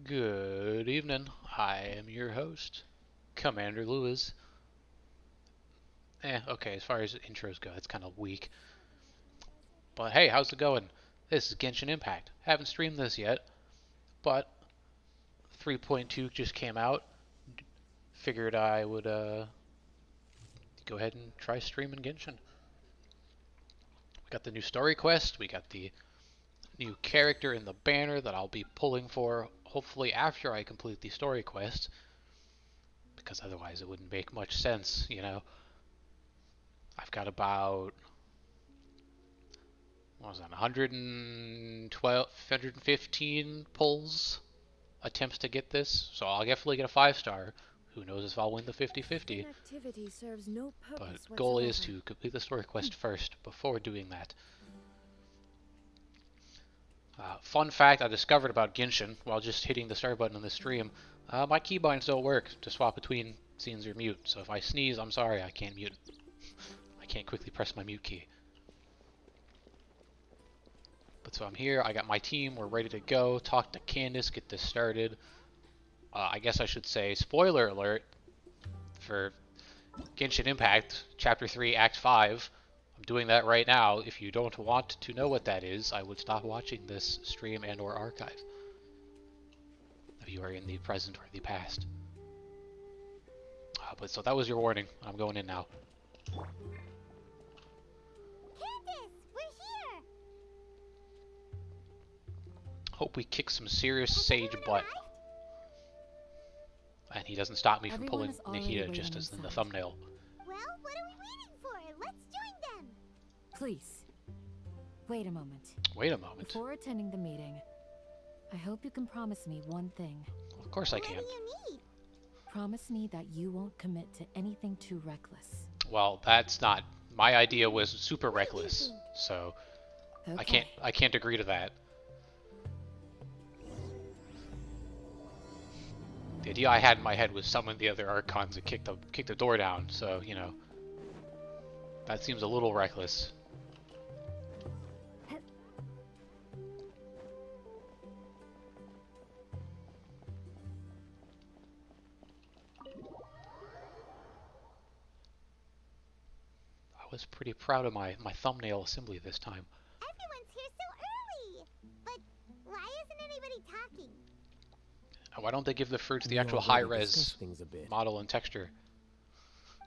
Good evening. I am your host, Commander Lewis. Okay, as far as intros go, that's kind of weak. But hey, how's it going? This is Genshin Impact. Haven't streamed this yet, but 3.2 just came out. Figured I would go ahead and try streaming Genshin. We got the new story quest, we got the new character in the banner that I'll be pulling for hopefully after I complete the story quest, because otherwise it wouldn't make much sense, you know. I've got about, what was that, 112, 115 pulls, attempts to get this, so I'll definitely get a 5-star. Who knows if I'll win the 50-50. But goal is to complete the story quest first before doing that. Fun fact I discovered about Genshin while just hitting the start button on the stream. My keybinds don't work to swap between scenes or mute, so if I sneeze, I'm sorry, I can't mute. I can't quickly press my mute key. But so I'm here, I got my team, we're ready to go, talk to Candace, get this started. I guess I should say, spoiler alert, for Genshin Impact, Chapter 3, Act 5. I'm doing that right now. If you don't want to know what that is, I would stop watching this stream and or archive. If you are in the present or the past. But so that was your warning. I'm going in now. Candace, we're here. Hope we kick some serious Sage butt. And he doesn't stop me from pulling Nahida just as in the thumbnail. Well, what are we waiting for? Let's join them. Please, wait a moment. Wait a moment. Before attending the meeting, I hope you can promise me one thing. Of course I can. What do you need? Promise me that you won't commit to anything too reckless. Well, that's not... My idea was super reckless, so Okay. I can't agree to that. The idea I had in my head was summon the other Archons and kick the door down, so, you know, that seems a little reckless. I was pretty proud of my thumbnail assembly this time. Everyone's here so early. But why isn't anybody talking? Why don't they give the fruits the actual high-res model and texture?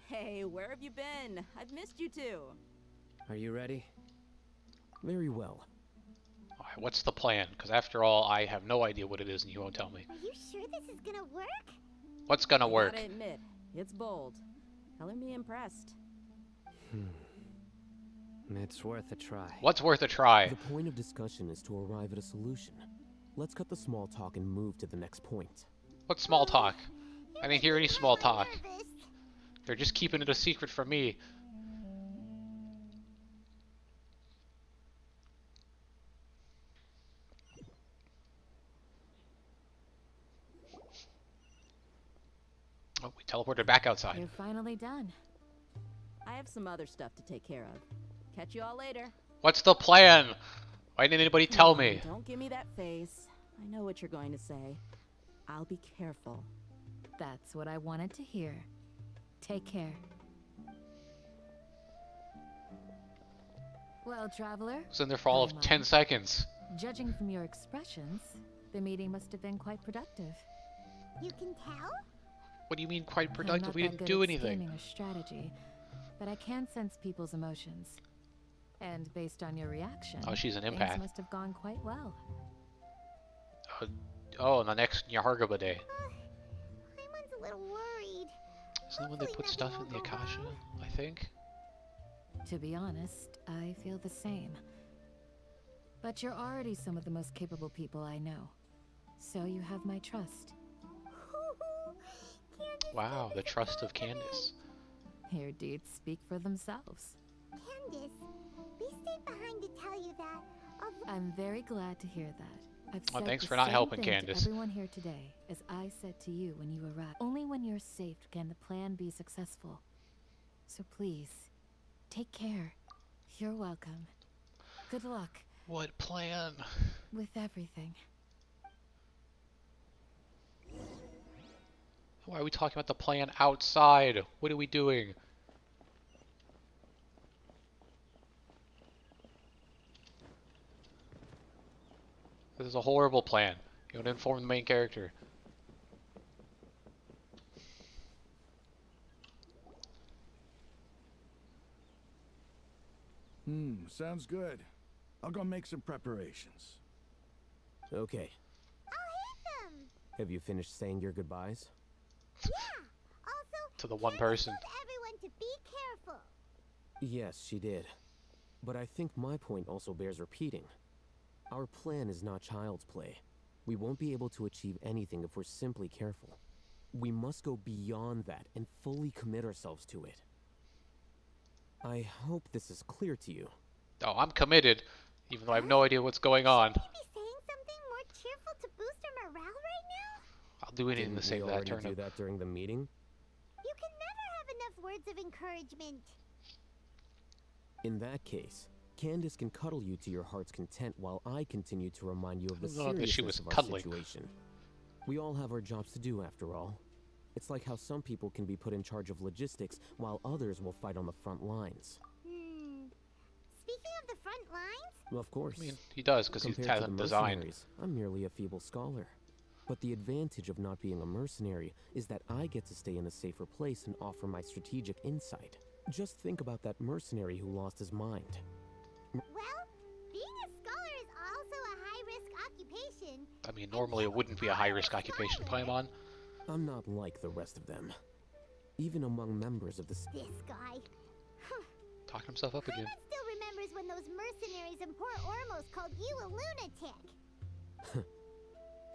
Hey, where have you been? I've missed you too. Are you ready? Very well. Alright, what's the plan? Because after all, I have no idea what it is and you won't tell me. Are you sure this is gonna work? What's gonna work? Gotta admit, it's bold. Color me impressed. It's worth a try. What's worth a try? The point of discussion is to arrive at a solution. Let's cut the small talk and move to the next point. What small talk? I didn't hear any small talk. Nervous. They're just keeping it a secret from me. Oh, we teleported back outside. You're finally done. I have some other stuff to take care of. Catch you all later. What's the plan? Why didn't anybody tell me? Don't give me that face. I know what you're going to say. I'll be careful. That's what I wanted to hear. Take care. Well, traveler, I was in there for all of 10 seconds. judging from your expressions, the meeting must have been quite productive. You can tell? What do you mean quite I'm productive? not We that didn't good do at anything. scheming or strategy, but I can sense people's emotions. And based on your reaction, Oh, she's an things empath. must have gone quite well. Oh, and the next Yahargaba day. Paimon's a little worried. Isn't that when they put Hopefully stuff nothing in the will go Akasha? wrong. I think. To be honest, I feel the same. But you're already some of the most capable people I know. So you have my trust. Candace, Wow, the trust of Candace. Your deeds speak for themselves. Candace, we stayed behind to tell you that. I'm very glad to hear that. I've Well, said thanks the for not same helping, thing Candace. to everyone here today, as I said to you when you arrived. Only when you're safe can the plan be successful. So please, take care. You're welcome. Good luck What plan? with everything. Why are we talking about the plan outside? What are we doing? This is a horrible plan. You want to inform the main character. Sounds good. I'll go make some preparations. Okay. I'll hit them. Have you finished saying your goodbyes? Yeah. Also, To the one Candace person. told everyone to be careful. Yes, she did. But I think my point also bears repeating. Our plan is not child's play. We won't be able to achieve anything if we're simply careful. We must go beyond that and fully commit ourselves to it. I hope this is clear to you. Oh, I'm committed, even though I have no idea what's going on. Should we be saying something more cheerful to boost our morale right now? I'll do anything to Didn't save we that already turnip. do that during the meeting? You can never have enough words of encouragement. In that case, Candace can cuddle you to your heart's content while I continue to remind you of the I love that she was seriousness of our cuddling. situation. We all have our jobs to do after all. It's like how some people can be put in charge of logistics while others will fight on the front lines. Speaking of the front lines, Well, of course. I mean, he does, because he's Compared to the talent designed. mercenaries, I'm merely a feeble scholar. But the advantage of not being a mercenary is that I get to stay in a safer place and offer my strategic insight. Just think about that mercenary who lost his mind. well, being a scholar is also a high-risk occupation. I mean, normally it wouldn't be a high-risk occupation, Paimon. I'm not like the rest of them. Even among members of the This guy. Talking himself up again. Paimon still remembers when those mercenaries in Port Ormos called you a lunatic.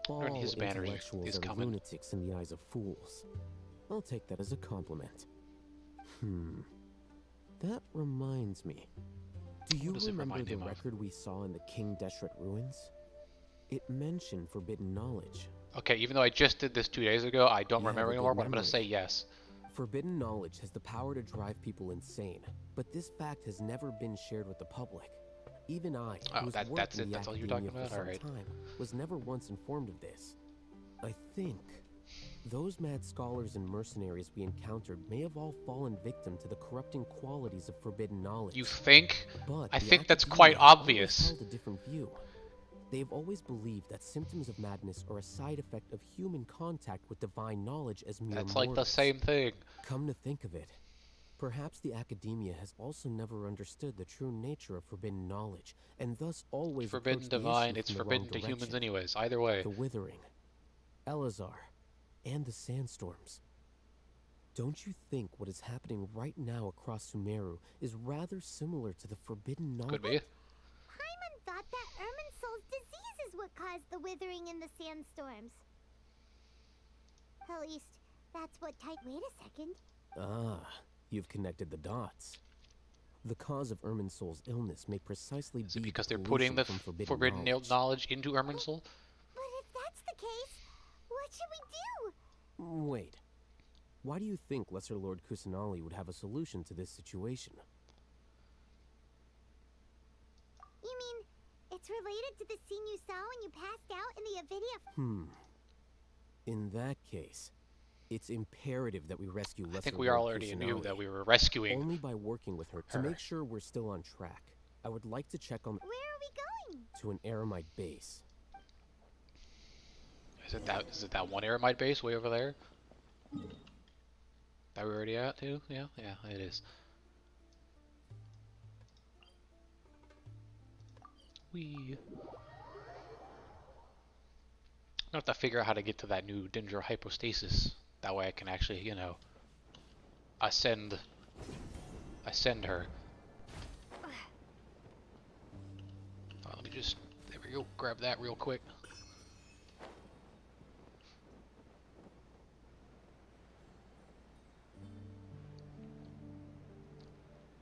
all Learn his manners. intellectuals He's are coming. lunatics in the eyes of fools. I'll take that as a compliment. That reminds me. Do you does it remember remind the him of? record we saw in the King Deshret ruins? It mentioned forbidden knowledge. Okay, even though I just did this 2 days ago, I don't You have remember a good anymore, but I'm going to say memory. yes. Forbidden knowledge has the power to drive people insane, but this fact has never been shared with the public. Even I, Oh, who's that's worked in it? the That's all you're academia talking for about? some Alright. time, was never once informed of this. I think those mad scholars and mercenaries we encountered may have all fallen victim to the corrupting qualities of forbidden knowledge. You think? But I the think that's academia quite has always obvious. held a different view. They've always believed that symptoms of madness are a side effect of human contact with divine knowledge as mere That's like the mortals. same thing. Come to think of it, perhaps the academia has also never understood the true nature of forbidden knowledge, and thus always Forbidden approached the divine, issue it's from the forbidden wrong to humans direction. anyways. Either way. The Withering, Elazar, and the Sandstorms. Don't you think what is happening right now across Sumeru is rather similar to the forbidden knowledge? Could be. Paimon thought that Irminsul's disease is what caused the withering in the sandstorms. At least, that's what Wait a second. Ah, you've connected the dots. The cause of Irminsul's illness may precisely Is it be because the they're putting the pollution from forbidden knowledge into Irminsul? But if that's the case, what should we do? Wait. Why do you think Lesser Lord Kusanali would have a solution to this situation? You mean, it's related to the scene you saw when you passed out in the Avidia? In that case, it's imperative that we rescue Lesser I think we Lord already knew Kusanali. that we were rescuing. Only by working with her to make sure we're still on track. I would like to check on Where are we going? to an Aramite base. Is it that one Aramite base way over there? That we're already at too? Yeah, it is. We have to figure out how to get to that new Dendro hypostasis. That way I can actually, you know, ascend her. Let me just, there we go, grab that real quick.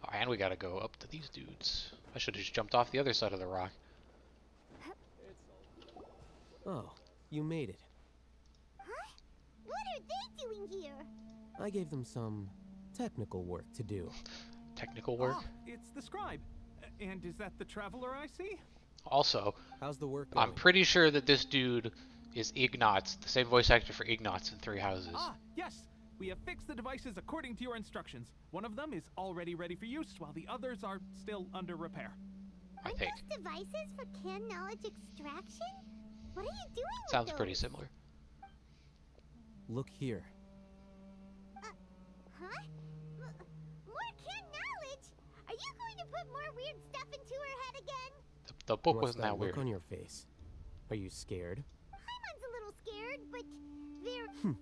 Oh, and we gotta go up to these dudes. I should have just jumped off the other side of the rock. Oh, you made it. Huh? What are they doing here? I gave them some technical work to do. Technical work. Ah, it's the scribe. And is that the traveler I see? Also, How's the work going? I'm pretty sure that this dude is Ignatz, the same voice actor for Ignatz in Three Houses. Ah, yes! We have fixed the devices according to your instructions. One of them is already ready for use, while the others are still under repair. I Are think. those devices for can knowledge extraction? What are you doing with Sounds those? pretty similar. Look here. Huh? More can knowledge? Are you going to put more weird stuff into her head again? The book What's wasn't that look weird. on your face? Are you scared? Paimon's a little scared, but very...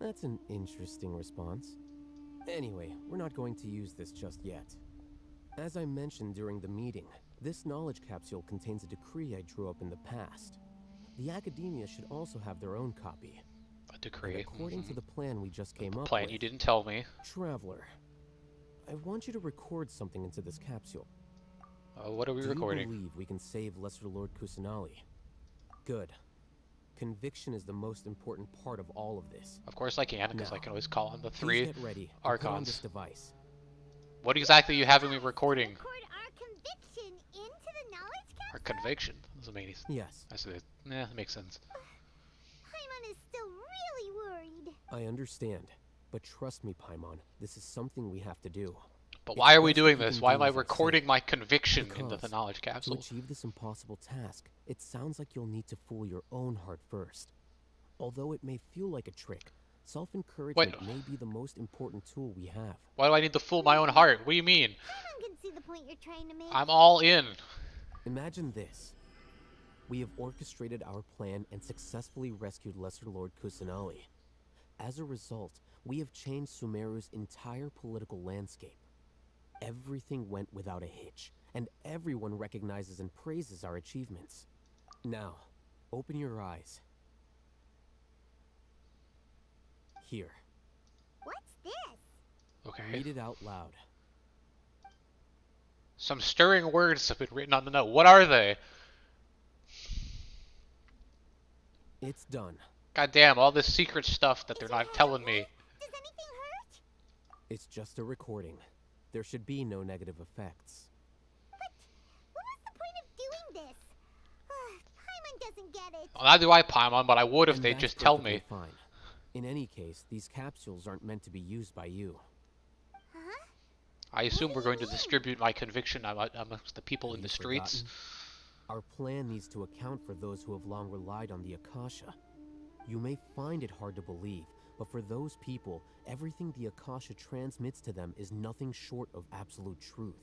That's an interesting response. Anyway, we're not going to use this just yet. As I mentioned during the meeting, this knowledge capsule contains a decree I drew up in the past. The academia should also have their own copy. A decree. And according to the plan we just came up Plan with, you didn't tell me. Traveler, I want you to record something into this capsule. What are we Do recording? you believe we can save Lesser Lord Kusanali? Good. Conviction is the most important part of all of this. Of course I can, because I Now, can always call on the Please three get ready to put on Archons. this device. What exactly are you having me recording? Record our conviction into the knowledge Our capsule? conviction. Doesn't make any sense. Yes, I said, yeah, that makes sense. Paimon is still really worried. I understand. But trust me, Paimon, this is something we have to do. But It's why are we best if doing you this? can Why do am I as I say. recording my conviction into the Because knowledge To capsule? achieve this impossible task, it sounds like you'll need to fool your own heart first. Although it may feel like a trick, self-encouragement Wait. may be the most important tool we have. Why do I need to fool my own heart? What do you mean? Paimon can see the point you're trying to make. I'm all in. Imagine this. We have orchestrated our plan and successfully rescued Lesser Lord Kusanali. As a result, we have changed Sumeru's entire political landscape. Everything went without a hitch, and everyone recognizes and praises our achievements. Now, open your eyes. Here, What's this? Okay. read it out loud. Some stirring words have been written on the note. What are they? It's done. God damn, all this secret stuff that they're not telling me. Does anything hurt? It's just a recording. There should be no negative effects. But what was the point of doing this? Paimon doesn't get it. Well, not do I, Paimon, but I would if And they that's just tell perfectly me. Fine. In any case, these capsules aren't meant to be used by you. Huh? I assume do we're you going to mean? distribute my conviction amongst the people Have in the you streets. forgotten? Our plan needs to account for those who have long relied on the Akasha. You may find it hard to believe, but for those people, everything the Akasha transmits to them is nothing short of absolute truth.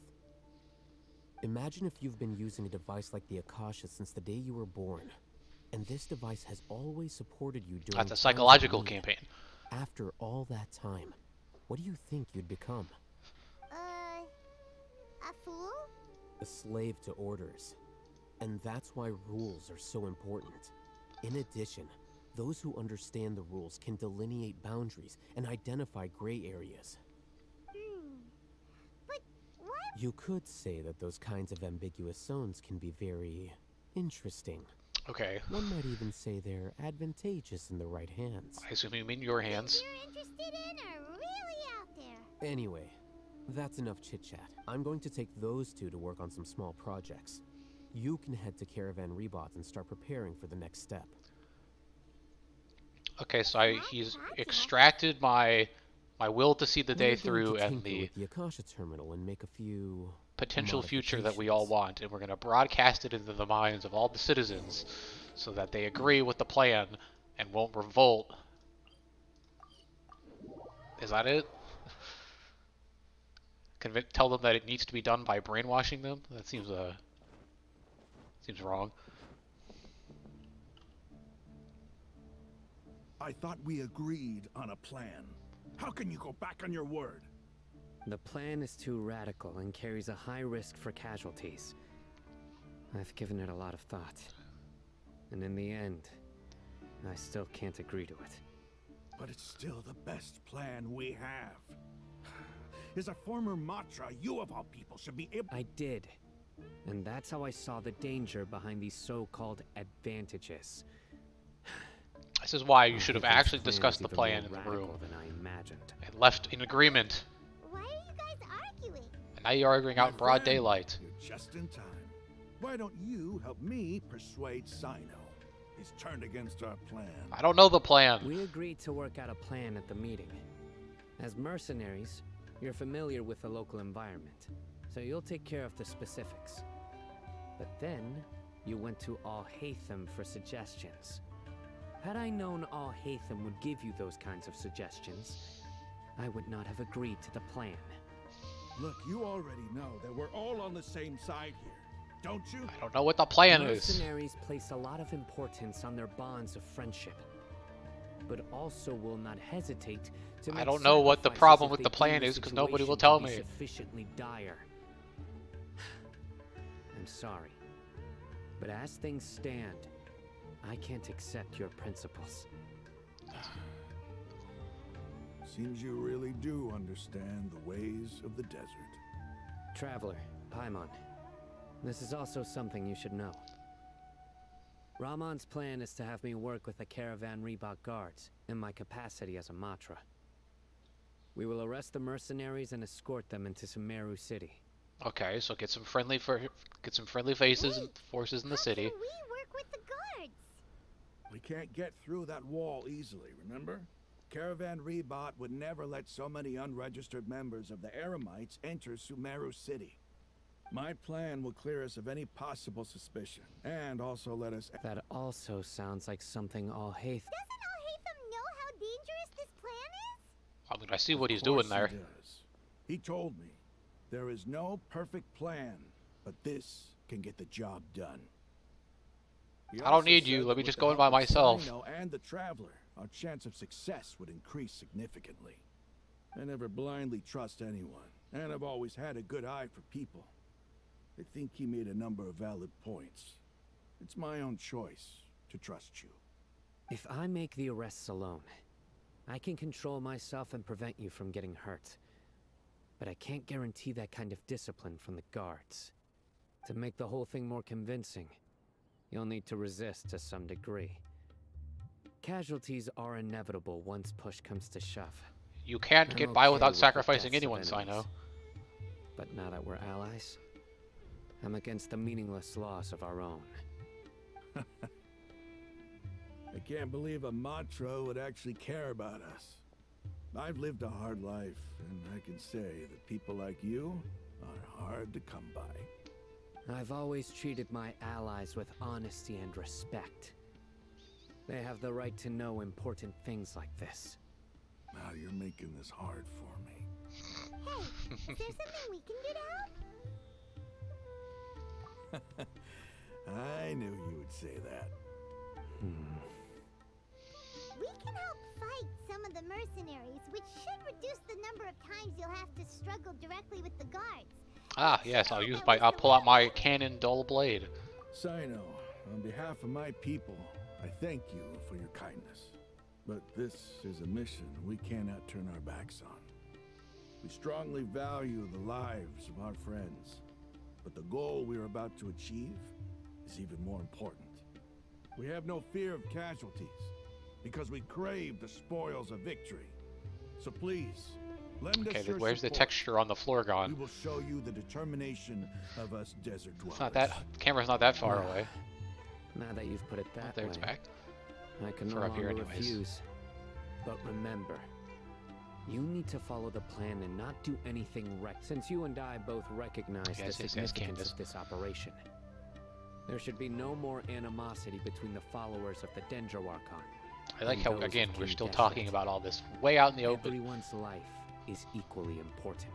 Imagine if you've been using a device like the Akasha since the day you were born, and this device has always supported you during That's a times of psychological need. campaign. After all that time, what do you think you'd become? A fool? A slave to orders. And that's why rules are so important. In addition, those who understand the rules can delineate boundaries and identify gray areas. But what? You could say that those kinds of ambiguous zones can be very interesting. Okay. One might even say they're advantageous in the right hands. I assume you mean your hands. You're interested in are really out there. Anyway, that's enough chit-chat. I'm going to take those two to work on some small projects. You can head to Caravan Rebot and start preparing for the next step. Okay, so he's extracted my will to see the day We're going through to and tinker the with the Akasha terminal and make a few potential future that we all want, and we're going to broadcast it into the minds of all the citizens so that they agree with the plan and won't revolt. Is that it? Tell them that it needs to be done by brainwashing them? That seems wrong. I thought we agreed on a plan. How can you go back on your word? The plan is too radical and carries a high risk for casualties. I've given it a lot of thought. And in the end, I still can't agree to it. But it's still the best plan we have. As a former Matra, you of all people should be able— I did. And that's how I saw the danger behind these so-called advantages. This is why you I should have think this actually plan is discussed the even plan in more the room radical than I imagined. and left in agreement. Why are you guys arguing? And now you're arguing out in My broad friend, daylight. You're just in time. Why don't you help me persuade Sino? He's turned against our plan. I don't know the plan. We agreed to work out a plan at the meeting. As mercenaries, you're familiar with the local environment, so you'll take care of the specifics. But then, you went to Al-Haytham for suggestions. Had I known Al-Haytham would give you those kinds of suggestions, I would not have agreed to the plan. Look, you already know that we're all on the same side here, don't you? I don't know what the plan is. Mercenaries place a lot of importance on their bonds of friendship, but also will not hesitate to make I don't know what the sacrifices problem if with they the plan deem is because nobody will situation tell to be me. Sufficiently dire. I'm sorry, but as things stand, I can't accept your principles. Seems you really do understand the ways of the desert. Traveler, Paimon, this is also something you should know. Ramon's plan is to have me work with the Caravan Reebok guards in my capacity as a Matra. We will arrest the mercenaries and escort them into Sumeru City. Okay, so get some friendly faces and forces in the city. How can we work with the guards? We can't get through that wall easily, remember? Caravan Rebot would never let so many unregistered members of the Eremites enter Sumeru City. My plan will clear us of any possible suspicion, and also let us... That also sounds like something Al-Haytham... Doesn't Al-Haytham know how dangerous this plan is? I mean, I see what he's Of doing course there. He does. He told me, there is no perfect plan, but this can get the job done. He I don't also need said you, that let me with just the go in help by of myself. Sino and the Traveler, our chance of success would increase significantly. I never blindly trust anyone, and I've always had a good eye for people. I think he made a number of valid points. It's my own choice to trust you. If I make the arrests alone, I can control myself and prevent you from getting hurt. But I can't guarantee that kind of discipline from the guards. To make the whole thing more convincing, you'll need to resist to some degree. Casualties are inevitable once push comes to shove. You can't I'm get by okay without with the sacrificing deaths of anyone, Sino. enemies. But now that we're allies, I'm against the meaningless laws of our own. I can't believe a Matra would actually care about us. I've lived a hard life, and I can say that people like you are hard to come by. I've always treated my allies with honesty and respect. They have the right to know important things like this. Now you're making this hard for me. Hey, is there something we can do to help? I knew you would say that. We can help fight some of the mercenaries, which should reduce the number of times you'll have to struggle directly with the guards. Ah, yes, I'll pull out my cannon dull blade. Sino, on behalf of my people, I thank you for your kindness. But this is a mission we cannot turn our backs on. We strongly value the lives of our friends, but the goal we are about to achieve is even more important. We have no fear of casualties, because we crave the spoils of victory. So please, lend us Okay, your where's the support. texture on the floor We gone? will show you the determination of us desert dwellers. It's not that, camera's not that far away. Now that you've put it Oh, that there way, it's back. I can no For up longer here anyways. refuse. But remember, you need to follow the plan and not do anything since you and I both recognize the Yes, significance Candace. of this operation. There should be no more animosity between the followers of the Dendro Archon. I like and how, those again, of we're King still Desert. talking about all this way out in the open Everyone's life is equally important.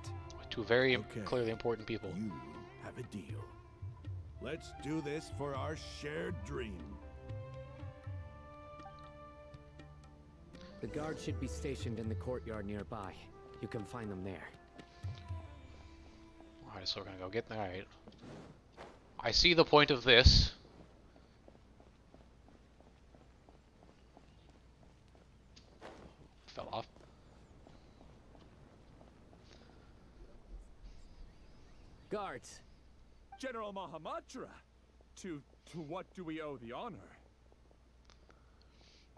to very Okay. clearly important people. You have a deal. Let's do this for our shared dream. The guards should be stationed in the courtyard nearby. You can find them there. Alright, so we're gonna go get there. Alright. I see the point of this. Fell off. Guards! General Mahamatra! To what do we owe the honor?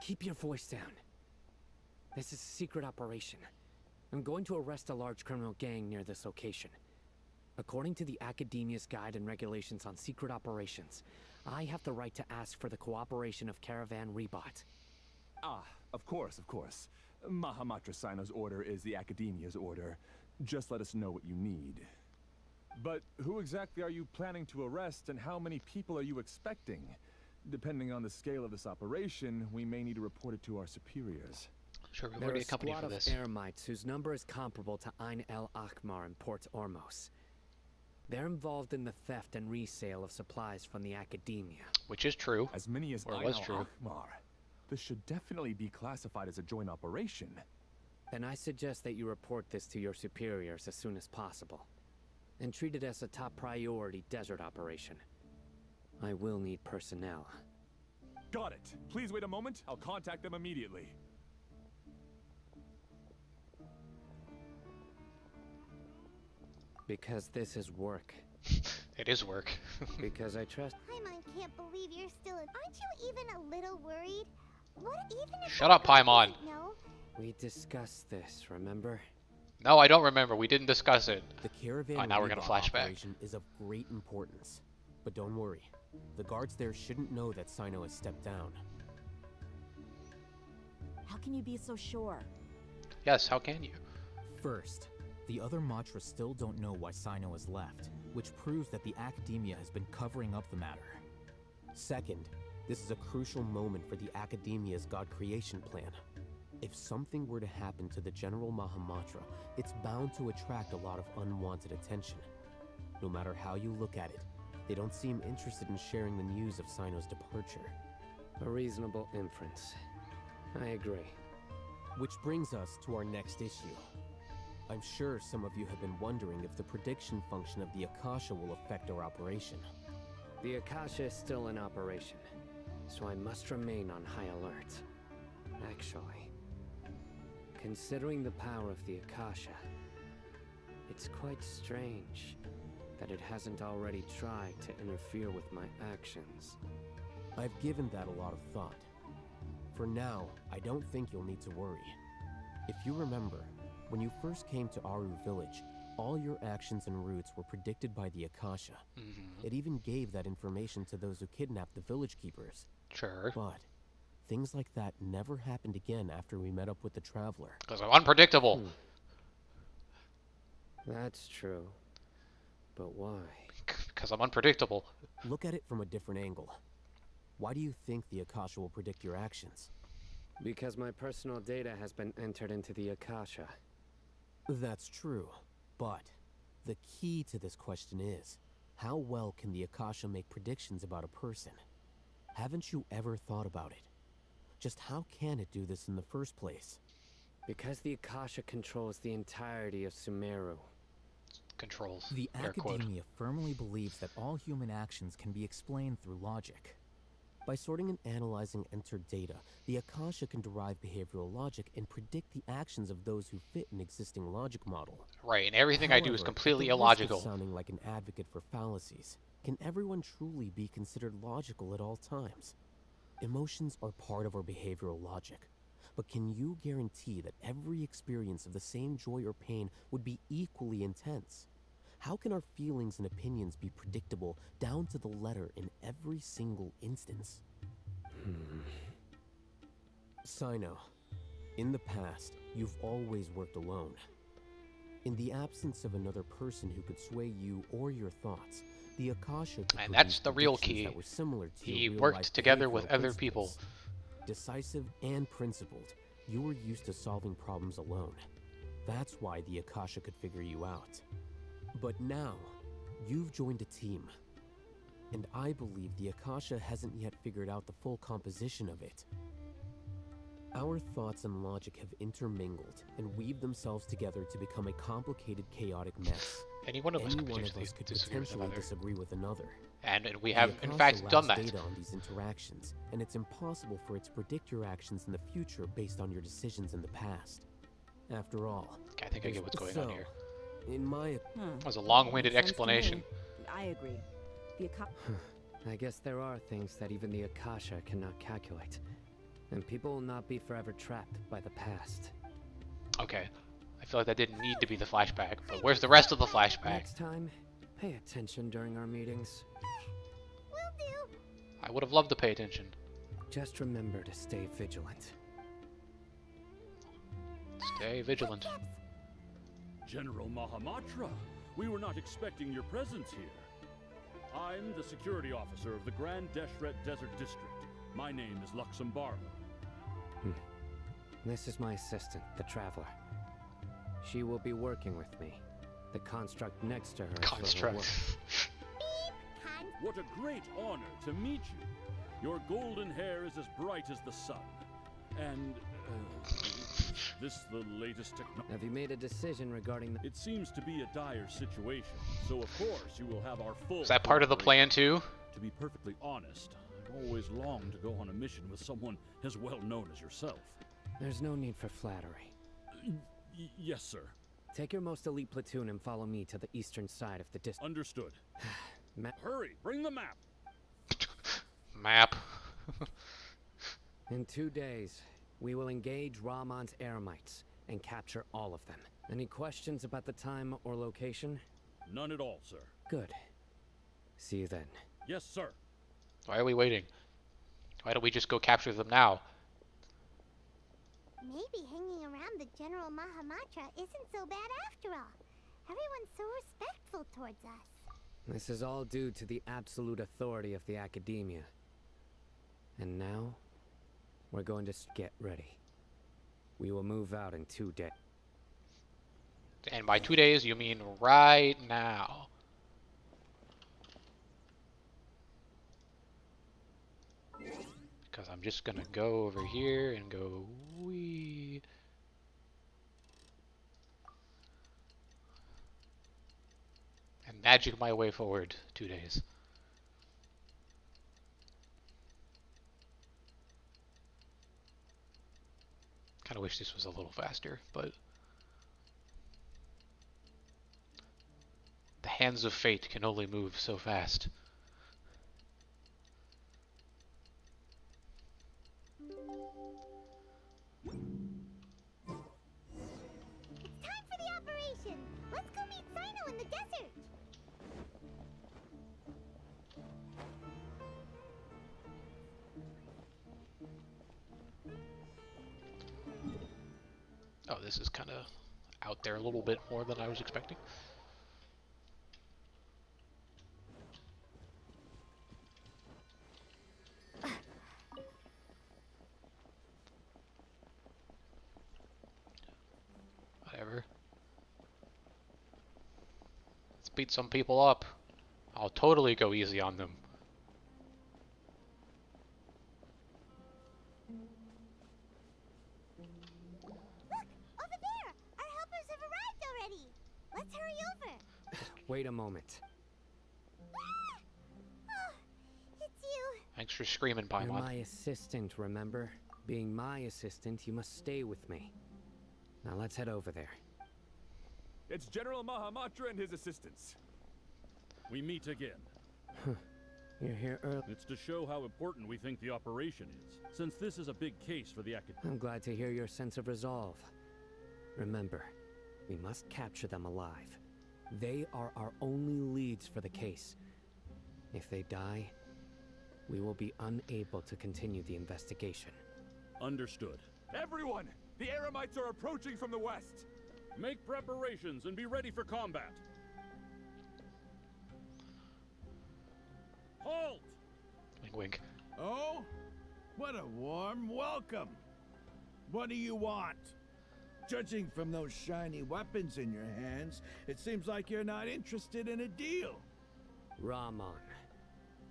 Keep your voice down. This is a secret operation. I'm going to arrest a large criminal gang near this location. According to the Academia's Guide and Regulations on Secret Operations, I have the right to ask for the cooperation of Caravan Rebot. Ah, of course, of course. Mahamatra Sino's order is the Academia's order. Just let us know what you need. But who exactly are you planning to arrest, and how many people are you expecting? Depending on the scale of this operation, we may need to report it to our superiors. Sure, we've They're already a a company squad for of this. Eremites whose number is comparable to Ain el Akmar in Port Ormos. They're involved in the theft and resale of supplies from the Academia. Which is true. As many as Or Ain was al true. Akmar. This should definitely be classified as a joint operation. Then I suggest that you report this to your superiors as soon as possible. And treat it as a top priority desert operation. I will need personnel. Got it. Please wait a moment. I'll contact them immediately. Because this is work. It is work. Because I trust... Paimon can't believe you're still in. Aren't you even a little worried? What even if Shut up, Paimon. No. We discussed this, remember? No, I don't remember. We didn't discuss it. The caravan Now we're gonna Rebot flashback. operation is of great importance. But don't worry. The guards there shouldn't know that Sino has stepped down. How can you be so sure? Yes, how can you? First, the other Matra still don't know why Sino has left, which proves that the Academia has been covering up the matter. Second, this is a crucial moment for the Academia's God creation plan. If something were to happen to the General Mahamatra, it's bound to attract a lot of unwanted attention. No matter how you look at it, they don't seem interested in sharing the news of Sino's departure. A reasonable inference. I agree. Which brings us to our next issue. I'm sure some of you have been wondering if the prediction function of the Akasha will affect our operation. The Akasha is still in operation, so I must remain on high alert. Actually, considering the power of the Akasha, it's quite strange that it hasn't already tried to interfere with my actions. I've given that a lot of thought. For now, I don't think you'll need to worry. If you remember, when you first came to Aru Village, all your actions and routes were predicted by the Akasha. It even gave that information to those who kidnapped the village keepers. Sure. But things like that never happened again after we met up with the Traveler. Because I'm unpredictable. That's true. But why? Because I'm unpredictable. Look at it from a different angle. Why do you think the Akasha will predict your actions? Because my personal data has been entered into the Akasha. That's true, but the key to this question is, how well can the Akasha make predictions about a person? Haven't you ever thought about it? Just how can it do this in the first place? Because the Akasha controls the entirety of Sumeru. Controls. The Air quote. Academia firmly believes that all human actions can be explained through logic. By sorting and analyzing entered data, the Akasha can derive behavioral logic and predict the actions of those who fit an existing logic model. Right, and everything I do is However, completely at the risk of illogical. sounding like an advocate for fallacies, can everyone truly be considered logical at all times? Emotions are part of our behavioral logic, but can you guarantee that every experience of the same joy or pain would be equally intense? How can our feelings and opinions be predictable down to the letter in every single instance? Sino, in the past, you've always worked alone. In the absence of another person who could sway you or your thoughts, the Akasha could And produce that's the real predictions key. that were similar to He your real-life worked together with behavioral other people. principles. Decisive and principled, you were used to solving problems alone. That's why the Akasha could figure you out. But now, you've joined a team. And I believe the Akasha hasn't yet figured out the full composition of it. Our thoughts and logic have intermingled and weaved themselves together to become a complicated, chaotic mess. Any one of us could Any one of potentially us could disagree with potentially another. disagree with another. And we The have, in Akasha fact, done lacks that. data on these interactions, and it's impossible for it to predict your actions in the future based on your decisions in the past. After all, I think I get what's going on here. in my That was a long-winded Makes sense to me. explanation. I agree. The Akasha. I guess there are things that even the Akasha cannot calculate. And people will not be forever trapped by the past. Okay. I feel like that didn't need to be the flashback, but where's the rest of the flashback? Next time, pay attention during our meetings. Will do. I would have loved to pay attention. Just remember to stay vigilant. Stay vigilant. General Mahamatra, we were not expecting your presence here. I'm the security officer of the Grand Deshret Desert District. My name is Luxembarlo. This is my assistant, the Traveler. She will be working with me. The construct next to her is for her Construct. work. What a great honor to meet you. Your golden hair is as bright as the sun. And, is this the latest technology? Have you made a decision regarding the... It seems to be a dire situation, so of course you will have our full... Is that part of the plan too? To be perfectly honest, I've always longed to go on a mission with someone as well known as yourself. There's no need for flattery. Yes, sir. Take your most elite platoon and follow me to the eastern side of the district. Understood. Hurry, bring the map. Map. In 2 days, we will engage Rahman's Eremites and capture all of them. Any questions about the time or location? None at all, sir. Good. See you then. Yes, sir. Why are we waiting? Why don't we just go capture them now? Maybe hanging around the General Mahamatra isn't so bad after all. Everyone's so respectful towards us. This is all due to the absolute authority of the Academia. And now, we're going to get ready. We will move out in 2 days. And by 2 days, you mean right now. Because I'm just gonna go over here and go wee. And magic my way forward 2 days. Kind of wish this was a little faster, but the hands of fate can only move so fast. It's time for the operation. Let's go meet Sino in the desert. Oh, this is kind of out there a little bit more than I was expecting. Whatever. Let's beat some people up. I'll totally go easy on them. Over there! Our helpers have arrived already! Let's hurry over! Wait a moment. Ah! Oh, it's you! Thanks for screaming, You're Paimon. my assistant, remember? Being my assistant, you must stay with me. Now let's head over there. It's General Mahamatra and his assistants. We meet again. You're here early. It's to show how important we think the operation is, since this is a big case for the Academy. I'm glad to hear your sense of resolve. Remember, we must capture them alive. They are our only leads for the case. If they die, we will be unable to continue the investigation. Understood. Everyone! The Eremites are approaching from the west! Make preparations and be ready for combat. Halt! Wink, wink. Oh? What a warm welcome. What do you want? Judging from those shiny weapons in your hands, it seems like you're not interested in a deal. Rahman,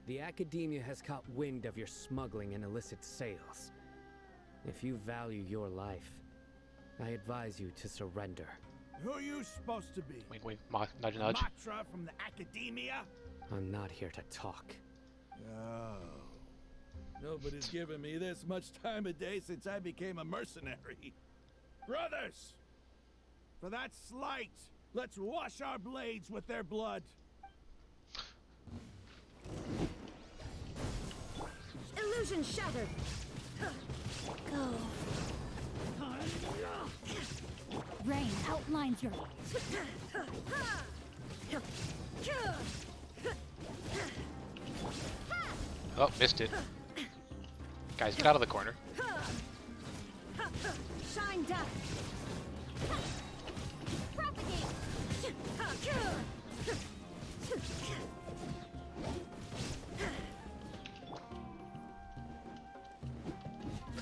the Academia has caught wind of your smuggling and illicit sales. If you value your life, I advise you to surrender. Who are you supposed to be? Wink, wink. Nudge, nudge. Matra from the Academia? I'm not here to talk. Oh. Nobody's given me this much time of day since I became a mercenary. Brothers! For that slight, let's wash our blades with their blood. Illusion shattered. Go. Rain outlines your... Oh, missed it. Guys, get out of the corner. Shine down. Propagate.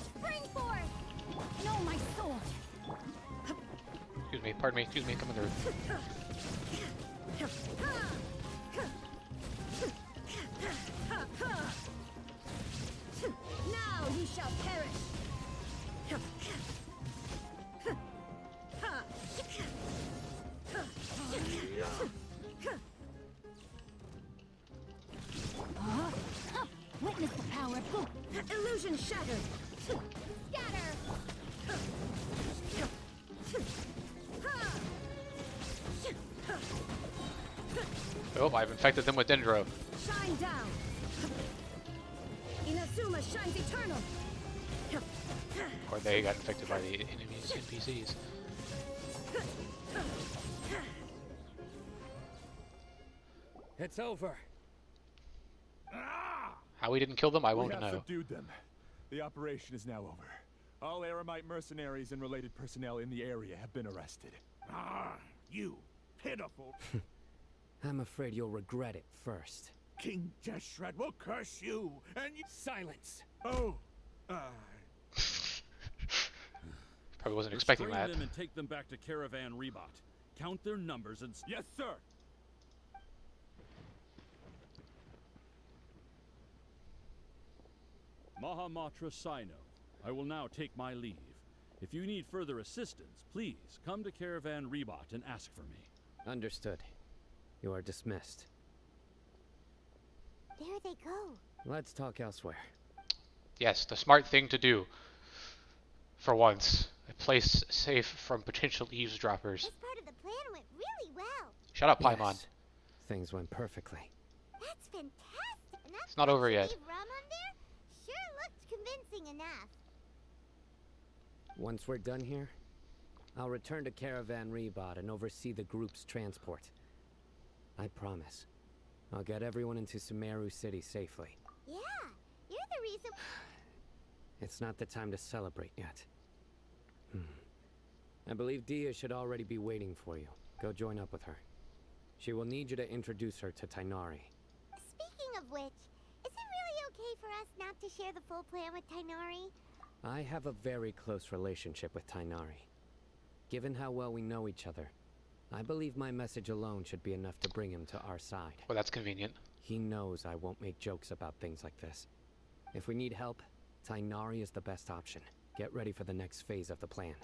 Spring forth. No, my sword. Excuse me, pardon me, excuse me, coming through. Now you shall perish. Witness the power of boom. Illusion shattered. Scatter. Oh, I've infected them with Dendro. Shine down. Inazuma shines eternal. Or they got infected by the enemy's NPCs. It's over. How we didn't kill them, I won't We have know. subdued them. The operation is now over. All Aramite mercenaries and related personnel in the area have been arrested. Ah, you pitiful I'm afraid you'll regret it first. King Deshret will curse you, and you... Silence! Oh, Probably wasn't expecting Restrain that. them and take them back to Caravan Rebot. Count their numbers and... Yes, sir! Mahamatra Sino, I will now take my leave. If you need further assistance, please come to Caravan Rebot and ask for me. Understood. You are dismissed. There they go. Let's talk elsewhere. Yes, the smart thing to do. For once. A place safe from potential eavesdroppers. This part of the plan went really well. Shut up, Paimon. Yes. Things went perfectly. That's fantastic. And that It's not over bunch of yet. leaf rum on there sure looked convincing enough. Once we're done here, I'll return to Caravan Rebot and oversee the group's transport. I promise. I'll get everyone into Sumeru City safely. Yeah, you're the reason. It's not the time to celebrate yet. I believe Dia should already be waiting for you. Go join up with her. She will need you to introduce her to Tainari. Speaking of which, is it really okay for us not to share the full plan with Tainari? I have a very close relationship with Tainari. Given how well we know each other, I believe my message alone should be enough to bring him to our side. Well, that's convenient. He knows I won't make jokes about things like this. If we need help, Tainari is the best option. Get ready for the next phase of the plan.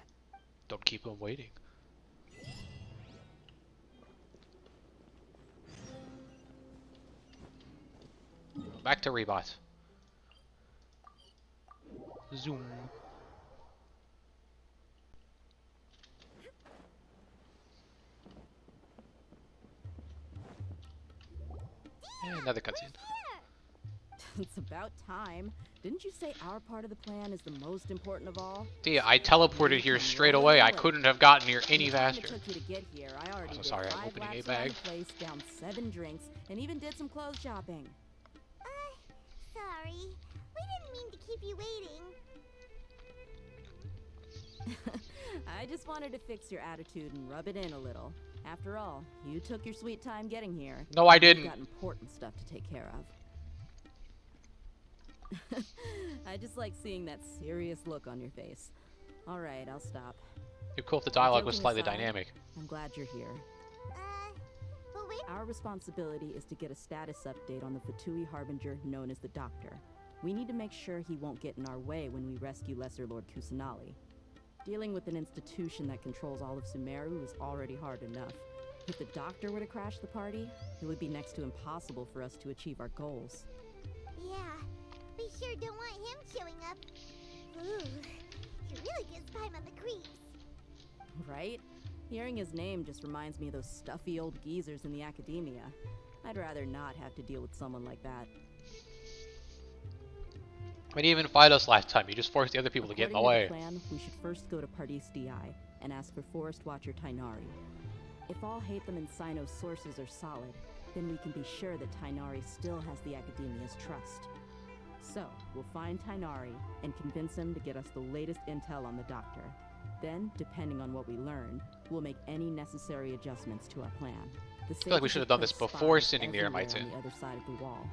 Don't keep them waiting. Back to Rebot. Zoom. And another cutscene. It's about time. Didn't you say our part of the plan is the most important of all? Dia, I teleported here straight away. I couldn't have gotten here any The time faster. it took you to get here, I already so did sorry, I'm 5 opening a laps around bag. the place, down 7 drinks, and even did some clothes shopping. Sorry. We didn't mean to keep you waiting. I just wanted to fix your attitude and rub it in a little. After all, you took your sweet time getting here. No, I You've didn't. got important stuff to take care of. I just like seeing that serious look on your face. Alright, I'll stop. It'd be cool if the dialogue was Joking slightly aside, dynamic. I'm glad you're here. But wait. Our responsibility is to get a status update on the Fatui Harbinger known as the Doctor. We need to make sure he won't get in our way when we rescue Lesser Lord Kusanali. Dealing with an institution that controls all of Sumeru is already hard enough. If the Doctor were to crash the party, it would be next to impossible for us to achieve our goals. Yeah, we sure don't want him showing up. Ooh, he really gives Paimon the creeps. Right? Hearing his name just reminds me of those stuffy old geezers in the academia. I'd rather not have to deal with someone like that. When you even fight us last time, you just forced the other people to get in the According way. to the plan, we should first go to Pardis DI and ask for Forest Watcher Tainari. If all Hatham and Sino's sources are solid, then we can be sure that Tainari still has the Academia's trust. So, we'll find Tainari and convince him to get us the latest intel on the doctor. Then, depending on what we learn, we'll make any necessary adjustments to our plan. I feel like we should have done this before sending the Eremites in. On the other side of the wall.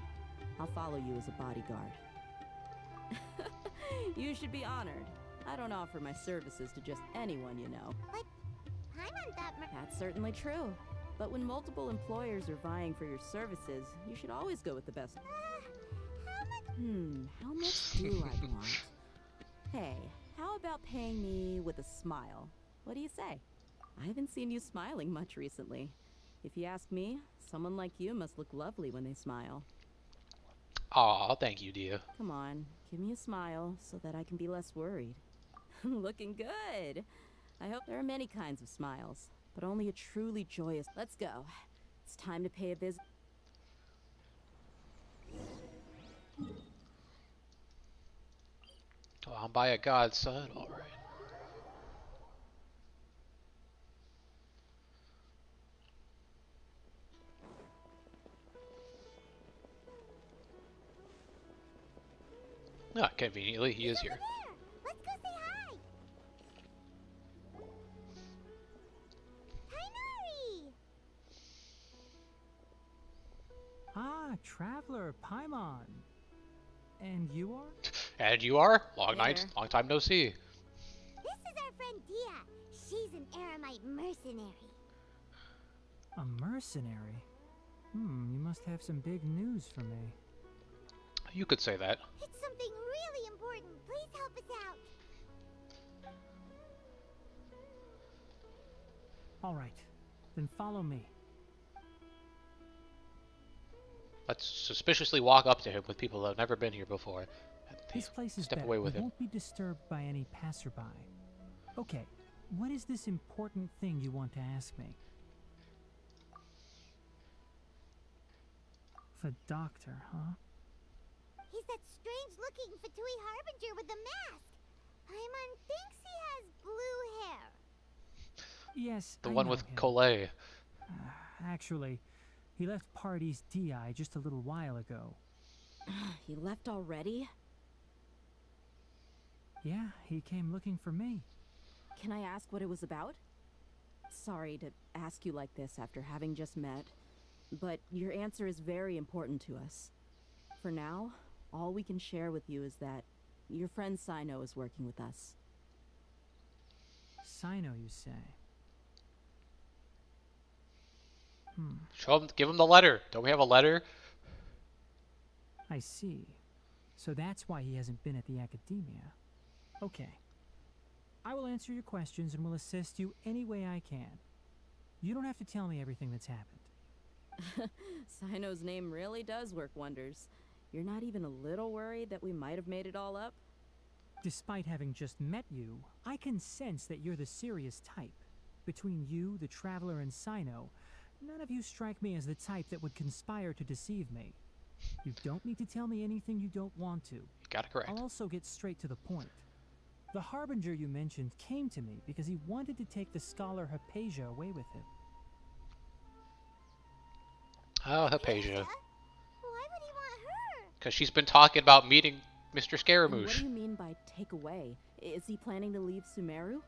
I'll follow you as a bodyguard. You should be honored. I don't offer my services to just anyone you know. But Paimon thought That's certainly true. But when multiple employers are vying for your services, you should always go with the best. How much do I want? Hey, how about paying me with a smile? What do you say? I haven't seen you smiling much recently. If you ask me, someone like you must look lovely when they smile. Aw, thank you, Dia. Come on, give me a smile so that I can be less worried. Looking good. I hope there are many kinds of smiles, but only a truly joyous. Let's go. It's time to pay a visit. Oh, I'm by a godson, alright. Ah, conveniently, he is here. Let's go say hi. Tainari! Ah, Traveler, Paimon. And you are? And you are? Long time no see. This is our friend Dia. She's an Eremite mercenary. A mercenary? You must have some big news for me. You could say that. It's something really important. Please help us out. All right, then follow me. Let's suspiciously walk up to him with people that have never been here before. This place is Step better. away with We him. won't be disturbed by any passerby. Okay, what is this important thing you want to ask me? The doctor, huh? He's that strange-looking Fatui Harbinger with the mask. Paimon thinks he has blue hair. Yes, The I one know with him. Collet. Actually, he left Party's DI just a little while ago. He left already? Yeah, he came looking for me. Can I ask what it was about? Sorry to ask you like this after having just met, but your answer is very important to us. For now, all we can share with you is that your friend Sino is working with us. Sino, you say? Show him, give him the letter. Don't we have a letter? I see. So that's why he hasn't been at the academia. Okay. I will answer your questions and will assist you any way I can. You don't have to tell me everything that's happened. Sino's name really does work wonders. You're not even a little worried that we might have made it all up? Despite having just met you, I can sense that you're the serious type. Between you, the Traveler, and Sino, none of you strike me as the type that would conspire to deceive me. You don't need to tell me anything you don't want to. Got it correct. I'll also get straight to the point. The Harbinger you mentioned came to me because he wanted to take the scholar Hypatia away with him. Oh, Hypatia. Why would he want her? Because she's been talking about meeting Mr. And what Scaramouche. do you mean by take away? Is he planning to leave Sumeru?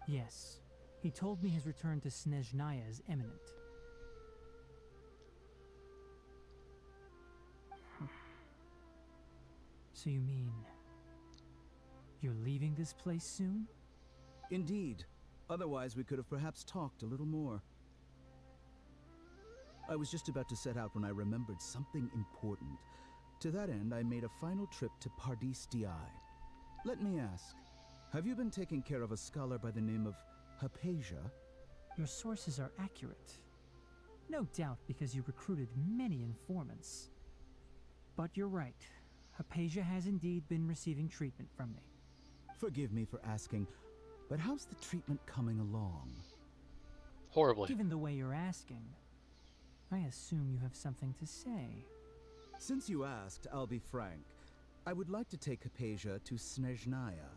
Yes. He told me his return to Snezhnaya is imminent. So you mean... you're leaving this place soon? Indeed. Otherwise, we could have perhaps talked a little more. I was just about to set out when I remembered something important. To that end, I made a final trip to Pardis Di. Let me ask, have you been taking care of a scholar by the name of Hypatia? Your sources are accurate. No doubt because you recruited many informants. But you're right. Hypatia has indeed been receiving treatment from me. Forgive me for asking, but how's the treatment coming along? Horribly. Given the way you're asking, I assume you have something to say. Since you asked, I'll be frank. I would like to take Hypatia to Snezhnaya.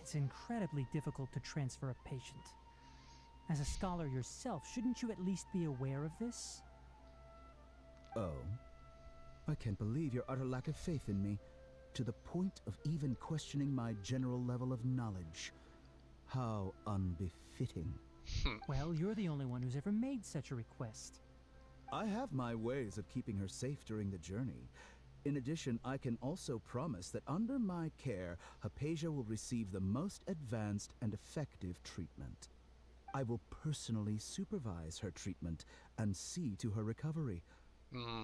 It's incredibly difficult to transfer a patient. As a scholar yourself, shouldn't you at least be aware of this? Oh? I can't believe your utter lack of faith in me, to the point of even questioning my general level of knowledge. How unbefitting. Well, you're the only one who's ever made such a request. I have my ways of keeping her safe during the journey. In addition, I can also promise that under my care, Hypatia will receive the most advanced and effective treatment. I will personally supervise her treatment and see to her recovery.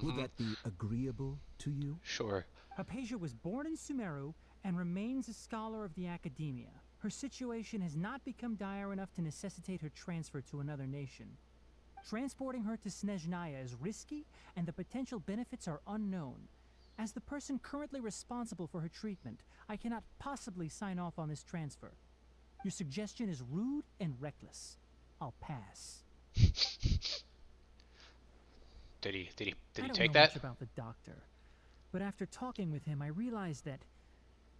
Would that be agreeable to you? Sure. Hypatia was born in Sumeru and remains a scholar of the Academia. Her situation has not become dire enough to necessitate her transfer to another nation. Transporting her to Snezhnaya is risky, and the potential benefits are unknown. As the person currently responsible for her treatment, I cannot possibly sign off on this transfer. Your suggestion is rude and reckless. I'll pass. Did he take that? I don't know much about the doctor, but after talking with him, I realized that,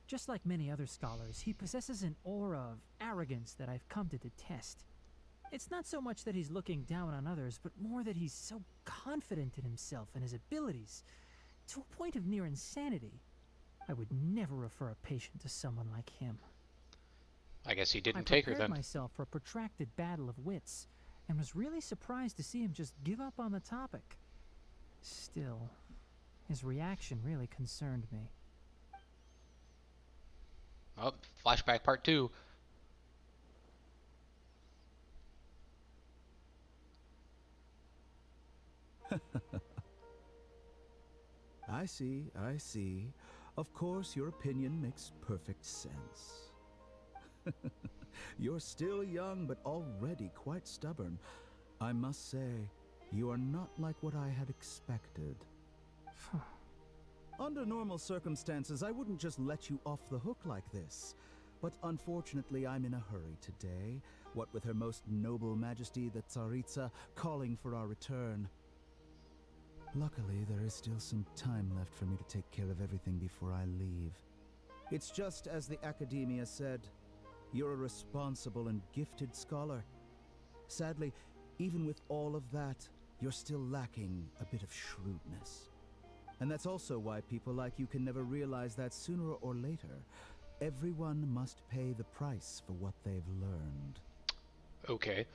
just like many other scholars, he possesses an aura of arrogance that I've come to detest. It's not so much that he's looking down on others, but more that he's so confident in himself and his abilities, to a point of near insanity. I would never refer a patient to someone like him. I guess he didn't take her then. I prepared myself for a protracted battle of wits, and was really surprised to see him just give up on the topic. Still, his reaction really concerned me. Oh, flashback part 2. I see. Of course, your opinion makes perfect sense. You're still young, but already quite stubborn. I must say, you are not like what I had expected. Under normal circumstances, I wouldn't just let you off the hook like this. But unfortunately, I'm in a hurry today, what with Her Most Noble Majesty the Tsaritsa calling for our return. Luckily, there is still some time left for me to take care of everything before I leave. It's just as the Academia said, you're a responsible and gifted scholar. Sadly, even with all of that, you're still lacking a bit of shrewdness. And that's also why people like you can never realize that sooner or later, everyone must pay the price for what they've learned. Okay.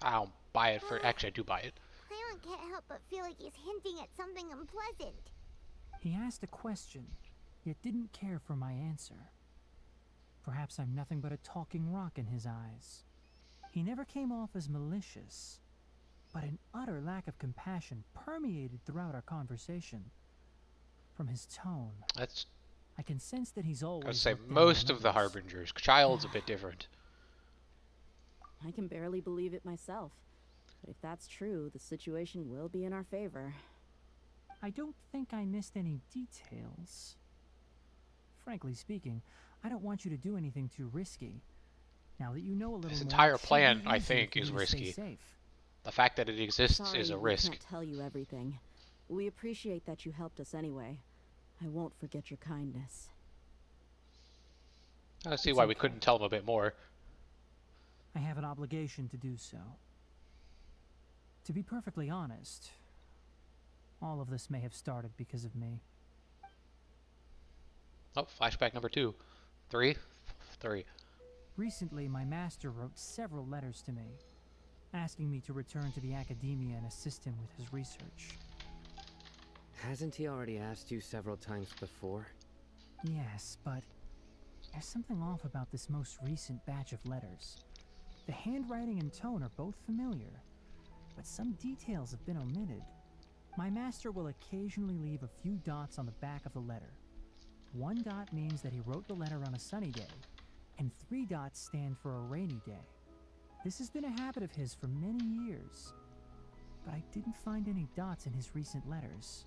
I don't buy it for... Actually, I do buy it. Clayton can't help but feel like he's hinting at something unpleasant. He asked a question, yet didn't care for my answer. Perhaps I'm nothing but a talking rock in his eyes. He never came off as malicious, but an utter lack of compassion permeated throughout our conversation. From his tone, I can sense that he's always... I would say most of the Harbingers. Child's a bit different. I can barely believe it myself. But if that's true, the situation will be in our favor. I don't think I missed any details. Frankly speaking, I don't want you to do anything too risky. Now that you know a little more... His entire plan, I think, is risky. The fact that it exists is a risk. I can't tell you everything. We appreciate that you helped us anyway. I won't forget your kindness. I see why we couldn't tell him a bit more. I have an obligation to do so. To be perfectly honest, all of this may have started because of me. Oh, flashback number 2. 3? 3. Recently, my master wrote several letters to me, asking me to return to the Academia and assist him with his research. Hasn't he already asked you several times before? Yes, but there's something off about this most recent batch of letters. The handwriting and tone are both familiar, but some details have been omitted. My master will occasionally leave a few dots on the back of the letter. 1 dot means that he wrote the letter on a sunny day, and 3 dots stand for a rainy day. This has been a habit of his for many years, but I didn't find any dots in his recent letters.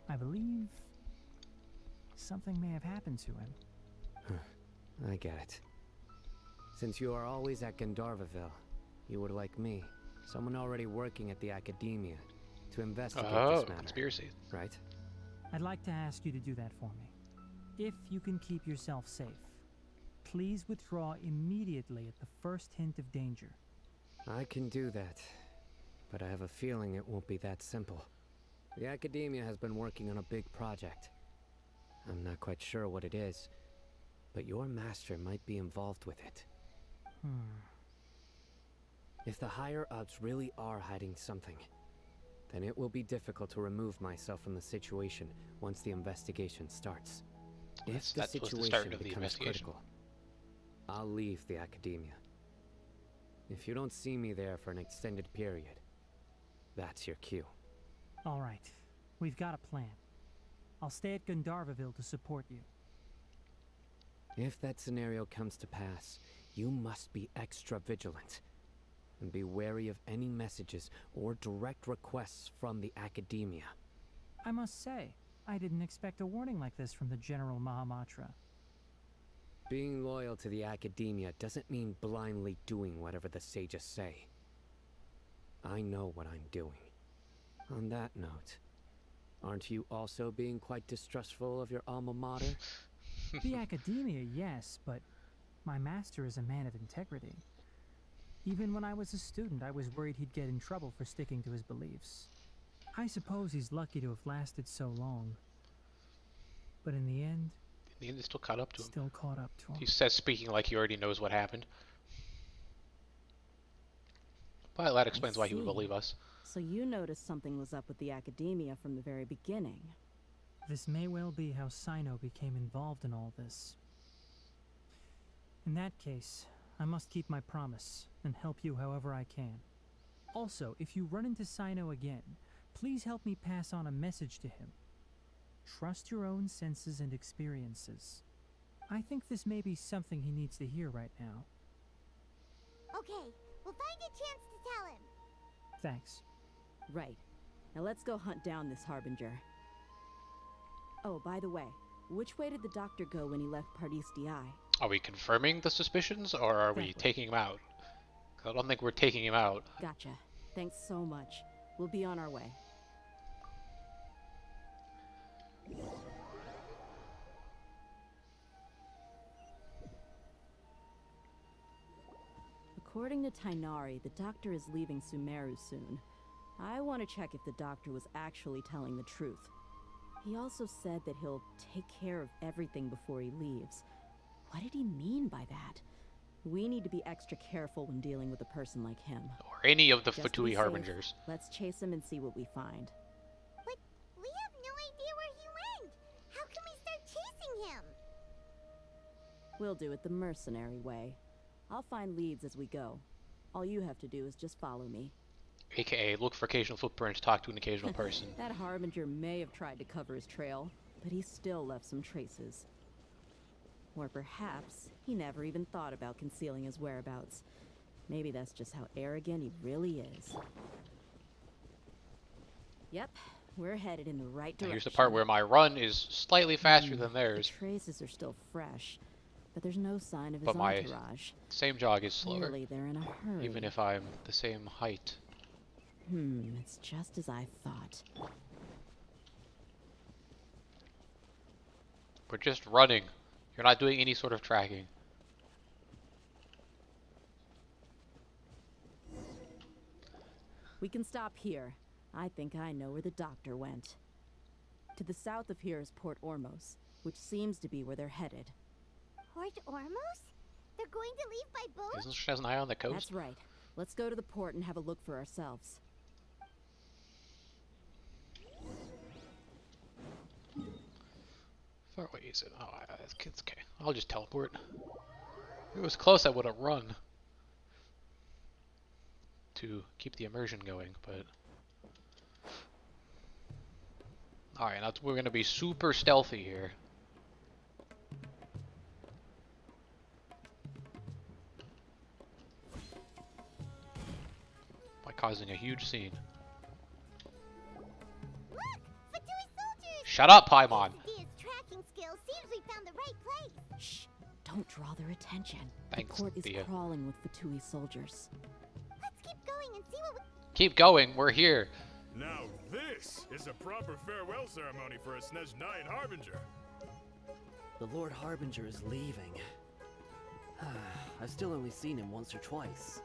I believe something may have happened to him. I get it. Since you are always at Gandharvaville, you would like me, someone already working at the Academia, to investigate this matter. Conspiracy. Right? I'd like to ask you to do that for me. If you can keep yourself safe, Please withdraw immediately at the first hint of danger. I can do that, but I have a feeling it won't be that simple. The Academia has been working on a big project. I'm not quite sure what it is, but your master might be involved with it. If the higher-ups really are hiding something, then it will be difficult to remove myself from the situation once the investigation starts. If the situation becomes critical, I'll leave the Academia. If you don't see me there for an extended period, that's your cue. All right, we've got a plan. I'll stay at Gandharvaville to support you. If that scenario comes to pass, you must be extra vigilant. And be wary of any messages or direct requests from the Academia. I must say, I didn't expect a warning like this from the General Mahamatra. Being loyal to the Academia doesn't mean blindly doing whatever the sages say. I know what I'm doing. On that note, aren't you also being quite distrustful of your alma mater? The Academia, yes, but my master is a man of integrity. Even when I was a student, I was worried he'd get in trouble for sticking to his beliefs. I suppose he's lucky to have lasted so long. But in the end, it's still caught up to him. Still caught up to him. He says, speaking like he already knows what happened. But that explains why he would believe us. So you noticed something was up with the Academia from the very beginning. This may well be how Sino became involved in all this. In that case, I must keep my promise and help you however I can. Also, if you run into Sino again, please help me pass on a message to him. Trust your own senses and experiences. I think this may be something he needs to hear right now. Okay, we'll find a chance to tell him. Thanks. Right. Now let's go hunt down this Harbinger. Oh, by the way, which way did the doctor go when he left Pardis Di? Are we confirming the suspicions, or are we taking him out? I don't think we're taking him out. Gotcha. Thanks so much. We'll be on our way. According to Tainari, the doctor is leaving Sumeru soon. I want to check if the doctor was actually telling the truth. He also said that he'll take care of everything before he leaves. What did he mean by that? We need to be extra careful when dealing with a person like him. Or any of the Just to Fatui be safe, Harbingers. Let's chase him and see what we find. But we have no idea where he went. How can we start chasing him? We'll do it the mercenary way. I'll find leads as we go. All you have to do is just follow me. AKA, look for occasional footprints, talk to an occasional person. That Harbinger may have tried to cover his trail, but he still left some traces. Or perhaps he never even thought about concealing his whereabouts. Maybe that's just how arrogant he really is. Yep, we're headed in the right direction. Here's the part where my run is slightly faster than theirs. The traces are still fresh, but there's no sign of his But my entourage. same jog is slower. Clearly they're in a hurry. Even if I'm the same height. It's just as I thought. We're just running. You're not doing any sort of tracking. We can stop here. I think I know where the doctor went. To the south of here is Port Ormos, which seems to be where they're headed. Port Ormos? They're going to leave by boat? Isn't she has an eye on the coast? That's right. Let's go to the port and have a look for ourselves. Far away is it? Oh, it's okay. I'll just teleport. If it was close, I would have run to keep the immersion going, but alright, now we're gonna be super stealthy here. By causing a huge scene. Look! Fatui soldiers! Shut up, Paimon! Tracking skills seems we found the right place. Shh! Don't draw their attention. Thanks, the port is Thea. crawling with Fatui soldiers. Let's keep going and see what we... Keep going, we're here. Now this is a proper farewell ceremony for a Snezh Knight Harbinger. The Lord Harbinger is leaving. I've still only seen him once or twice.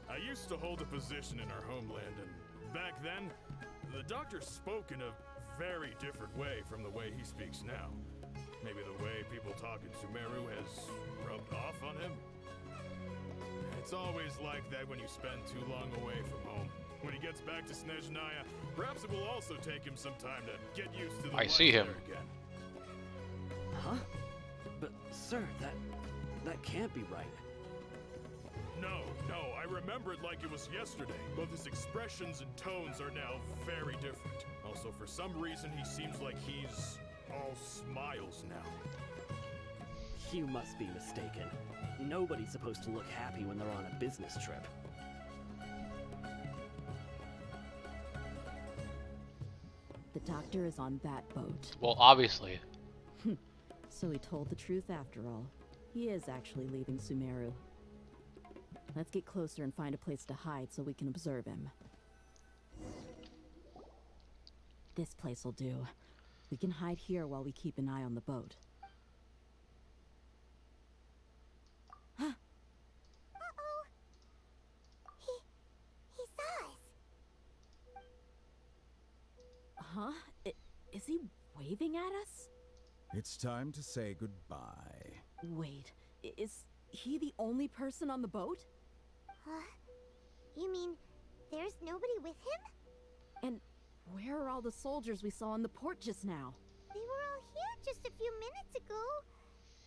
I used to hold a position in our homeland, and back then, the doctor spoke in a very different way from the way he speaks now. Maybe the way people talk in Sumeru has rubbed off on him? It's always like that when you spend too long away from home. When he gets back to Snezhnaya, perhaps it will also take him some time to get used to the I see him. there again. Huh? But, sir, that can't be right. No, I remember it like it was yesterday. Both his expressions and tones are now very different. Also, for some reason, he seems like he's all smiles now. You must be mistaken. Nobody's supposed to look happy when they're on a business trip. The doctor is on that boat. Well, obviously. So he told the truth after all. He is actually leaving Sumeru. Let's get closer and find a place to hide so we can observe him. This place will do. We can hide here while we keep an eye on the boat. Uh-oh. He saw us. Huh? Is he waving at us? It's time to say goodbye. Wait, is he the only person on the boat? You mean there's nobody with him? And where are all the soldiers we saw in the port just now? They were all here just a few minutes ago,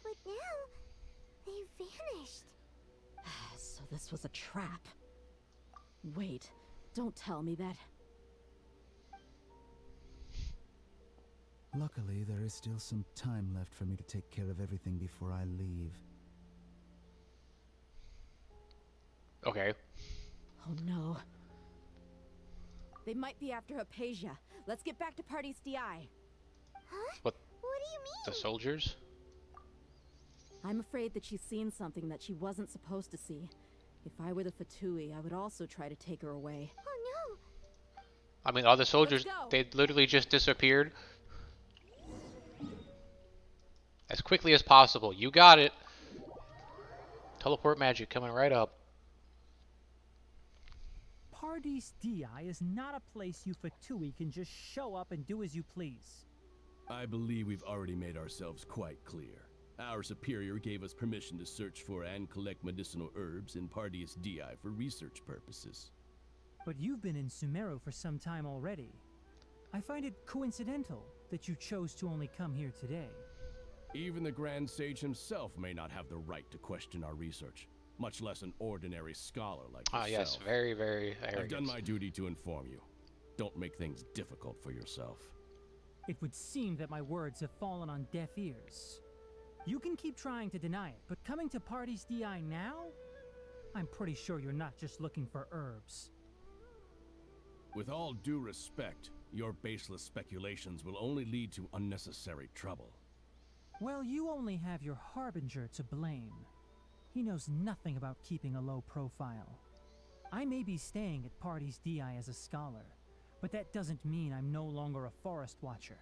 but now they've vanished. So this was a trap. Wait, don't tell me that. Luckily, there is still some time left for me to take care of everything before I leave. Okay. Oh no. They might be after Hypatia. Let's get back to Party's DI. Huh? What? What do you mean? The soldiers? I'm afraid that she's seen something that she wasn't supposed to see. If I were the Fatui, I would also try to take her away. Oh no! I mean, all the soldiers, they literally just disappeared. As quickly as possible. You got it. Teleport magic coming right up. Pardis Di is not a place you Fatui can just show up and do as you please. I believe we've already made ourselves quite clear. Our superior gave us permission to search for and collect medicinal herbs in Pardis Di for research purposes. But you've been in Sumeru for some time already. I find it coincidental that you chose to only come here today. Even the Grand Sage himself may not have the right to question our research, much less an ordinary scholar like yourself. Ah, yes, very, very arrogant. I've done my duty to inform you. Don't make things difficult for yourself. It would seem that my words have fallen on deaf ears. You can keep trying to deny it, but coming to Pardis Di now? I'm pretty sure you're not just looking for herbs. With all due respect, your baseless speculations will only lead to unnecessary trouble. Well, you only have your Harbinger to blame. He knows nothing about keeping a low profile. I may be staying at Pardis Di as a scholar, but that doesn't mean I'm no longer a forest watcher.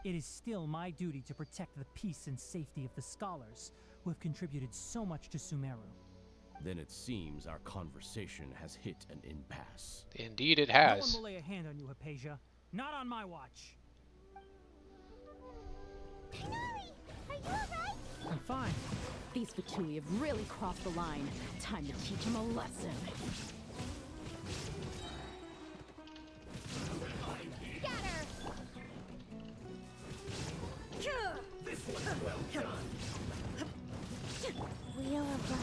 It is still my duty to protect the peace and safety of the scholars who have contributed so much to Sumeru. Then it seems our conversation has hit an impasse. Indeed it No has. one will lay a hand on you, Hypatia. Not on my watch. Are you alright? I'm fine. These Fatui have really crossed the line. Time to teach them a lesson. Wheel of life.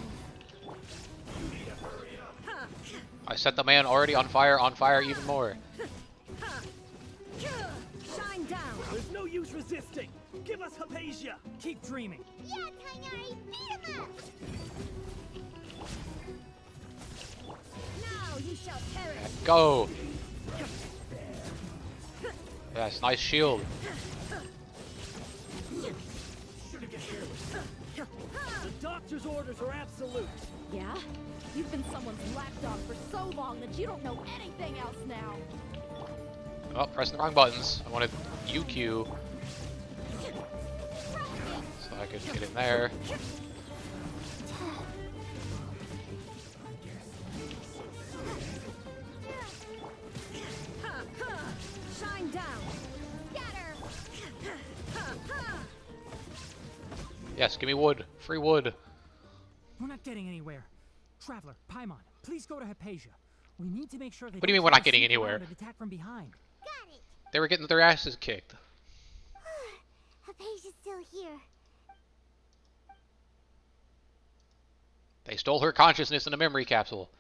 I set the man already on fire even more. Shine down! There's no use resisting! Give us Hypatia! Keep dreaming. Yeah, Tainari, beat him up! Now you shall perish! Go! Yes, nice shield. The doctor's orders are absolute! Yeah? You've been someone's lapdog for so long that you don't know anything else now. Oh, pressing the wrong buttons. I wanted UQ. So I could get in there. Shine down. Scatter. Yes, give me wood. Free wood. We're not getting anywhere. Traveler, Paimon, please go to Hypatia. We need to make sure they What do you mean don't we're try not to getting sneak anywhere? around and attack from behind. Got it. They were getting their asses kicked. Hypatia's still here. They stole her consciousness in a memory capsule.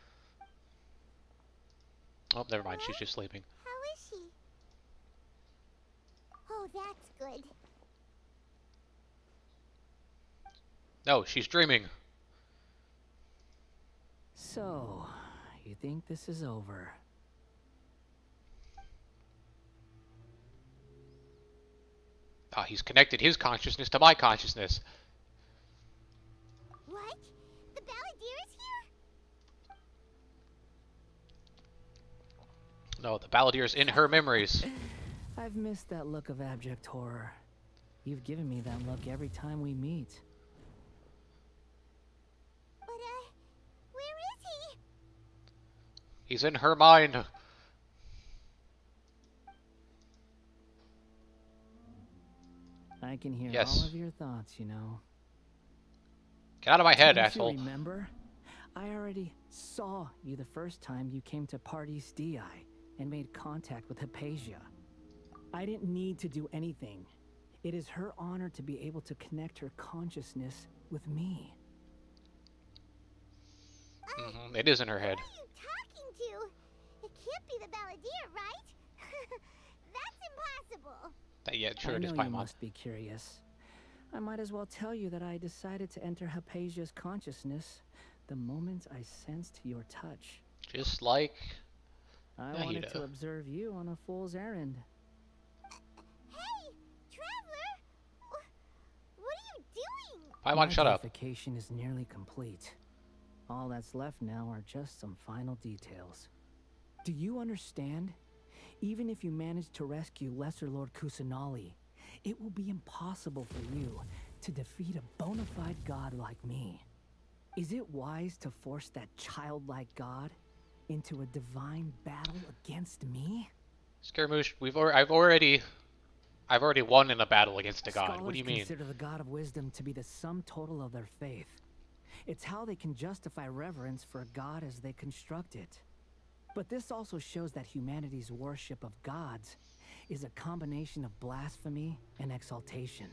Oh, never mind. She's just sleeping. How is she? Oh, that's good. No, she's dreaming. So, you think this is over? Ah, he's connected his consciousness to my consciousness. What? The Balladeer is here? No, the Balladeer's in her memories. I've missed that look of abject horror. You've given me that look every time we meet. But, where is he? He's in her mind. I can hear Yes. all of your thoughts, you know. Get out of my head, Don't asshole. you remember? I already saw you the first time you came to Party's DI and made contact with Hypatia. I didn't need to do anything. It is her honor to be able to connect her consciousness with me. It is in her head. Who are you talking to? It can't be the Balladeer, right? That's impossible. Yeah, sure it is I know you Paimon. must be curious. I might as well tell you that I decided to enter Hypatia's consciousness the moment I sensed your touch. Just like I Nahida. wanted to observe you on a fool's errand. Hey, Traveler! What are you doing? Paimon, shut up. My purification is nearly complete. All that's left now are just some final details. Do you understand? Even if you manage to rescue Lesser Lord Kusanali, it will be impossible for you to defeat a bona fide god like me. Is it wise to force that childlike god into a divine battle against me? Scaramouche, I've already won in a battle against a god. Scholars What do you mean? consider the god of wisdom to be the sum total of their faith. It's how they can justify reverence for a god as they construct it. But this also shows that humanity's worship of gods is a combination of blasphemy and exaltation.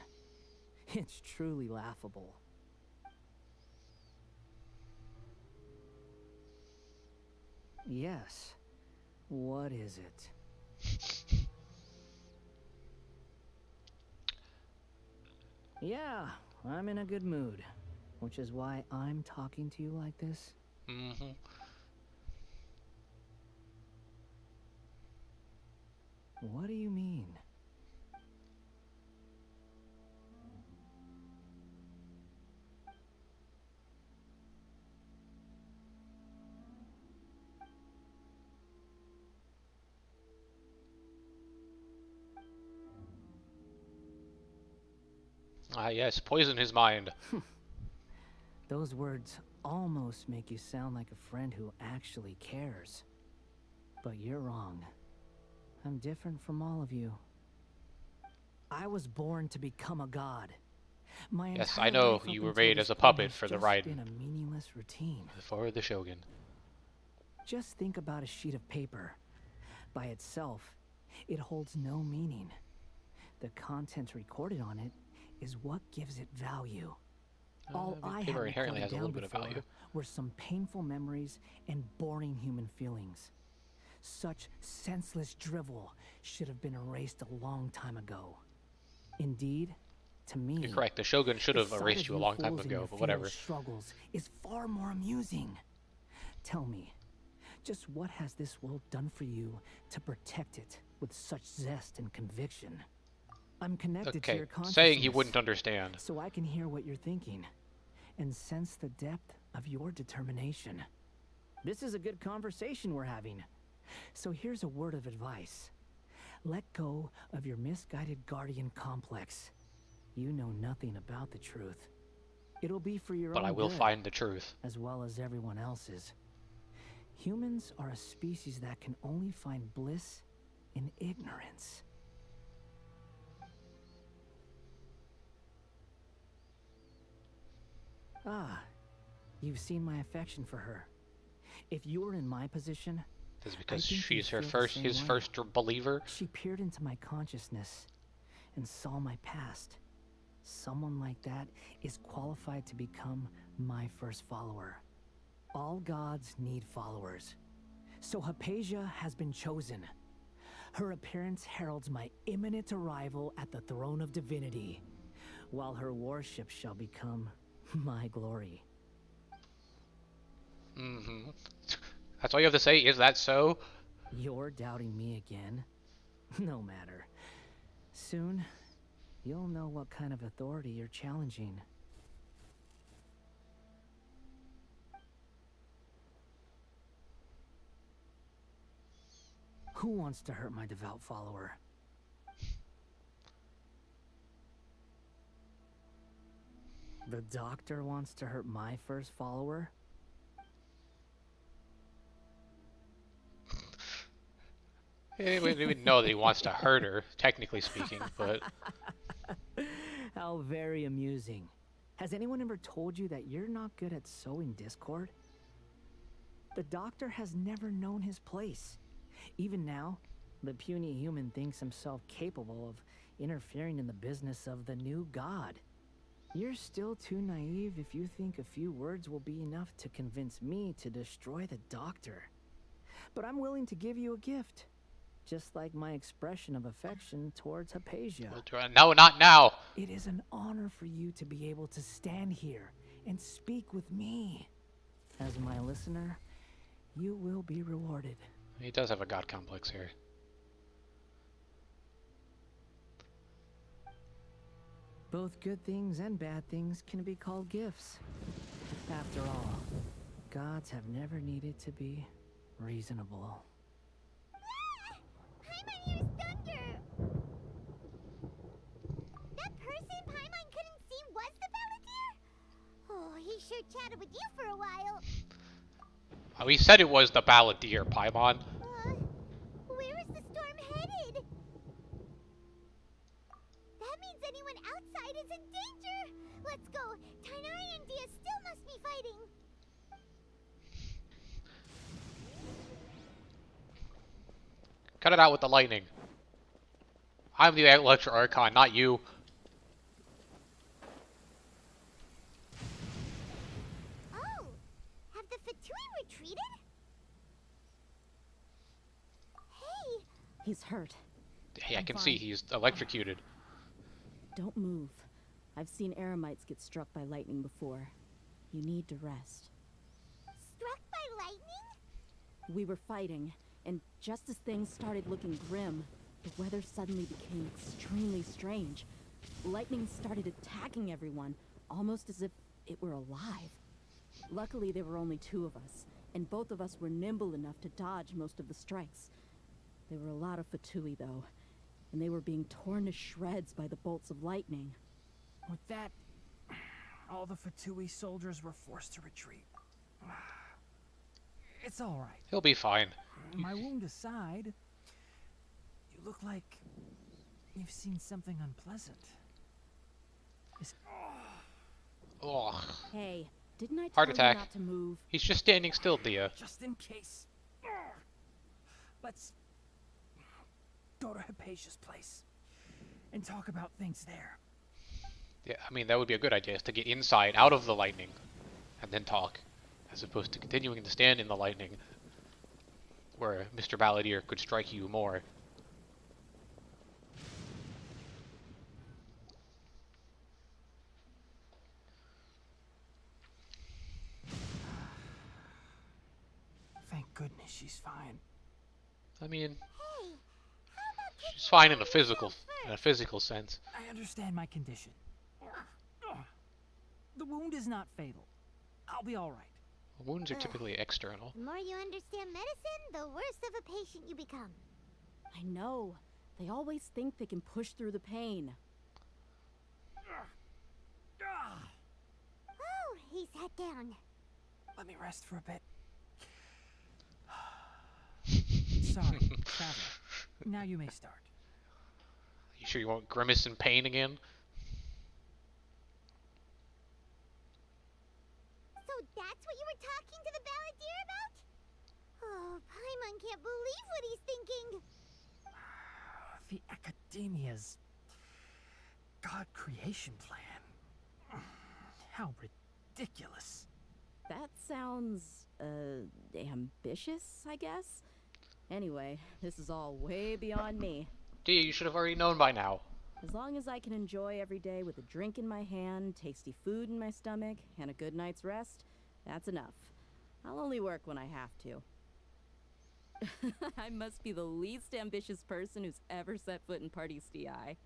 It's truly laughable. Yes. What is it? Yeah, I'm in a good mood, which is why I'm talking to you like this. Mm-hmm. What do you mean? Ah, yes, poison his mind. Those words almost make you sound like a friend who actually cares. But you're wrong. I'm different from all of you. I was born to become a god. My Yes, entire I know life up you were until made this as a point puppet has for the just ride. been a meaningless routine. For the Shogun. Just think about a sheet of paper. By itself, it holds no meaning. The content recorded on it is what gives it value. All I paper had inherently recorded has a down little bit of before value. were some painful memories and boring human feelings. Such senseless drivel should have been erased a long time ago. Indeed, to me, You're correct. The Shogun should the have sight erased of you a long time fools in ago, your but whatever. futile struggles is far more amusing. Tell me, just what has this world done for you to protect it with such zest and conviction? I'm connected to Okay, your consciousness, saying he wouldn't understand. so I can hear what you're thinking and sense the depth of your determination. This is a good conversation we're having. So here's a word of advice. Let go of your misguided guardian complex. You know nothing about the truth. It'll be for your own But I will good, find the truth. as well as everyone else's. Humans are a species that can only find bliss in ignorance. Ah, you've seen my affection for her. If you were in my position, This is because I think she's you'd her feel the first, same his way. first believer. She peered into my consciousness and saw my past. Someone like that is qualified to become my first follower. All gods need followers. So Hypatia has been chosen. Her appearance heralds my imminent arrival at the throne of divinity, while her worship shall become my glory. Mm-hmm. That's all you have to say? Is that so? You're doubting me again? No matter. Soon, you'll know what kind of authority you're challenging. Who wants to hurt my devout follower? The doctor wants to hurt my first follower? We didn't even know that he wants to hurt her, technically speaking, but... How very amusing. Has anyone ever told you that you're not good at sowing discord? The doctor has never known his place. Even now, the puny human thinks himself capable of interfering in the business of the new god. You're still too naive if you think a few words will be enough to convince me to destroy the doctor. But I'm willing to give you a gift. Just like my expression of affection towards Hypatia. No, not now! It is an honor for you to be able to stand here and speak with me. As my listener, you will be rewarded. He does have a god complex here. Both good things and bad things can be called gifts. After all, gods have never needed to be reasonable. Paimon, here's Thunder! That person Paimon couldn't see was the Balladeer? Oh, he sure chatted with you for a while. Oh, he said it was the Balladeer, Paimon. Where is the storm headed? That means anyone outside is in danger! Let's go! Tainari and Dia still must be fighting! Cut it out with the lightning. I'm the Electro Archon, not you. Oh! Have the Fatui retreated? Hey! He's hurt. Hey, I can see he's electrocuted. Don't move. I've seen Eremites get struck by lightning before. You need to rest. Struck by lightning? We were fighting, and just as things started looking grim, the weather suddenly became extremely strange. Lightning started attacking everyone, almost as if it were alive. Luckily, there were only two of us, and both of us were nimble enough to dodge most of the strikes. There were a lot of Fatui, though, and they were being torn to shreds by the bolts of lightning. With that, all the Fatui soldiers were forced to retreat. It's all right. He'll be fine. My wound aside, you look like you've seen something unpleasant. Ugh. Hey, didn't I tell Heart you attack. not to move? He's just standing still, Dia. Just in case. Let's go to Hypatia's place and talk about things there. Yeah, I mean, that would be a good idea, is to get inside, out of the lightning, and then talk, as opposed to continuing to stand in the lightning, where Mr. Balladeer could strike you more. Thank goodness she's fine. I mean, Hey, how about she's fine in a physical sense. I understand my condition. The wound is not fatal. I'll be all right. Wounds are typically external. the more you understand medicine, the worse of a patient you become. I know. They always think they can push through the pain. Oh, he sat down. Let me rest for a bit. Sorry, Traveler. Now you may start. You sure you won't grimace in pain again? So that's what you were talking to the balladeer about? Oh, Paimon can't believe what he's thinking. The Academia's God creation plan. How ridiculous. That sounds, ambitious, I guess? Anyway, this is all way beyond me. Gee, you should have already known by now. As long as I can enjoy every day with a drink in my hand, tasty food in my stomach, and a good night's rest, that's enough. I'll only work when I have to. I must be the least ambitious person who's ever set foot in Party's DI.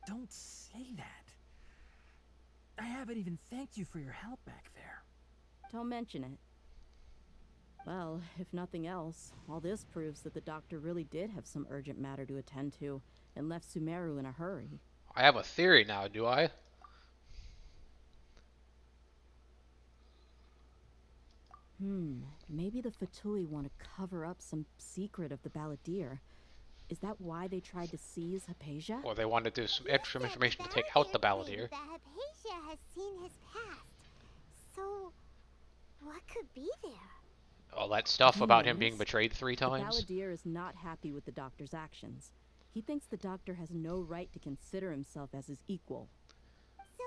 Don't say that. I haven't even thanked you for your help back there. Don't mention it. Well, if nothing else, all this proves that the doctor really did have some urgent matter to attend to and left Sumeru in a hurry. I have a theory now, do I? Maybe the Fatui want to cover up some secret of the balladeer. Is that why they tried to seize Hypatia? Or they wanted to do some extra information to take out the balladeer. That Hypatia has seen his past. So, what could be there? All that stuff about him being betrayed 3 times. The balladeer is not happy with the doctor's actions. He thinks the doctor has no right to consider himself as his equal. So,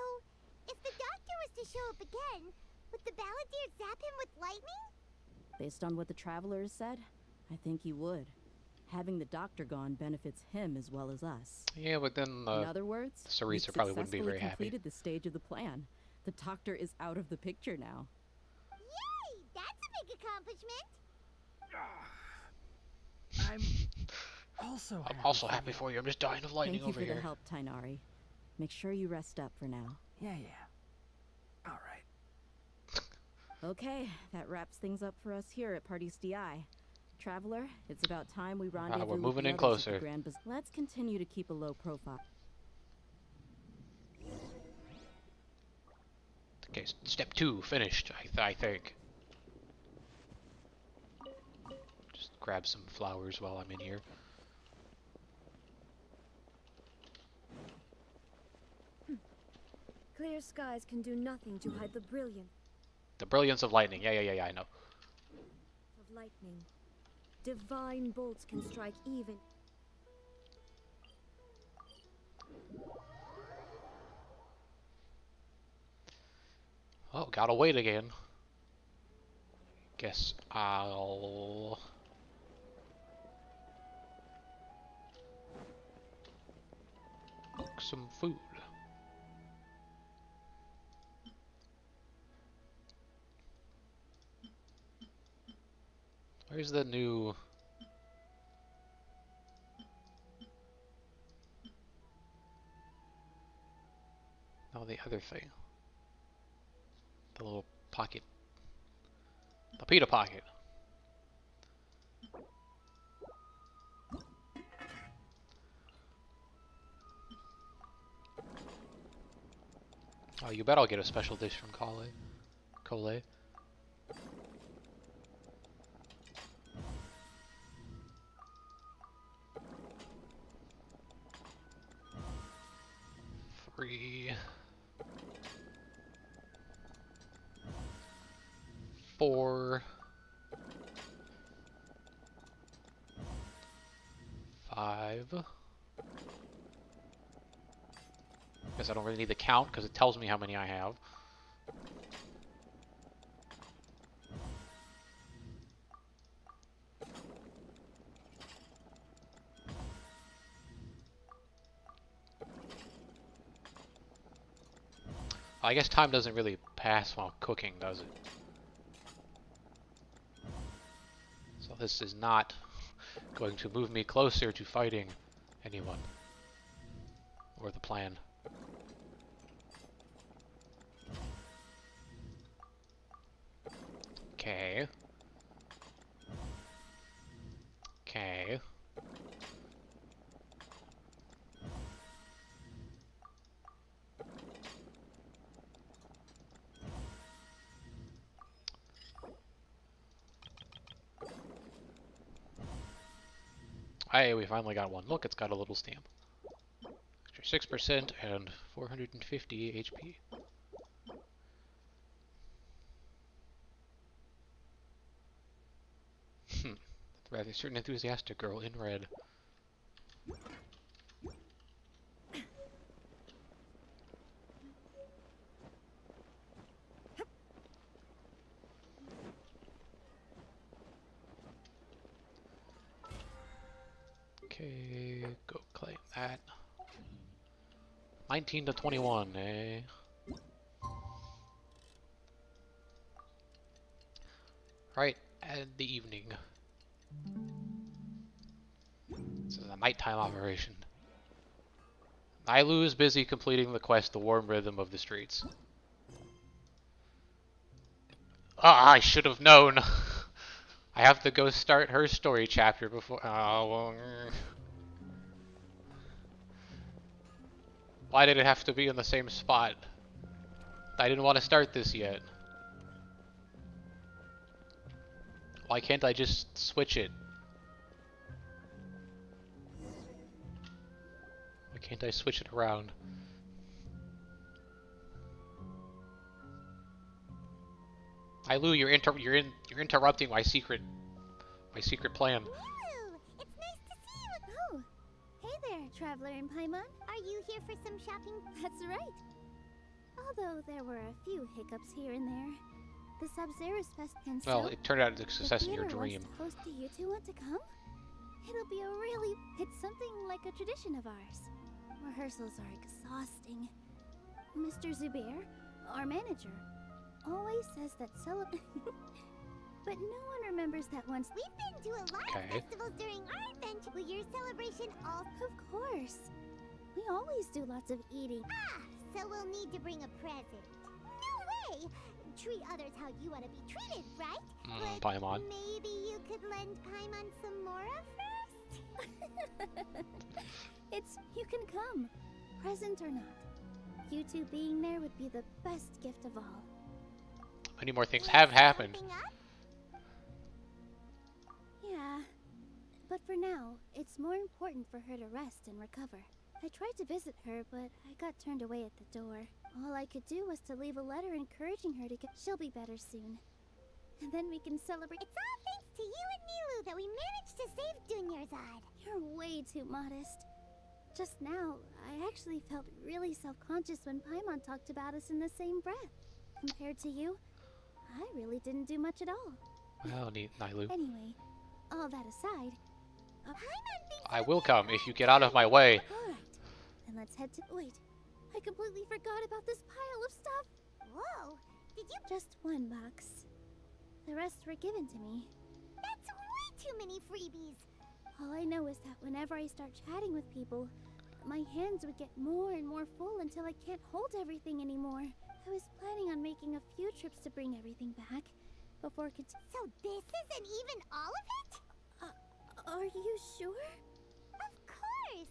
if the doctor was to show up again, would the balladeer zap him with lightning? Based on what the traveler has said, I think he would. Having the doctor gone benefits him as well as us. Yeah, but then in other words, Sarisa probably wouldn't be very happy. Completed the stage of the plan. The doctor is out of the picture now. Yay! That's a big accomplishment. I'm also happy for you. I'm just dying of lightning over here. Thank you for the help, Tainari. Make sure you rest up for now. Yeah. All right. Okay, that wraps things up for us here at Party's DI. Traveler, it's about time we rendezvous. We're moving with the in others at closer. the Grand Let's continue to keep a low profile. Okay, step 2 finished, I think. Just grab some flowers while I'm in here. Clear skies can do nothing to hide the brilliance The brilliance of lightning. Yeah, I know. of lightning. Divine bolts can strike even. Oh, gotta wait again. Guess I'll... cook some food. Where's the new... Oh, the other thing. The little pocket. The pita pocket. Oh, you bet I'll get a special dish from Cole. 3, 4, 5. Guess I don't really need the count because it tells me how many I have. I guess time doesn't really pass while cooking, does it? So this is not going to move me closer to fighting anyone. Or the plan. Okay. Okay. Hey, we finally got one. Look, it's got a little stamp. Extra 6% and 450 HP. Rather certain enthusiastic girl in red. Okay, go claim that. 19 to 21, eh? Right, and the evening. This is a nighttime operation. Nahida is busy completing the quest, The Warm Rhythm of the Streets. Ah, I should have known! I have to go start her story chapter before. Oh, well. Why did it have to be in the same spot? I didn't want to start this yet. Why can't I just switch it? Why can't I switch it around? Liyue, you're interrupting my secret plan. Nihlu, it's nice to see you. Oh, hey there, traveler in Paimon. Are you here for some shopping? That's right. Although there were a few hiccups here and there. The Sub-Zero's Fest and Well, it turned out it's a success in your dream. Do you two want to come? It's something like a tradition of ours. Rehearsals are exhausting. Mr. Zubair, our manager, always says that but no one remembers that once. We've been to a lot of festivals during our event. Will your celebration also? Of course. We always do lots of eating. Ah, so we'll need to bring a present. No way! Treat others how you want to be treated, right? Paimon. Maybe you could lend Paimon some Mora first? You can come, present or not. You two being there would be the best gift of all. Many more things have happened. Yeah, but for now, it's more important for her to rest and recover. I tried to visit her, but I got turned away at the door. All I could do was to leave a letter encouraging her to she'll be better soon. And then we can celebrate. It's all thanks to you and Nihlu that we managed to save Dunyarzad. You're way too modest. Just now, I actually felt really self-conscious when Paimon talked about us in the same breath. Compared to you, I really didn't do much at all. Well, Nihlu. Anyway, all that aside, I will come if you get out of my way. Alright, then let's head to. Wait, I completely forgot about this pile of stuff. Whoa, did you? Just one box. The rest were given to me. That's way too many freebies. All I know is that whenever I start chatting with people, my hands would get more and more full until I can't hold everything anymore. I was planning on making a few trips to bring everything back before So this isn't even all of it? Are you sure? Of course!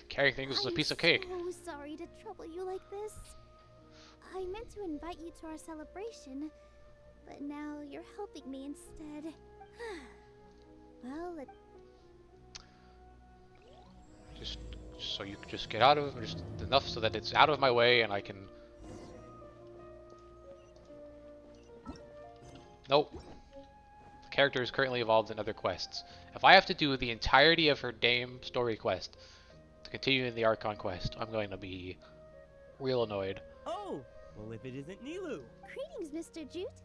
Carrying things is a piece of cake. I'm so sorry to trouble you like this. I meant to invite you to our celebration, but now you're helping me instead. Well, Just so you can just get out of just enough so that it's out of my way and I can. Nope. The character is currently involved in other quests. If I have to do the entirety of her damn story quest to continue in the Archon quest, I'm going to be real annoyed. Oh, well if it isn't Nihlu. Greetings, Mr. Jute.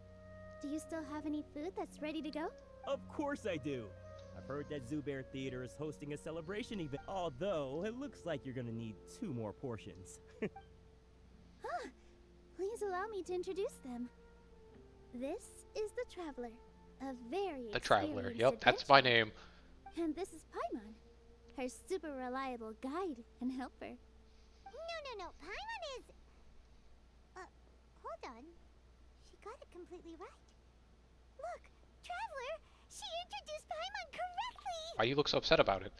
Do you still have any food that's ready to go? Of course I do. I've heard that Zubair Theater is hosting a celebration event, although it looks like you're gonna need 2 more portions. Please allow me to introduce them. This is the Traveler, a very The Traveler, experienced yep, that's my adventurer. name. And this is Paimon, her super reliable guide and helper. No, Paimon is... hold on. She got it completely right. Look, Traveler, she introduced Paimon correctly! Why you look so upset about it?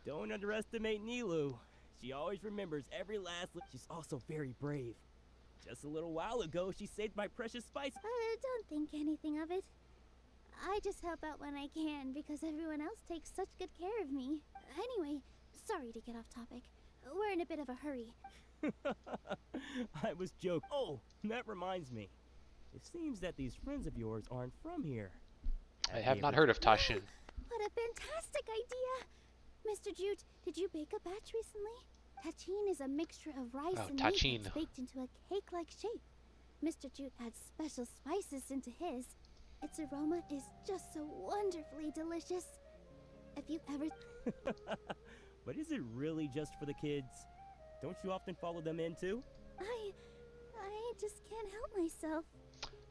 Don't underestimate Nihlu. She always remembers every last... She's also very brave. Just a little while ago, she saved my precious spice. Don't think anything of it. I just help out when I can because everyone else takes such good care of me. Anyway, sorry to get off topic. We're in a bit of a hurry. I was joking. Oh, that reminds me. It seems that these friends of yours aren't from here. I have not heard of Tashin. What a fantastic idea! Mr. Jute, did you bake a batch recently? Tachin is a mixture of rice and meat that's baked into a cake-like shape. Mr. Jute adds special spices into his. Its aroma is just so wonderfully delicious. If you ever... But is it really just for the kids? Don't you often follow them in too? I just can't help myself.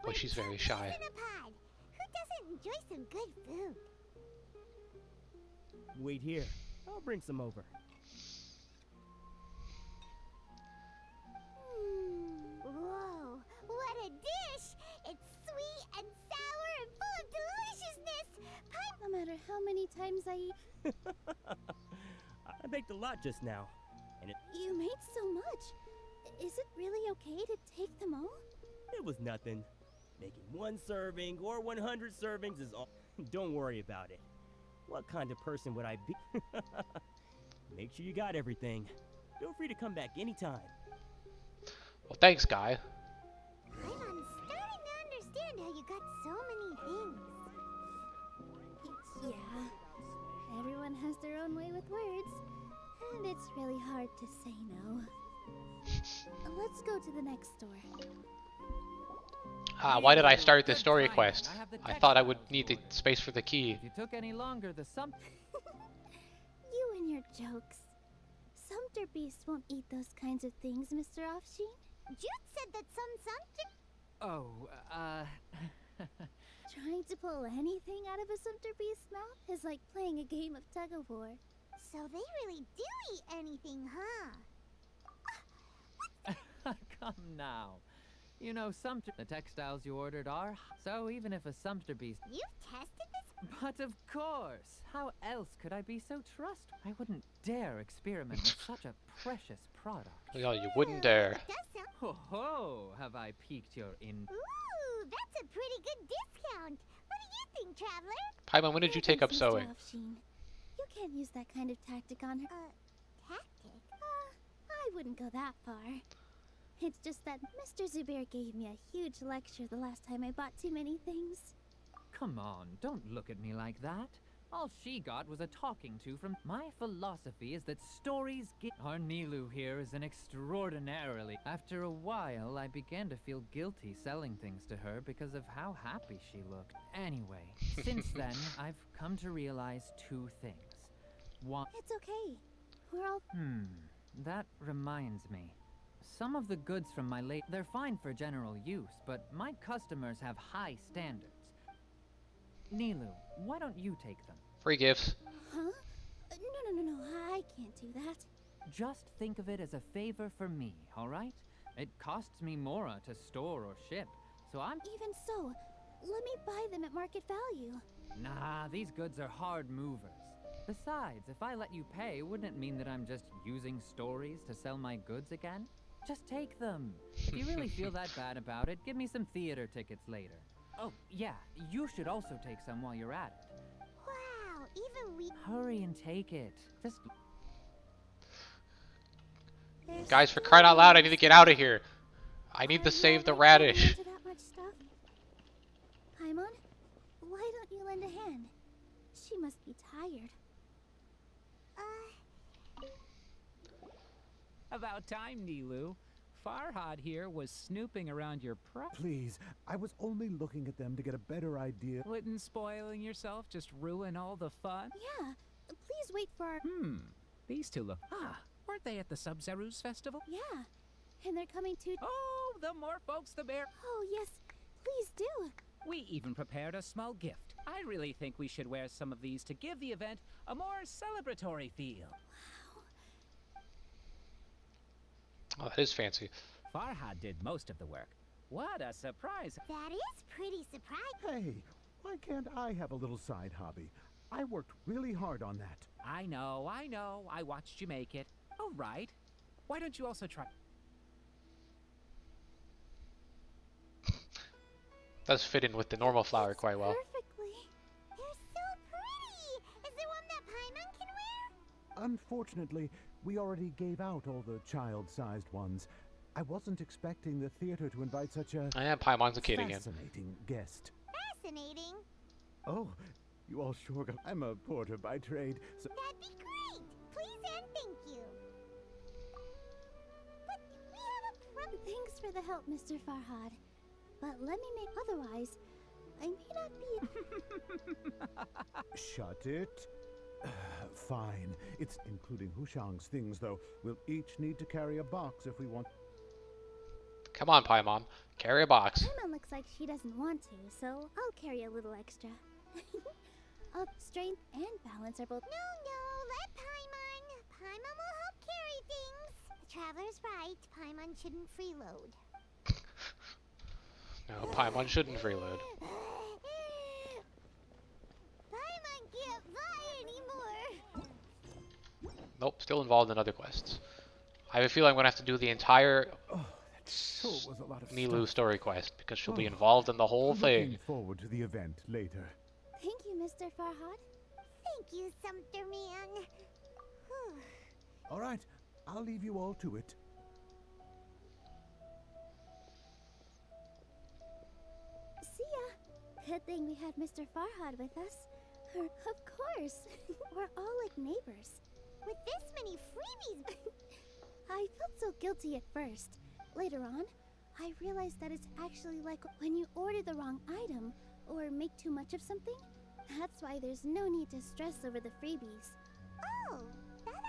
Boy, she's very shy. Who doesn't enjoy some good food? Wait here. I'll bring some over. Whoa, what a dish! It's sweet and sour and full of deliciousness! No matter how many times I eat... I baked a lot just now. And You made so much. Is it really okay to take them all? it was nothing. Making one serving or 100 servings is all. Don't worry about it. What kind of person would I be? Make sure you got everything. Feel free to come back anytime. Well, thanks, guy. I'm starting to understand how you got so many things. Yeah, everyone has their own way with words, and it's really hard to say no. Let's go to the next store. Why did I start this story quest? I thought I would need the space for the key. If you took any longer, the sump... You and your jokes. Sumpter beasts won't eat those kinds of things, Mr. Offsheen. Jude said that some Sumpter... Oh, Trying to pull anything out of a Sumpter beast's mouth is like playing a game of tug-of-war. So they really do eat anything, huh? Come now. You know, the textiles you ordered are, so even if a Sumpter beast... You've tested this? But of course! How else could I be so trustworthy? I wouldn't dare experiment with such a precious product. Yeah, you wouldn't dare. Ho ho! Have I piqued your in... Ooh, that's a pretty good discount. What do you think, Traveler? Paimon, when did you take up Mr. sewing? Offsheen, you can't use that kind of tactic on her. Tactic? I wouldn't go that far. It's just that Mr. Zubair gave me a huge lecture the last time I bought too many things. Come on, don't look at me like that. All she got was a talking to from... My philosophy is that stories give... Our Nilou here is an extraordinarily... After a while, I began to feel guilty selling things to her because of how happy she looked. Anyway, since then, I've come to realize two things. One... It's okay. We're all... That reminds me. Some of the goods from my late... They're fine for general use, but my customers have high standards. Nilou, why don't you take them? Free gifts. Huh? No, I can't do that. Just think of it as a favor for me, alright? It costs me Mora to store or ship, so I'm... Even so, let me buy them at market value. Nah, these goods are hard movers. Besides, if I let you pay, wouldn't it mean that I'm just using stories to sell my goods again? Just take them. If you really feel that bad about it, give me some theater tickets later. Oh, yeah, you should also take some while you're at it. Wow, even we... Hurry and take it. Just... Guys, for crying out loud, I need to get out of here. I need to save the radish. That much stuff? Paimon, why don't you lend a hand? She must be tired. About time, Nilou. Farhad here was snooping around your Please, I was only looking at them to get a better idea. Wouldn't spoiling yourself just ruin all the fun? Yeah, please wait for our... These two look... weren't they at the Sub-Zerus festival? Yeah, and they're coming to... Oh, the more folks the merrier. Oh, yes, please do. We even prepared a small gift. I really think we should wear some of these to give the event a more celebratory feel. Oh, that is fancy. Farhad did most of the work. What a surprise! That is pretty surprising. Hey, why can't I have a little side hobby? I worked really hard on that. I know. I watched you make it. All right. Why don't you also try... Does fit in with the normal flower quite well. Perfectly. Unfortunately, we already gave out all the child-sized ones. I wasn't expecting the theater to invite such a Paimon's a kid again. fascinating guest. Fascinating. Oh, you all sure got... I'm a porter by trade, so... That'd be great. Please and thank you. But we have a problem. Thanks for the help, Mr. Farhad. But let me make otherwise. I may not be... Shut it. Fine. It's including Hushang's things, though. We'll each need to carry a box if we want... Come on, Paimon. Carry a box. Paimon looks like she doesn't want to, so I'll carry a little extra. Strength and balance are both... No, let Paimon. Paimon will help carry things. The Traveler's right. Paimon shouldn't freeload. No, Paimon shouldn't freeload. Paimon can't fly anymore. Nope, still involved in other quests. I have a feeling I'm going to have to do the entire Nilou story quest, because she'll be involved in the whole thing. Looking forward to the event later. Thank you, Mr. Farhad. Thank you, Sumter Man. All right, I'll leave you all to it. See ya. Good thing we had Mr. Farhad with us. Of course. We're all like neighbors. With this many freebies. I felt so guilty at first. Later on, I realized that it's actually like when you order the wrong item or make too much of something. That's why there's no need to stress over the freebies. Oh,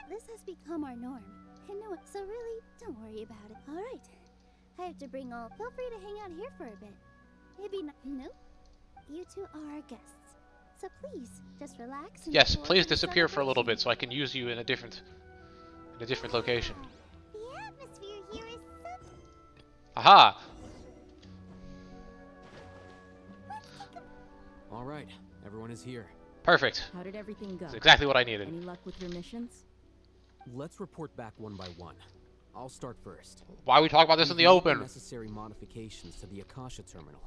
this has become our norm. I know it, so really, don't worry about it. All right. I have to bring all... Feel free to hang out here for a bit. Maybe not... Nope. You two are our guests. So please, just relax and... Yes, please disappear for a little bit so I can use you in a different location. The atmosphere here is so... Aha! All right, everyone is here. Perfect. How did everything go? That's exactly what I needed. Any luck with your missions? Let's report back one by one. I'll start first. Why we talk about this in the We've made open? Necessary modifications to the Akasha terminal.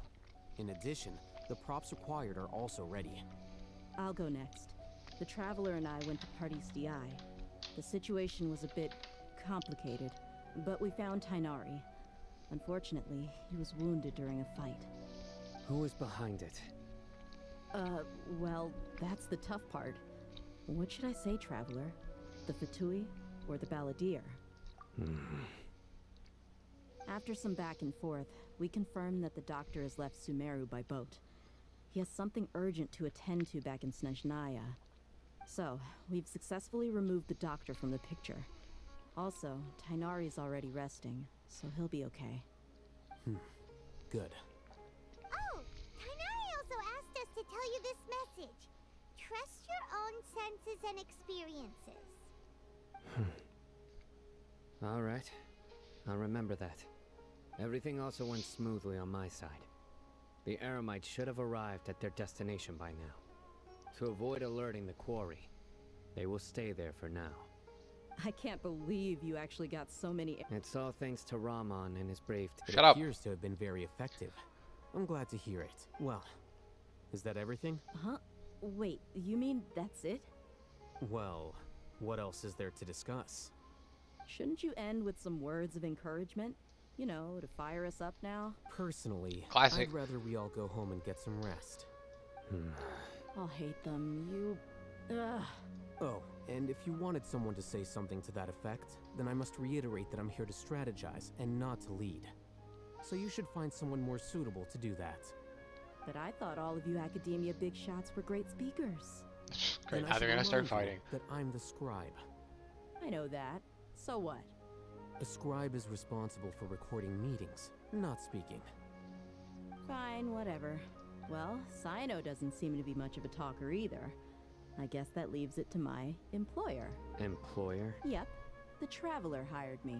In addition, the props required are also ready. I'll go next. The Traveler and I went to Party's DI. The situation was a bit complicated, but we found Tainari. Unfortunately, he was wounded during a fight. Who is behind it? Well, that's the tough part. What should I say, Traveler? The Fatui or the Balladeer? After some back and forth, we confirmed that the doctor has left Sumeru by boat. He has something urgent to attend to back in Snezhnaya. So, we've successfully removed the doctor from the picture. Also, Tainari's already resting, so he'll be okay. Good. Oh, Tainari also asked us to tell you this message. Trust your own senses and experiences. All right. I'll remember that. Everything also went smoothly on my side. The Eremites should have arrived at their destination by now. To avoid alerting the quarry, they will stay there for now. I can't believe you actually got so many... It's all thanks to Rahman and his brave... It appears to have been very effective. I'm glad to hear it. Well, is that everything? Huh? Wait, you mean that's it? Well, what else is there to discuss? Shouldn't you end with some words of encouragement? You know, to fire us up now? Personally, Classic. I'd rather we all go home and get some rest. I'll hate them. You... Ugh. Oh, and if you wanted someone to say something to that effect, then I must reiterate that I'm here to strategize and not to lead. So you should find someone more suitable to do that. But I thought all of you academia big shots were great speakers. Great, Then now I they're should gonna start remind you fighting. that I'm the scribe. I know that. So what? A scribe is responsible for recording meetings, not speaking. Fine, whatever. Well, Sino doesn't seem to be much of a talker either. I guess that leaves it to my employer. Employer? Yep, the Traveler hired me.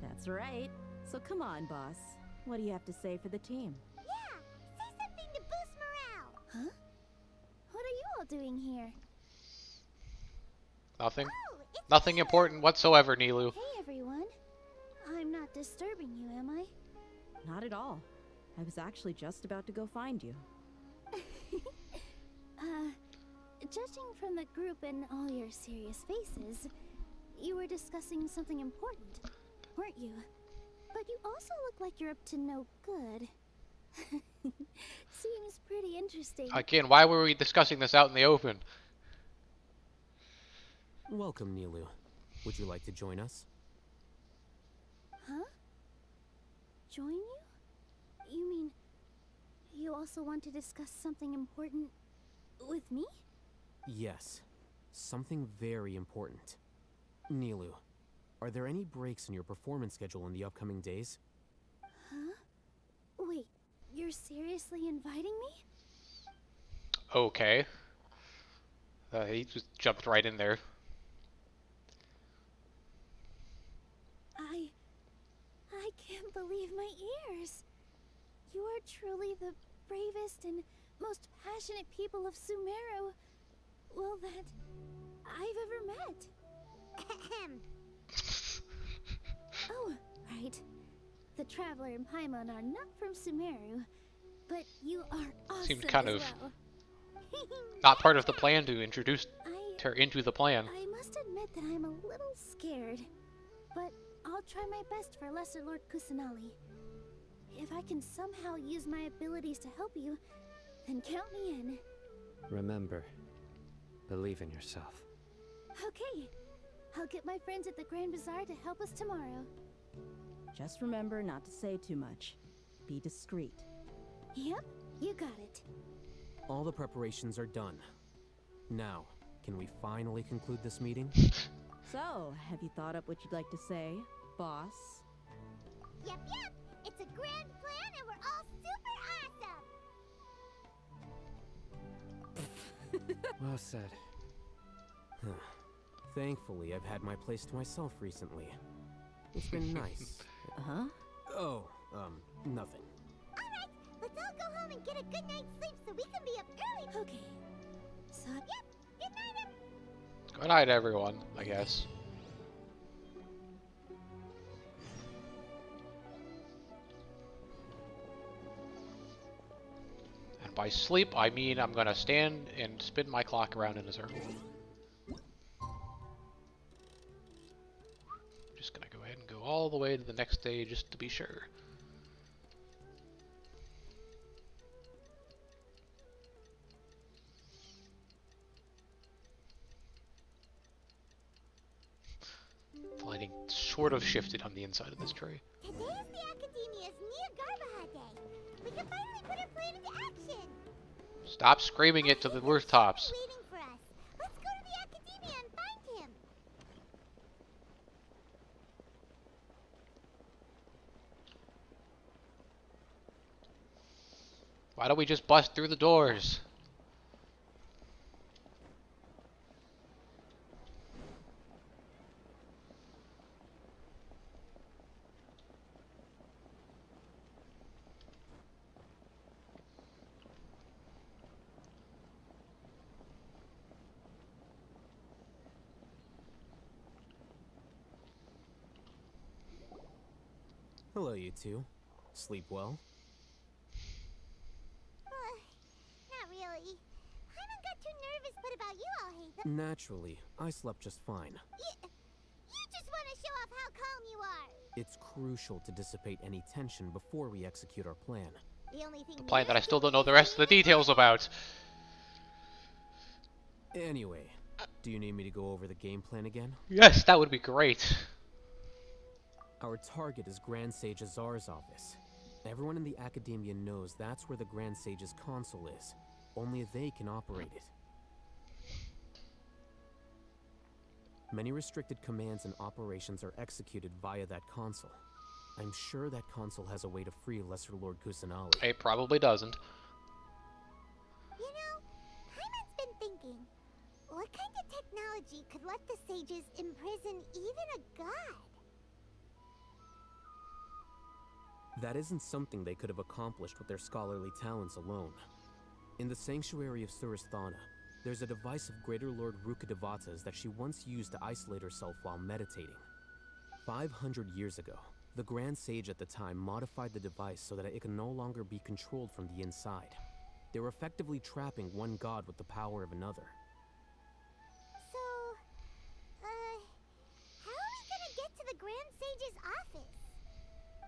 That's right. So come on, boss. What do you have to say for the team? Yeah, say something to boost morale. Huh? What are you all doing here? Nothing. Nothing important whatsoever, Nilou. Hey, everyone. I'm not disturbing you, am I? Not at all. I was actually just about to go find you. Judging from the group and all your serious faces, you were discussing something important, weren't you? But you also look like you're up to no good. Seems pretty interesting. Again, why were we discussing this out in the open? Welcome, Nilou. Would you like to join us? Huh? Join you? You mean you also want to discuss something important with me? Yes. Something very important. Nilou, are there any breaks in your performance schedule in the upcoming days? Huh? Wait, you're seriously inviting me? Okay. He just jumped right in there. I can't believe my ears. You are truly the bravest and most passionate people of Sumeru, well, that I've ever met. Oh, right. The Traveler and Paimon are not from Sumeru, but you are awesome. Seemed kind as of well. not part of the plan to introduce her into the plan. I must admit that I'm a little scared, but I'll try my best for Lesser Lord Kusanali. If I can somehow use my abilities to help you, then count me in. Remember, believe in yourself. Okay. I'll get my friends at the Grand Bazaar to help us tomorrow. Just remember not to say too much. Be discreet. Yep, you got it. All the preparations are done. Now, can we finally conclude this meeting? So, have you thought up what you'd like to say, boss? Yep. It's a grand plan and we're all super awesome. Well said. Thankfully, I've had my place to myself recently. It's been nice. Huh? Oh, nothing. Alright, let's all go home and get a good night's sleep so we can be up early. Okay. So, yep, good night, everyone. Good night, everyone, I guess. And by sleep, I mean I'm gonna stand and spin my clock around in a circle. Just gonna go ahead and go all the way to the next day just to be sure. The lighting sort of shifted on the inside of this tree. Today is the Academia's Nia Garbaha Day. We can finally put our plan into action. Stop screaming it to the rooftops. Waiting for us. Let's go to the Academia and find him. Why don't we just bust through the doors? Hello, you two. Sleep well? Not really. Paimon got too nervous, but about you, I'll hate them. Naturally, I slept just fine. You just want to show off how calm you are. It's crucial to dissipate any tension before we execute our plan. The only thing The plan that I still don't know the rest of the details about. Anyway, do you need me to go over the game plan again? Yes, that would be great. Our target is Grand Sage Azar's office. Everyone in the Academia knows that's where the Grand Sage's console is. Only they can operate it. Many restricted commands and operations are executed via that console. I'm sure that console has a way to free Lesser Lord Kusanali. It probably doesn't. You know, Paimon's been thinking, what kind of technology could let the sages imprison even a god? That isn't something they could have accomplished with their scholarly talents alone. In the sanctuary of Suristhana, there's a device of Greater Lord Rukkhadevata's that she once used to isolate herself while meditating. 500 years ago, the Grand Sage at the time modified the device so that it could no longer be controlled from the inside. They were effectively trapping one god with the power of another.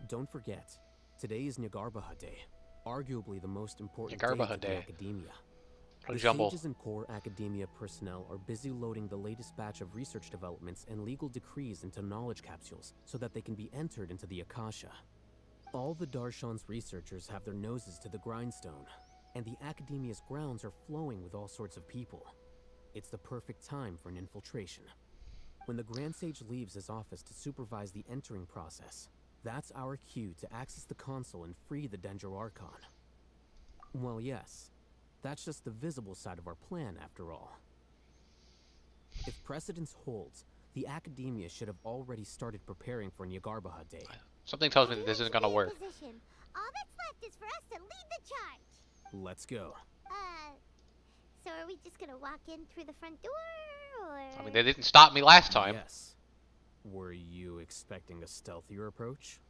Don't forget, today is Nyagarbaha Day, arguably the most important Nyagarbaha day to Day. the academia. What a The jumble. sages and core academia personnel are busy loading the latest batch of research developments and legal decrees into knowledge capsules so that they can be entered into the Akasha. All the Darshan's researchers have their noses to the grindstone, and the academia's grounds are flowing with all sorts of people. It's the perfect time for an infiltration. When the Grand Sage leaves his office to supervise the entering process, that's our cue to access the console and free the Dendro Archon. Well, yes. That's just the visible side of our plan, after all. If precedence holds, the academia should have already started preparing for Nyagarbaha Day. Something tells me that this isn't gonna work. Position. All that's left is for us to lead the charge. Let's go. So are we just gonna walk in through the front door, or? I mean, they didn't stop me last time. Yes. Were you expecting a stealthier approach?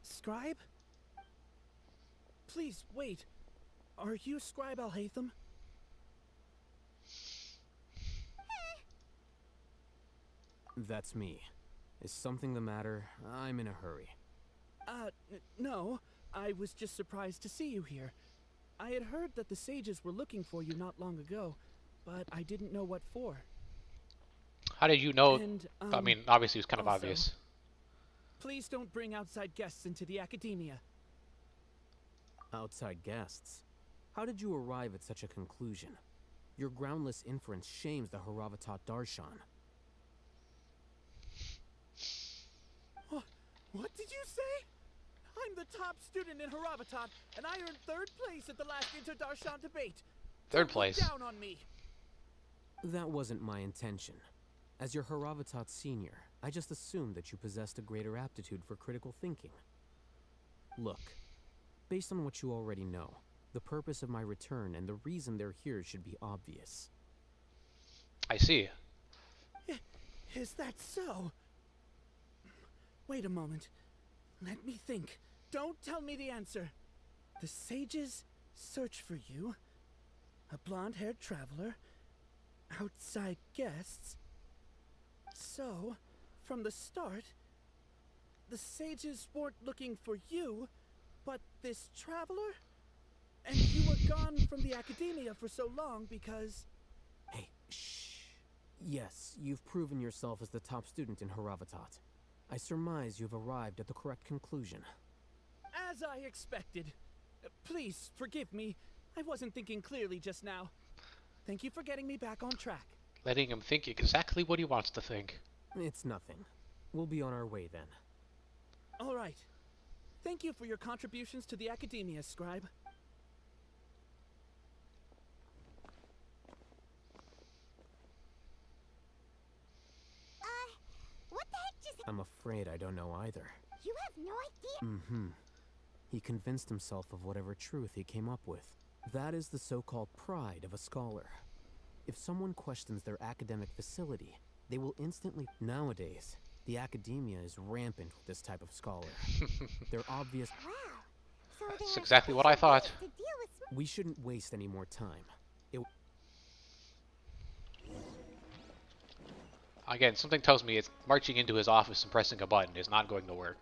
Scribe? Please, wait. Are you Scribe Alhaitham? That's me. Is something the matter? I'm in a hurry. No. I was just surprised to see you here. I had heard that the sages were looking for you not long ago, but I didn't know what for. How did you know? And, I mean, obviously it was kind of also, obvious. Please don't bring outside guests into the academia. Outside guests? How did you arrive at such a conclusion? Your groundless inference shames the Haravatat Darshan. What did you say? I'm the top student in Haravatat, and I earned 3rd place at the last Inter-Darshan debate. 3rd place? Don't look down on me. That wasn't my intention. As your Haravatat senior, I just assumed that you possessed a greater aptitude for critical thinking. Look, based on what you already know, the purpose of my return and the reason they're here should be obvious. I see. Is that so? Wait a moment. Let me think. Don't tell me the answer. The sages search for you. A blonde-haired traveler. Outside guests. So, from the start, the sages weren't looking for you, but this traveler? And you were gone from the academia for so long because... Hey, shh. Yes, you've proven yourself as the top student in Haravatat. I surmise you've arrived at the correct conclusion. As I expected. Please, forgive me. I wasn't thinking clearly just now. Thank you for getting me back on track. Letting him think exactly what he wants to think. It's nothing. We'll be on our way then. All right. Thank you for your contributions to the academia, Scribe. What the heck just... I'm afraid I don't know either. You have no idea? Mm-hmm. He convinced himself of whatever truth he came up with. That is the so-called pride of a scholar. If someone questions their academic facility, they will instantly... Nowadays, the academia is rampant with this type of scholar. They're obvious... Wow. So that's exactly what I thought. We shouldn't waste any more time. Again, something tells me it's marching into his office and pressing a button is not going to work.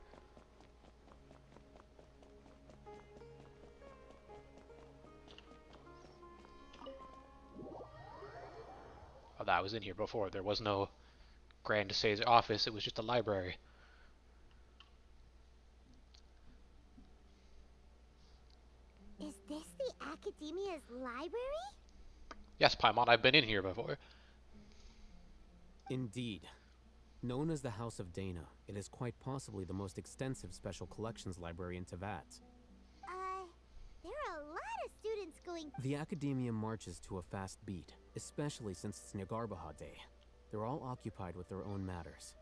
Oh, that was in here before. There was no Grand Sage office. It was just a library. Is this the academia's library? Yes, Paimon, I've been in here before. Indeed. Known as the House of Dana, it is quite possibly the most extensive special collections library in Teyvat. There are a lot of students going... The academia marches to a fast beat, especially since it's Nyagarbaha Day. They're all occupied with their own matters.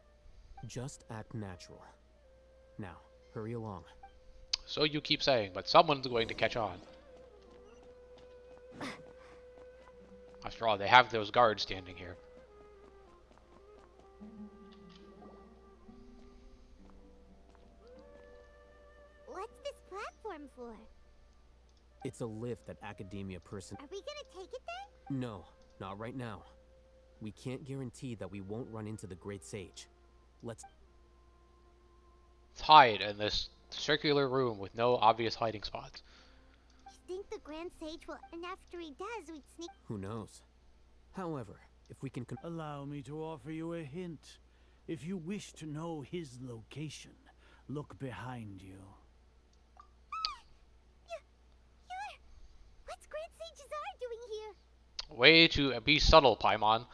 Just act natural. Now, hurry along. So you keep saying, but someone's going to catch on. After all, they have those guards standing here. What's this platform for? It's a lift that Academia person. Are we gonna take it then? No, not right now. We can't guarantee that we won't run into the Great Sage. Let's hide in this circular room with no obvious hiding spots. You think the Grand Sage will, and after he does, we'd sneak? Who knows? However, if we can allow me to offer you a hint. If you wish to know his location, look behind you. What's Grand Sage's eye doing here? Way to be subtle, Paimon.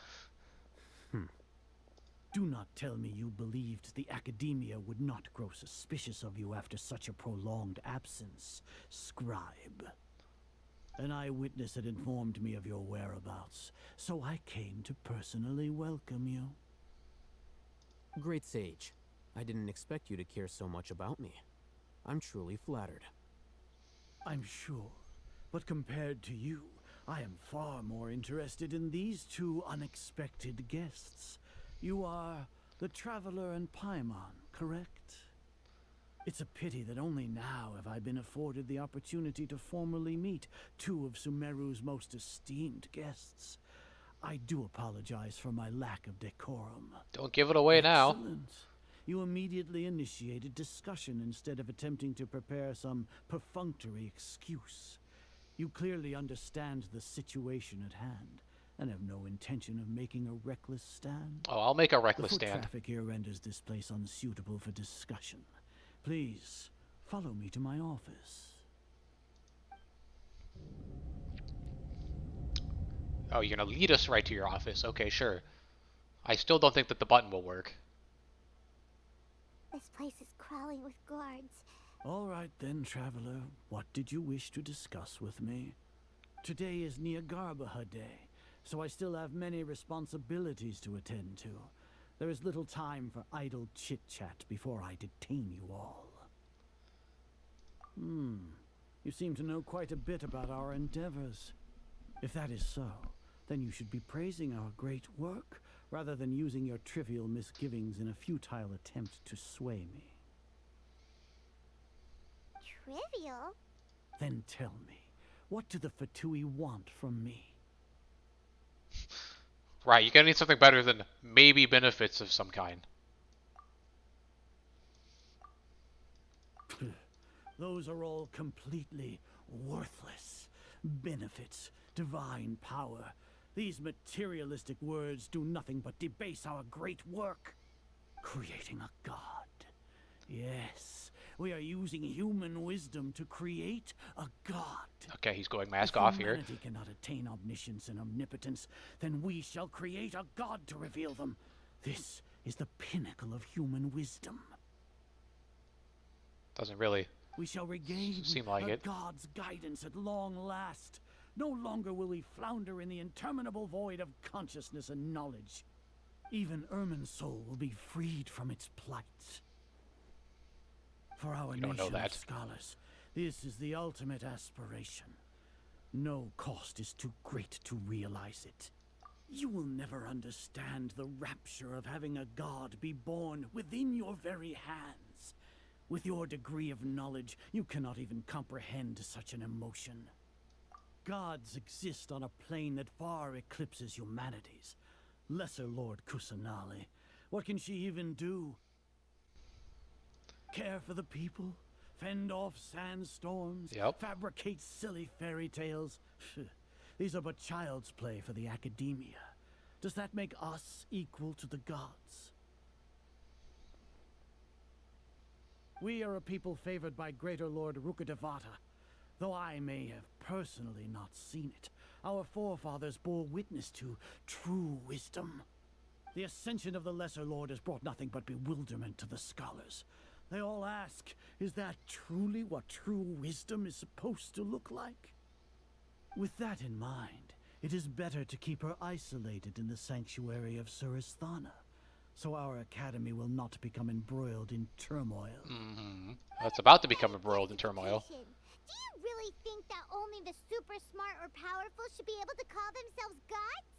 Do not tell me you believed the Academia would not grow suspicious of you after such a prolonged absence, scribe. An eyewitness had informed me of your whereabouts, so I came to personally welcome you. Great Sage, I didn't expect you to care so much about me. I'm truly flattered. I'm sure, but compared to you, I am far more interested in these two unexpected guests. You are the Traveler and Paimon, correct? It's a pity that only now have I been afforded the opportunity to formally meet two of Sumeru's most esteemed guests. I do apologize for my lack of decorum. Don't give it away now. Excellent. You immediately initiated discussion instead of attempting to prepare some perfunctory excuse. You clearly understand the situation at hand and have no intention of making a reckless stand. Oh, I'll make a reckless the foot stand. Traffic here renders this place unsuitable for discussion. Please, follow me to my office. Oh, you're gonna lead us right to your office. Okay, sure. I still don't think that the button will work. This place is crawling with guards. All right then, Traveler. What did you wish to discuss with me? Today is Niagarbaha Day, so I still have many responsibilities to attend to. There is little time for idle chit-chat before I detain you all. You seem to know quite a bit about our endeavors. If that is so, then you should be praising our great work, rather than using your trivial misgivings in a futile attempt to sway me. Trivial? Then tell me, what do the Fatui want from me? Right, you're gonna need something better than maybe benefits of some kind. Those are all completely worthless. Benefits, divine power. These materialistic words do nothing but debase our great work. Creating a god. Yes, we are using human wisdom to create a god. Okay, he's going mask off here. If humanity cannot attain omniscience and omnipotence, then we shall create a god to reveal them. This is the pinnacle of human wisdom. Doesn't really We shall regain seem like it. God's guidance at long last. No longer will we flounder in the interminable void of consciousness and knowledge. Even Irminsul will be freed from its plight. For our don't know nation that. of scholars, this is the ultimate aspiration. No cost is too great to realize it. You will never understand the rapture of having a god be born within your very hands. With your degree of knowledge, you cannot even comprehend such an emotion. Gods exist on a plane that far eclipses humanity's. Lesser Lord Kusanali, what can she even do? Care for the people? Fend off sandstorms? Yep. Fabricate silly fairy tales? These are but child's play for the Academia. Does that make us equal to the gods? We are a people favored by Greater Lord Rukkhadevata. Though I may have personally not seen it, our forefathers bore witness to true wisdom. The ascension of the Lesser Lord has brought nothing but bewilderment to the scholars. They all ask, is that truly what true wisdom is supposed to look like? With that in mind, it is better to keep her isolated in the sanctuary of Surasthana, so our academy will not become embroiled in turmoil. It's about to become embroiled in turmoil. Do you really think that only the super smart or powerful should be able to call themselves gods?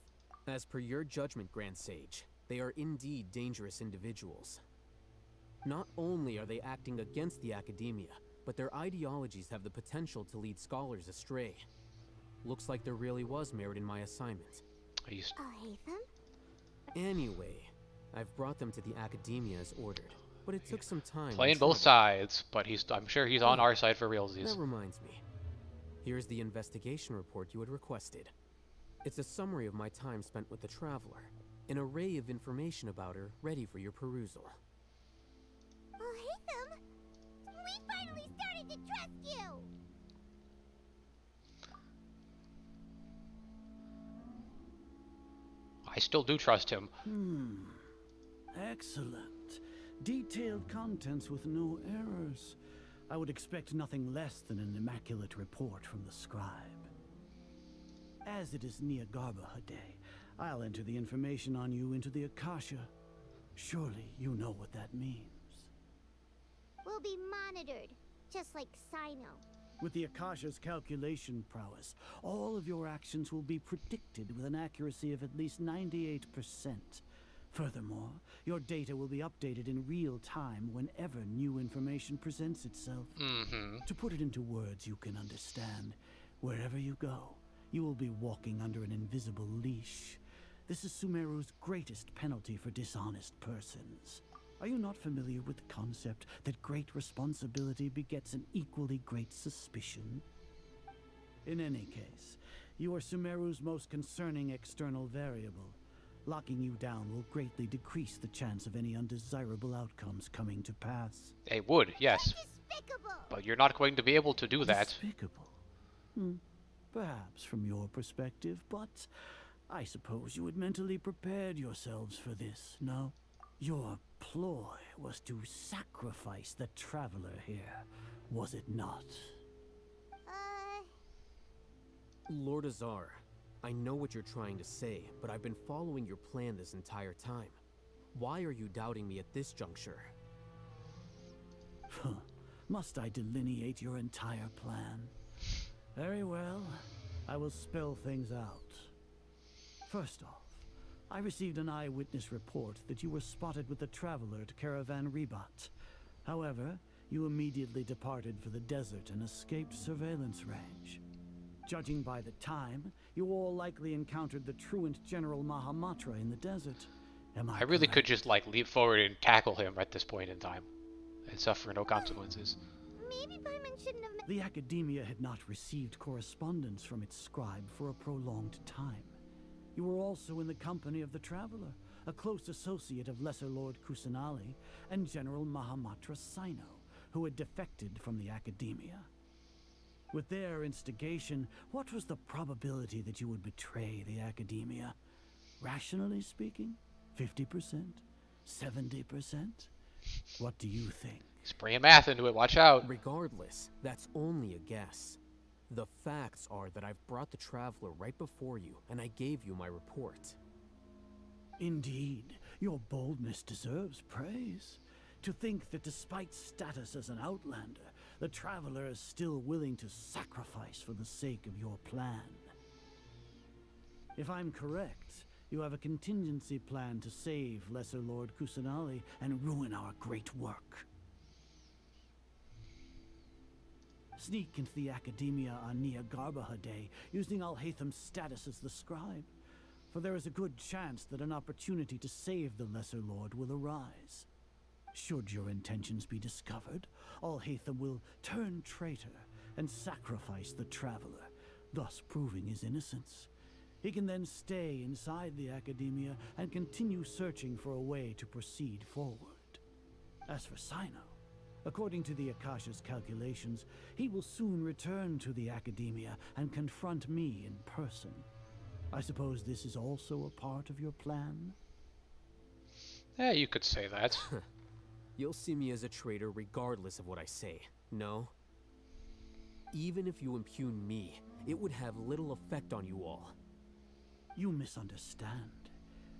As per your judgment, Grand Sage, they are indeed dangerous individuals. Not only are they acting against the academia, but their ideologies have the potential to lead scholars astray. Looks like there really was merit in my assignment. I'll hate them. Anyway, I've brought them to the academia as ordered, but it took some time. Playing both sides, but I'm sure he's on our side for realsies. That reminds me. Here's the investigation report you had requested. It's a summary of my time spent with the Traveler, an array of information about her ready for your perusal. I'll hate them. We finally started to trust you. I still do trust him. Excellent. Detailed contents with no errors. I would expect nothing less than an immaculate report from the scribe. As it is Niagarbaha Day, I'll enter the information on you into the Akasha. Surely you know what that means. We'll be monitored, just like Sino. With the Akasha's calculation prowess, all of your actions will be predicted with an accuracy of at least 98%. Furthermore, your data will be updated in real time whenever new information presents itself. To put it into words you can understand, wherever you go, you will be walking under an invisible leash. This is Sumeru's greatest penalty for dishonest persons. Are you not familiar with the concept that great responsibility begets an equally great suspicion? In any case, you are Sumeru's most concerning external variable. Locking you down will greatly decrease the chance of any undesirable outcomes coming to pass. It would, yes. But you're not going to be able to do that. Despicable? Perhaps from your perspective, but I suppose you had mentally prepared yourselves for this, no? Your ploy was to sacrifice the Traveler here, was it not? Lord Azar, I know what you're trying to say, but I've been following your plan this entire time. Why are you doubting me at this juncture? Must I delineate your entire plan? Very well, I will spell things out. First off, I received an eyewitness report that you were spotted with the Traveler at Caravan Ribat. However, you immediately departed for the desert and escaped surveillance range. Judging by the time, you all likely encountered the truant General Mahamatra in the desert. Am I really could just like leap forward and tackle him at this point in time and suffer no consequences. Maybe Paimon shouldn't have... The Academia had not received correspondence from its scribe for a prolonged time. You were also in the company of the Traveler, a close associate of Lesser Lord Kusanali and General Mahamatra Sino, who had defected from the Academia. With their instigation, what was the probability that you would betray the Academia? Rationally speaking, 50%? 70%? What do you think? He's bringing math into it, watch out. Regardless, that's only a guess. The facts are that I've brought the Traveler right before you, and I gave you my report. Indeed, your boldness deserves praise. To think that despite status as an outlander, the Traveler is still willing to sacrifice for the sake of your plan. If I'm correct, you have a contingency plan to save Lesser Lord Kusanali and ruin our great work. Sneak into the Academia on Niagarbaha Day, using Alhaitham's status as the scribe, for there is a good chance that an opportunity to save the Lesser Lord will arise. Should your intentions be discovered, Alhaitham will turn traitor and sacrifice the Traveler, thus proving his innocence. He can then stay inside the Academia and continue searching for a way to proceed forward. As for Sino, according to the Akasha's calculations, he will soon return to the Academia and confront me in person. I suppose this is also a part of your plan? Yeah, you could say that. You'll see me as a traitor regardless of what I say, no? Even if you impugn me, it would have little effect on you all. You misunderstand.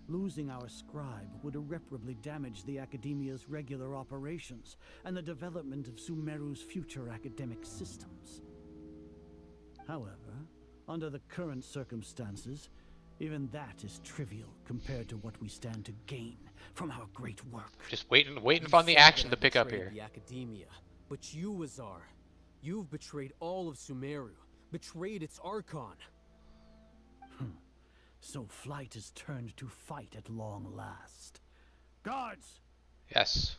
Losing our scribe would irreparably damage the Academia's regular operations and the development of Sumeru's future academic systems. However, under the current circumstances, even that is trivial compared to what we stand to gain from our great work. Just waiting for the action to pick up here. The academia, but you, Azar, you've betrayed all of Sumeru, betrayed its Archon. So flight is turned to fight at long last. Guards! Yes.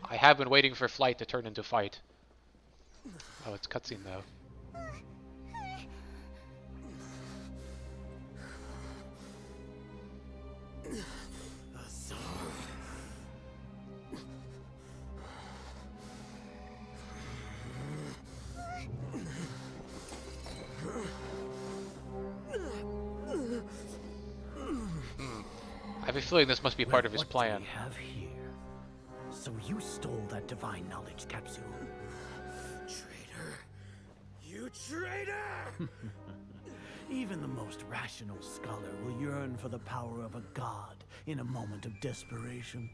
I have been waiting for flight to turn into fight. Oh, it's cutscene though. I have a feeling this must be part of his plan. What do we have here? So you stole that divine knowledge capsule. Traitor! You traitor! Even the most rational scholar will yearn for the power of a god in a moment of desperation.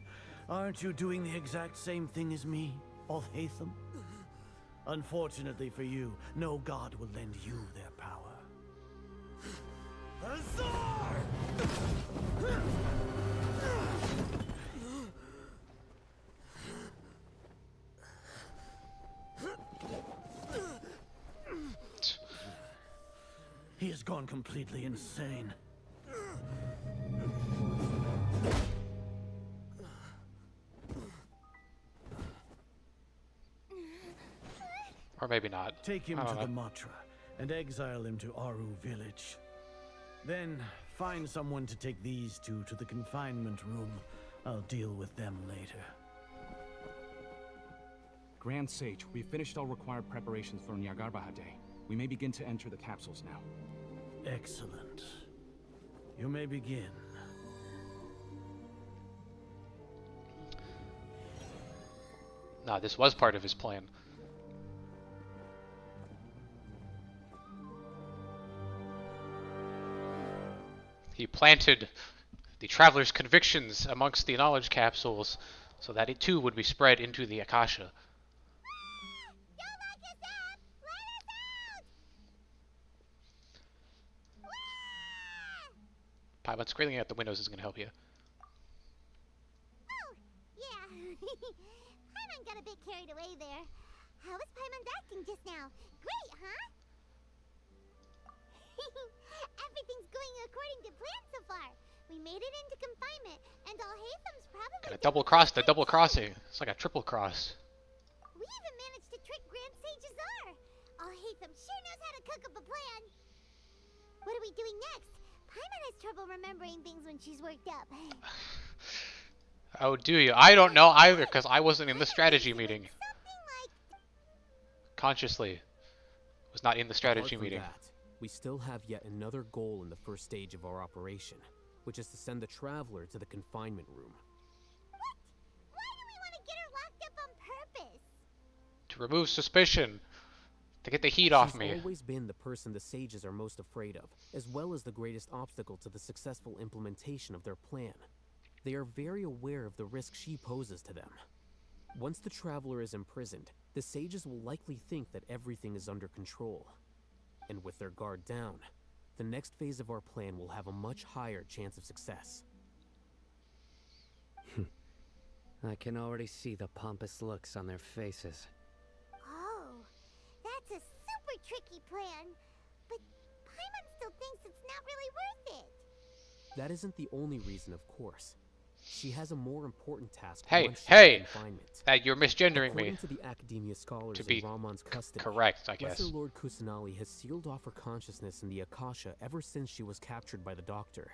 Aren't you doing the exact same thing as me, Alhaitham? Unfortunately for you, no god will lend you their power. Azar! He has gone completely insane. Or maybe not. Take him I to don't the know. Matra and exile him to Aru village. Then find someone to take these two to the confinement room. I'll deal with them later. Grand Sage, we've finished all required preparations for Nyagarbahade. We may begin to enter the capsules now. Excellent. You may begin. Nah, this was part of his plan. He planted the traveler's convictions amongst the knowledge capsules so that it too would be spread into the Akasha. Paimon screaming out the windows is going to help you. Oh, yeah. Paimon got a bit carried away there. How was Paimon's acting just now? Great, huh? Everything's going according to plan so far. We made it into confinement, and Alhaitham's probably... Got a double cross, the double crossing. It's like a triple cross. We even managed to trick Grand Sage Azar. Alhaitham sure knows how to cook up a plan. What are we doing next? Paimon has trouble remembering things when she's worked up. Oh, do you? I don't know either, because I wasn't in the strategy meeting. Consciously. Was not in the strategy Apart from meeting. that, we still have yet another goal in the first stage of our operation, which is to send the Traveler to the confinement room. Why do we want to get her locked up on purpose? To remove suspicion. To get the heat off She's me. always been the person the sages are most afraid of, as well as the greatest obstacle to the successful implementation of their plan. They are very aware of the risk she poses to them. Once the Traveler is imprisoned, the sages will likely think that everything is under control. And with their guard down, the next phase of our plan will have a much higher chance of success. I can already see the pompous looks on their faces. Oh, that's a super tricky plan. But Paimon still thinks it's not really worth it. That isn't the only reason, of course. She has a more important task. Hey, once she's hey! in confinement. That you're misgendering According me. to the Academia scholars To be in Ramon's custody, correct, I guess. Lesser Lord Kusanali has sealed off her consciousness in the Akasha ever since she was captured by the Doctor.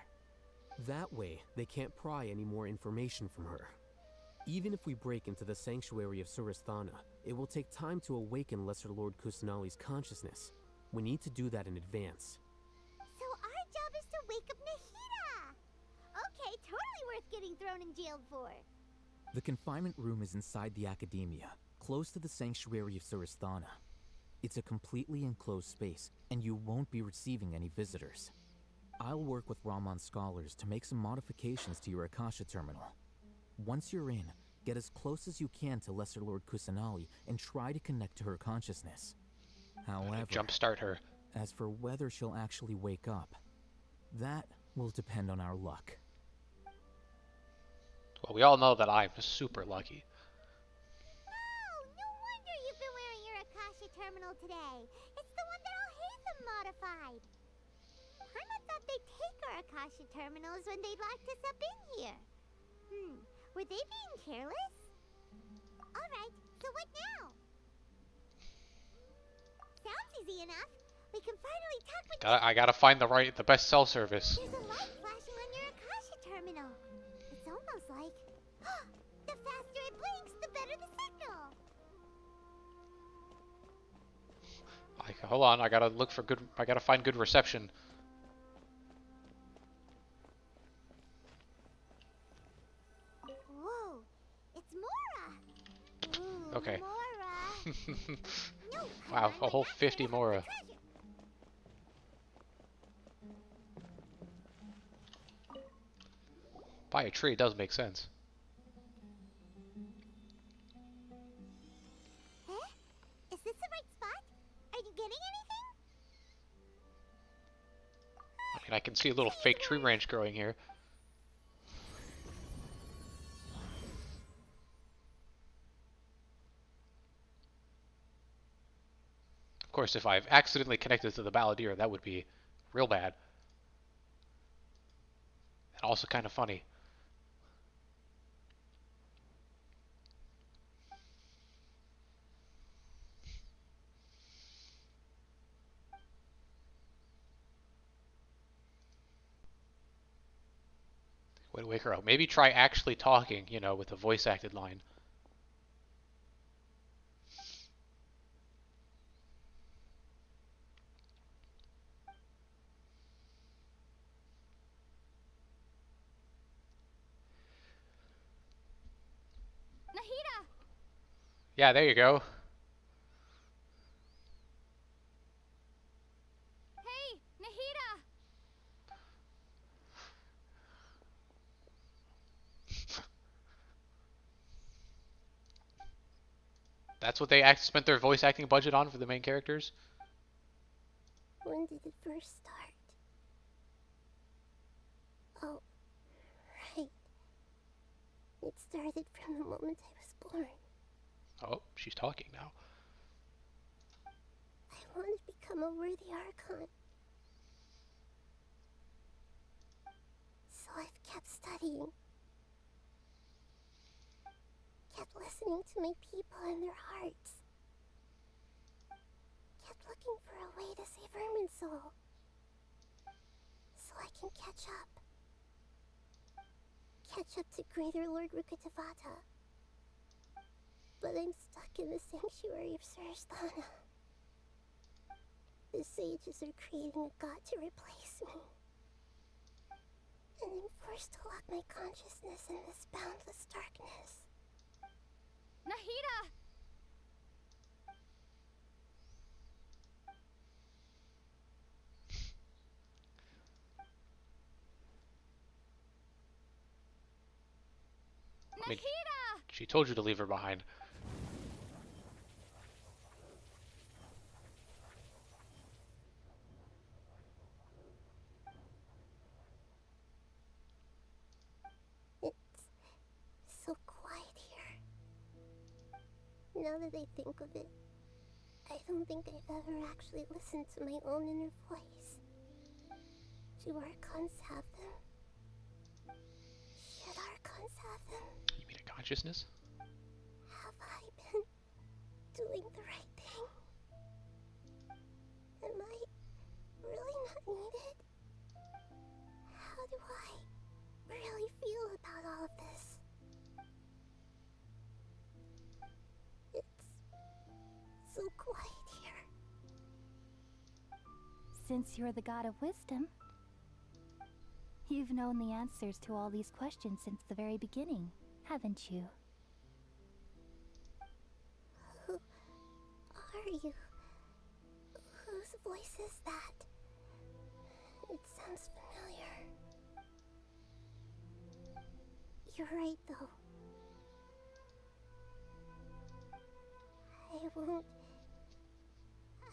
That way, they can't pry any more information from her. Even if we break into the sanctuary of Surasthana, it will take time to awaken Lesser Lord Kusanali's consciousness. We need to do that in advance. So our job is to wake up Nahida. Okay, totally worth getting thrown in jail for. The confinement room is inside the Academia, close to the sanctuary of Surasthana. It's a completely enclosed space, and you won't be receiving any visitors. I'll work with Ramon's scholars to make some modifications to your Akasha terminal. Once you're in, Get as close as you can to Lesser Lord Kusanali and try to connect to her consciousness. However, Jumpstart her. as for whether she'll actually wake up, that will depend on our luck. Well, we all know that I'm super lucky. Oh, no wonder you've been wearing your Akasha terminal today. It's the one that Al-Haytham modified. Paimon thought they'd take our Akasha terminals when they locked us up in here. Were they being careless? Alright, so what now? Sounds easy enough. We can finally talk with I gotta find the best cell service. There's a light flashing on your Akasha terminal. It's almost like... the faster it blinks, the better the signal. Hold on, I gotta find good reception. Whoa, it's Mora. Ooh, Okay. Mora. No, Wow, a whole 50 Mora. By a tree does make sense. Huh? Is this the right spot? Are you getting anything? I mean, I can see a little fake tree branch growing here. Of course, if I've accidentally connected to the balladeer, that would be real bad. And also kind of funny. Way to wake her up. Maybe try actually talking, you know, with a voice acted line. Nahida! Yeah, there you go. Hey, Nahida! That's what they spent their voice acting budget on for the main characters? When did it first start? Oh, right. It started from the moment I was born. Oh, she's talking now. I want to become a worthy Archon. So I've kept studying. Kept listening to my people and their hearts. Kept looking for a way to save Irminsul. So I can catch up. Catch up to Greater Lord Rukkhadevata. But I'm stuck in the sanctuary of Surasthana. The sages are creating a god to replace me. And I'm forced to lock my consciousness in this boundless darkness. Nahida! I mean, she told you to leave her behind. It's so quiet here. Now that I think of it, I don't think I've ever actually listened to my own inner voice. Do Archons have them? Should Archons have them? You mean a consciousness? Have I been doing the right thing? Am I really not needed? How do I really feel about all of this? It's so quiet here. Since you're the god of wisdom, you've known the answers to all these questions since the very beginning, haven't you? Who are you? Whose voice is that? It sounds familiar. You're right, though.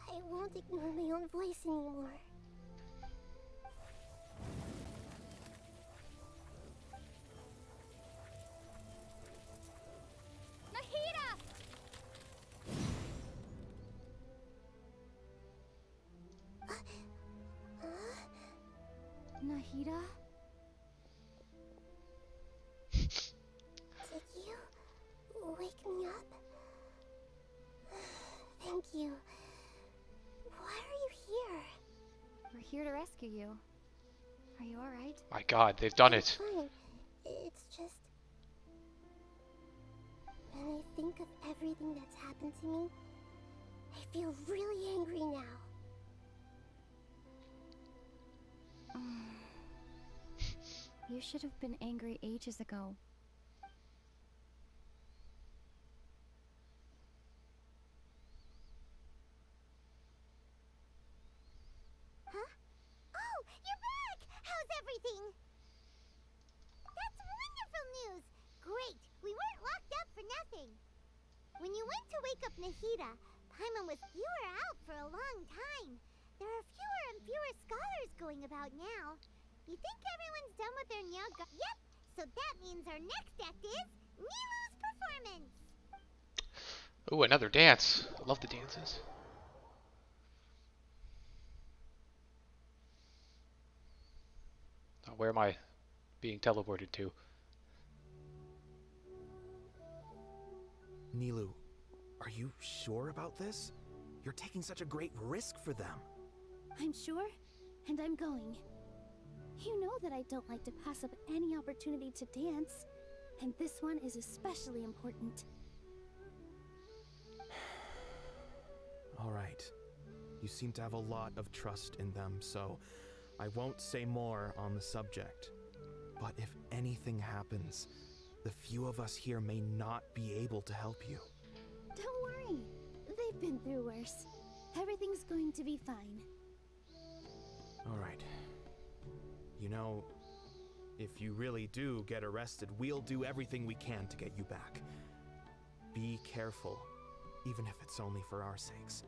I won't ignore my own voice anymore. Nahida! Nahida? Did you wake me up? Thank you. Why are you here? We're here to rescue you. Are you alright? My God, they've done it. Fine. It's just... when I think of everything that's happened to me, I feel really angry now. You should have been angry ages ago. Huh? Oh, you're back! How's everything? That's wonderful news! Great! We weren't locked up for nothing. When you went to wake up Nahida, Paimon was fewer out for a long time. There are fewer and fewer scholars going about now. You think everyone's done with their Nyaga? Yep! So that means our next act is Nilu's performance! Ooh, another dance. I love the dances. Oh, where am I being teleported to? Nilou, are you sure about this? You're taking such a great risk for them. I'm sure, and I'm going. You know that I don't like to pass up any opportunity to dance, and this one is especially important. All right. You seem to have a lot of trust in them, so I won't say more on the subject. But if anything happens, the few of us here may not be able to help you. Don't worry. They've been through worse. Everything's going to be fine. All right. You know, if you really do get arrested, we'll do everything we can to get you back. Be careful, even if it's only for our sakes.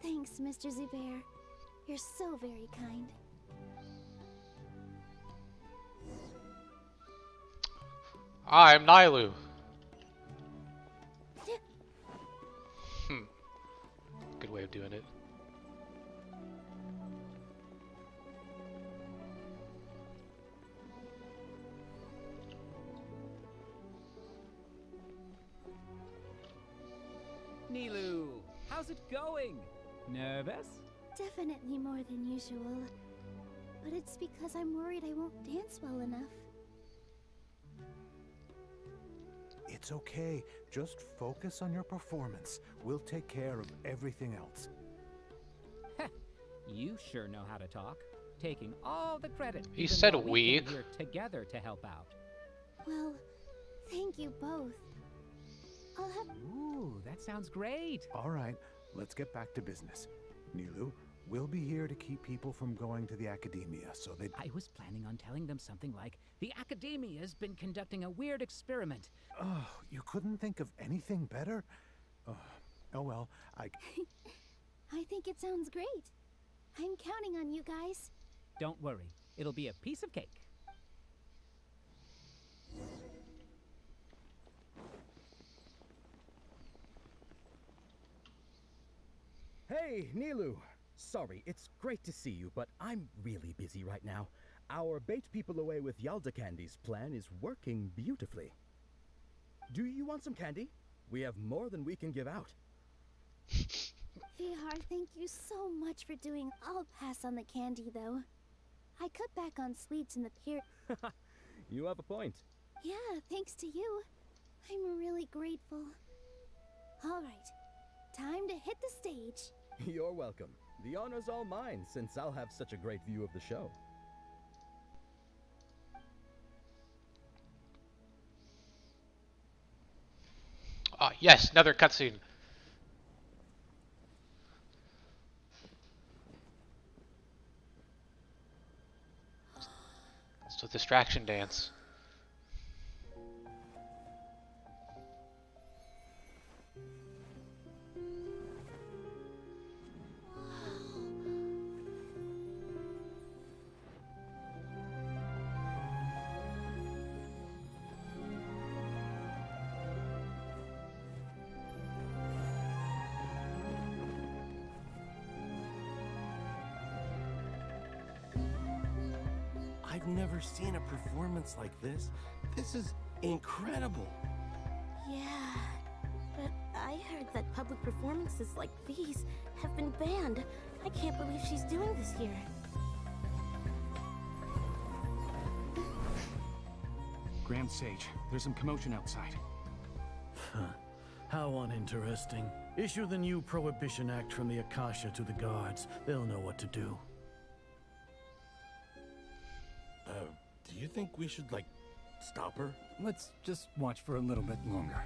Thanks, Mr. Zubair. You're so very kind. I'm Nilou. Good way of doing it. Nilou, how's it going? Nervous? Definitely more than usual. But it's because I'm worried I won't dance well enough. It's okay. Just focus on your performance. We'll take care of everything else. You sure know how to talk. Taking all the credit. He even said though we. came here together to help out. Well, thank you both. I'll have... Ooh, that sounds great. All right, let's get back to business. Nilou, we'll be here to keep people from going to the academia, so they... I was planning on telling them something like, the Academia's been conducting a weird experiment. Oh, you couldn't think of anything better? Oh well, I think it sounds great. I'm counting on you guys. Don't worry, it'll be a piece of cake. Hey, Nilou! Sorry, it's great to see you, but I'm really busy right now. Our Bait People Away with Yalda Candies plan is working beautifully. Do you want some candy? We have more than we can give out. Vihar, thank you so much for doing. I'll pass on the candy, though. I cut back on sweets in the period. You have a point. Yeah, thanks to you. I'm really grateful. All right, time to hit the stage. You're welcome. The honor's all mine, since I'll have such a great view of the show. Ah, yes, another cutscene. It's a distraction dance. I've never seen a performance like this. This is incredible. Yeah, but I heard that public performances like these have been banned. I can't believe she's doing this here. Grand Sage, there's some commotion outside. How uninteresting. Issue the new Prohibition Act from the Akasha to the guards. They'll know what to do. Do you think we should, like, stop her? Let's just watch for a little bit longer.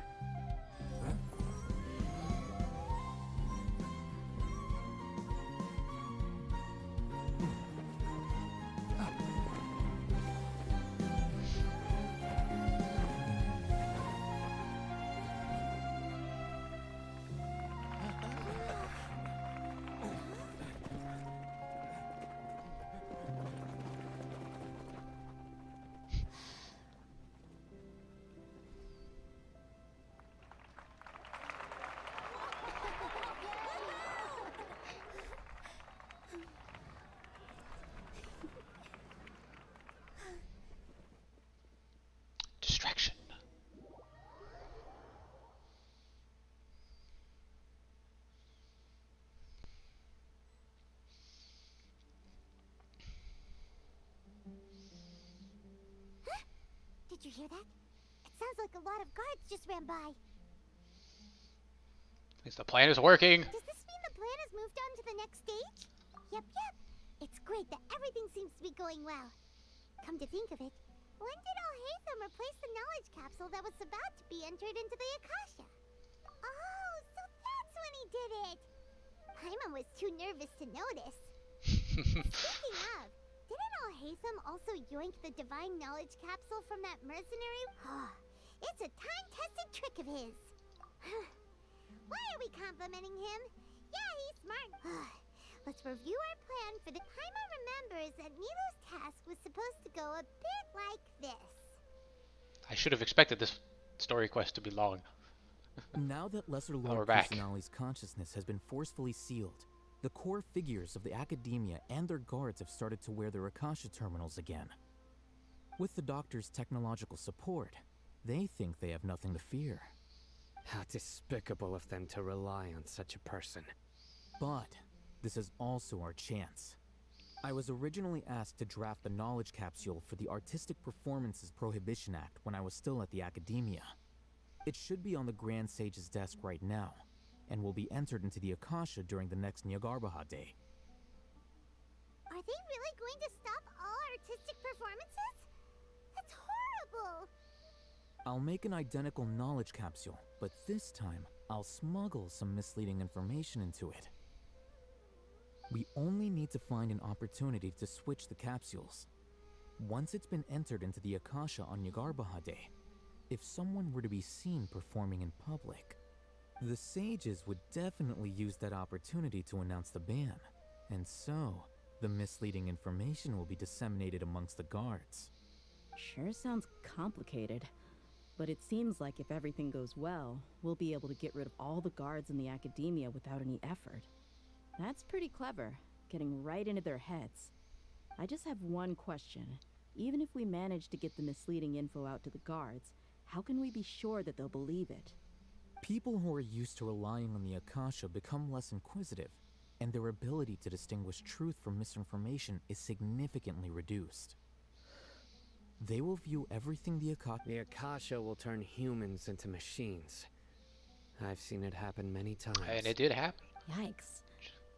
Distraction. Huh? Did you hear that? It sounds like a lot of guards just ran by. At least the plan is working. Does this mean the plan has moved on to the next stage? Yep. It's great that everything seems to be going well. Come to think of it, when did Al-Haytham replace the knowledge capsule that was about to be entered into the Akasha? Oh, so that's when he did it! Paimon was too nervous to notice. Speaking of, didn't Al-Haytham also yoink the divine knowledge capsule from that mercenary? It's a time-tested trick of his. Why are we complimenting him? Yeah, he's smart. Let's review our plan for the Paimon remembers that Nilou's task was supposed to go a bit like this. I should have expected this story quest to be long. Now that Lesser we're Lord back. Kusanali's consciousness has been forcefully sealed, the core figures of the Academia and their guards have started to wear their Akasha terminals again. With the Doctor's technological support, they think they have nothing to fear. How despicable of them to rely on such a person. But this is also our chance. I was originally asked to draft the knowledge capsule for the Artistic Performances Prohibition Act when I was still at the Academia. It should be on the Grand Sage's desk right now, and will be entered into the Akasha during the next Nyagarbha Day. Are they really going to stop all artistic performances? That's horrible! I'll make an identical knowledge capsule, but this time I'll smuggle some misleading information into it. We only need to find an opportunity to switch the capsules. Once it's been entered into the Akasha on Nyagarbha Day, if someone were to be seen performing in public, the sages would definitely use that opportunity to announce the ban, and so the misleading information will be disseminated amongst the guards. Sure sounds complicated, but it seems like if everything goes well, we'll be able to get rid of all the guards in the Academia without any effort. That's pretty clever, getting right into their heads. I just have one question. Even if we manage to get the misleading info out to the guards, how can we be sure that they'll believe it? People who are used to relying on the Akasha become less inquisitive, and their ability to distinguish truth from misinformation is significantly reduced. They will view everything the Akasha will turn humans into machines. I've seen it happen many times. And it did happen. Yikes.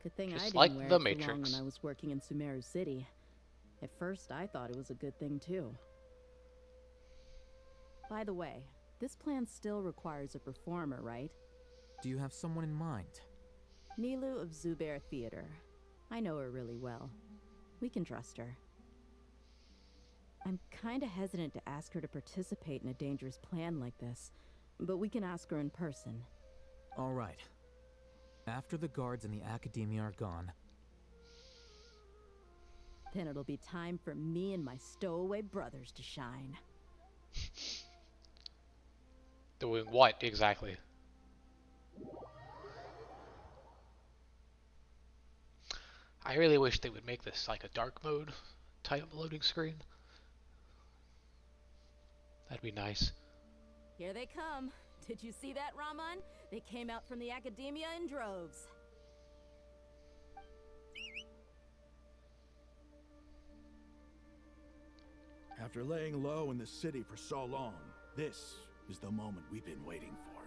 Good thing Just I didn't like wear the it for long Matrix. when I was working in Sumeru City. At first, I thought it was a good thing too. By the way, this plan still requires a performer, right? Do you have someone in mind? Nilou of Zubair Theater. I know her really well. We can trust her. I'm kinda hesitant to ask her to participate in a dangerous plan like this, but we can ask her in person. All right. After the guards and the Academia are gone, then it'll be time for me and my stowaway brothers to shine. Doing what exactly? I really wish they would make this like a dark mode type loading screen. That'd be nice. Here they come. Did you see that, Raman? They came out from the academia in droves. After laying low in the city for so long, this is the moment we've been waiting for.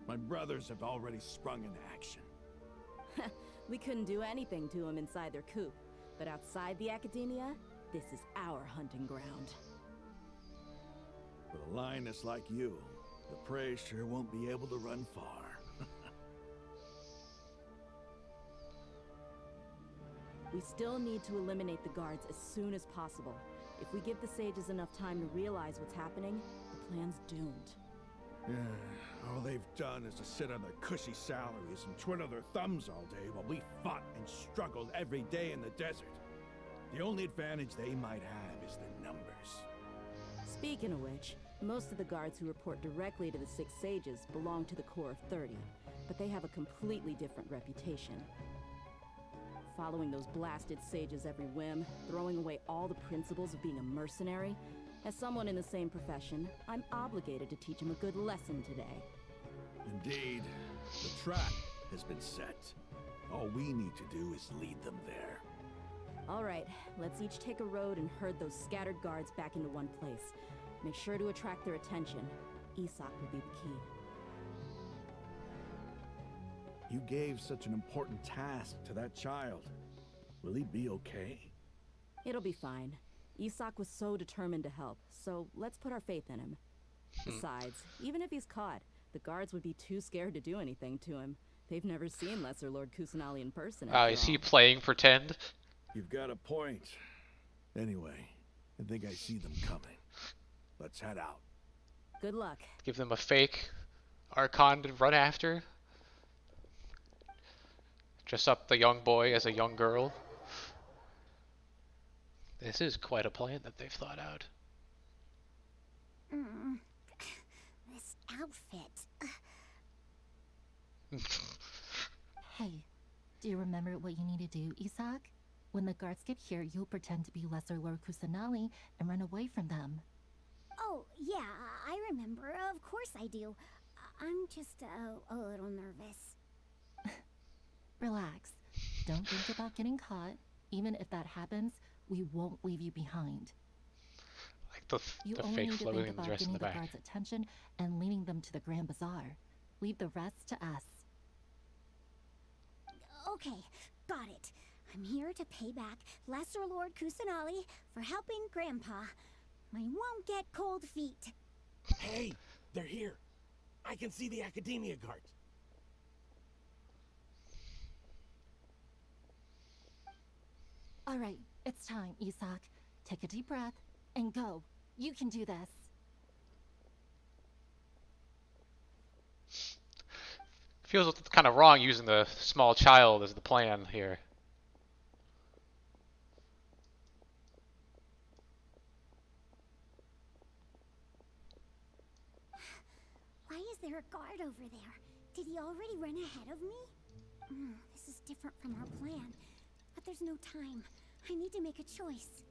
My brothers have already sprung into action. We couldn't do anything to them inside their coop, but outside the academia, this is our hunting ground. With a lioness like you, the prey sure won't be able to run far. We still need to eliminate the guards as soon as possible. If we give the sages enough time to realize what's happening, the plan's doomed. Yeah, all they've done is to sit on their cushy salaries and twiddle their thumbs all day while we fought and struggled every day in the desert. The only advantage they might have is the numbers. Speaking of which, most of the guards who report directly to the Six Sages belong to the Corps of 30, but they have a completely different reputation. Following those blasted sages every whim, throwing away all the principles of being a mercenary. As someone in the same profession, I'm obligated to teach them a good lesson today. Indeed, the trap has been set. All we need to do is lead them there. All right, let's each take a road and herd those scattered guards back into one place. Make sure to attract their attention. Isak will be the key. You gave such an important task to that child. Will he be okay? It'll be fine. Isak was so determined to help, so let's put our faith in him. Besides, even if he's caught, the guards would be too scared to do anything to him. They've never seen Lesser Lord Kusanali in person. Is he playing pretend? You've got a point. Anyway, I think I see them coming. Let's head out. Good luck. Give them a fake Archon to run after? Dress up the young boy as a young girl? This is quite a plan that they've thought out. This outfit. Hey, do you remember what you need to do, Isak? When the guards get here, you'll pretend to be Lesser Lord Kusanali and run away from them. Oh, yeah, I remember. Of course I do. I'm just a little nervous. Relax. Don't think about getting caught. Even if that happens, we won't leave you behind. Like the only fake need to floating think about dress in getting the the back. guards' attention and leading them to the Grand Bazaar. Leave the rest to us. Okay, got it. I'm here to pay back Lesser Lord Kusanali for helping Grandpa. I won't get cold feet. Hey, they're here. I can see the Academia guards. All right, it's time, Isak. Take a deep breath and go. You can do this. Feels kind of wrong using the small child as the plan here. Why is there a guard over there? Did he already run ahead of me? This is different from our plan. But there's no time. I need to make a choice.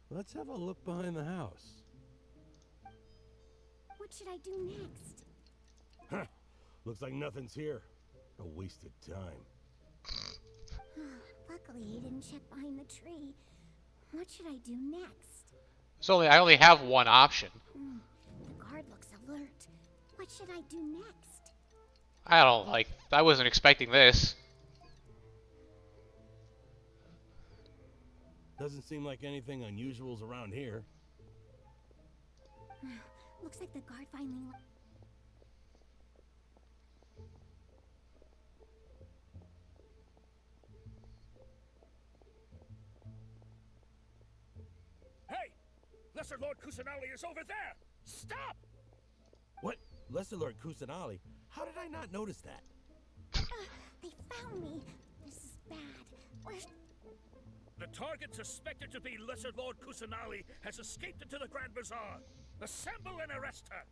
Let's have a look behind the house. What should I do next? Huh. Looks like nothing's here. A wasted time. Luckily, he didn't check behind the tree. What should I do next? I only have one option. The guard looks alert. What should I do next? I wasn't expecting this. Doesn't seem like anything unusual's around here. Looks like the guard finally... Hey! Lesser Lord Kusanali is over there! Stop! What? Lesser Lord Kusanali? How did I not notice that? They found me. This is bad. Where's... The target suspected to be Lesser Lord Kusanali has escaped into the Grand Bazaar. Assemble and arrest her!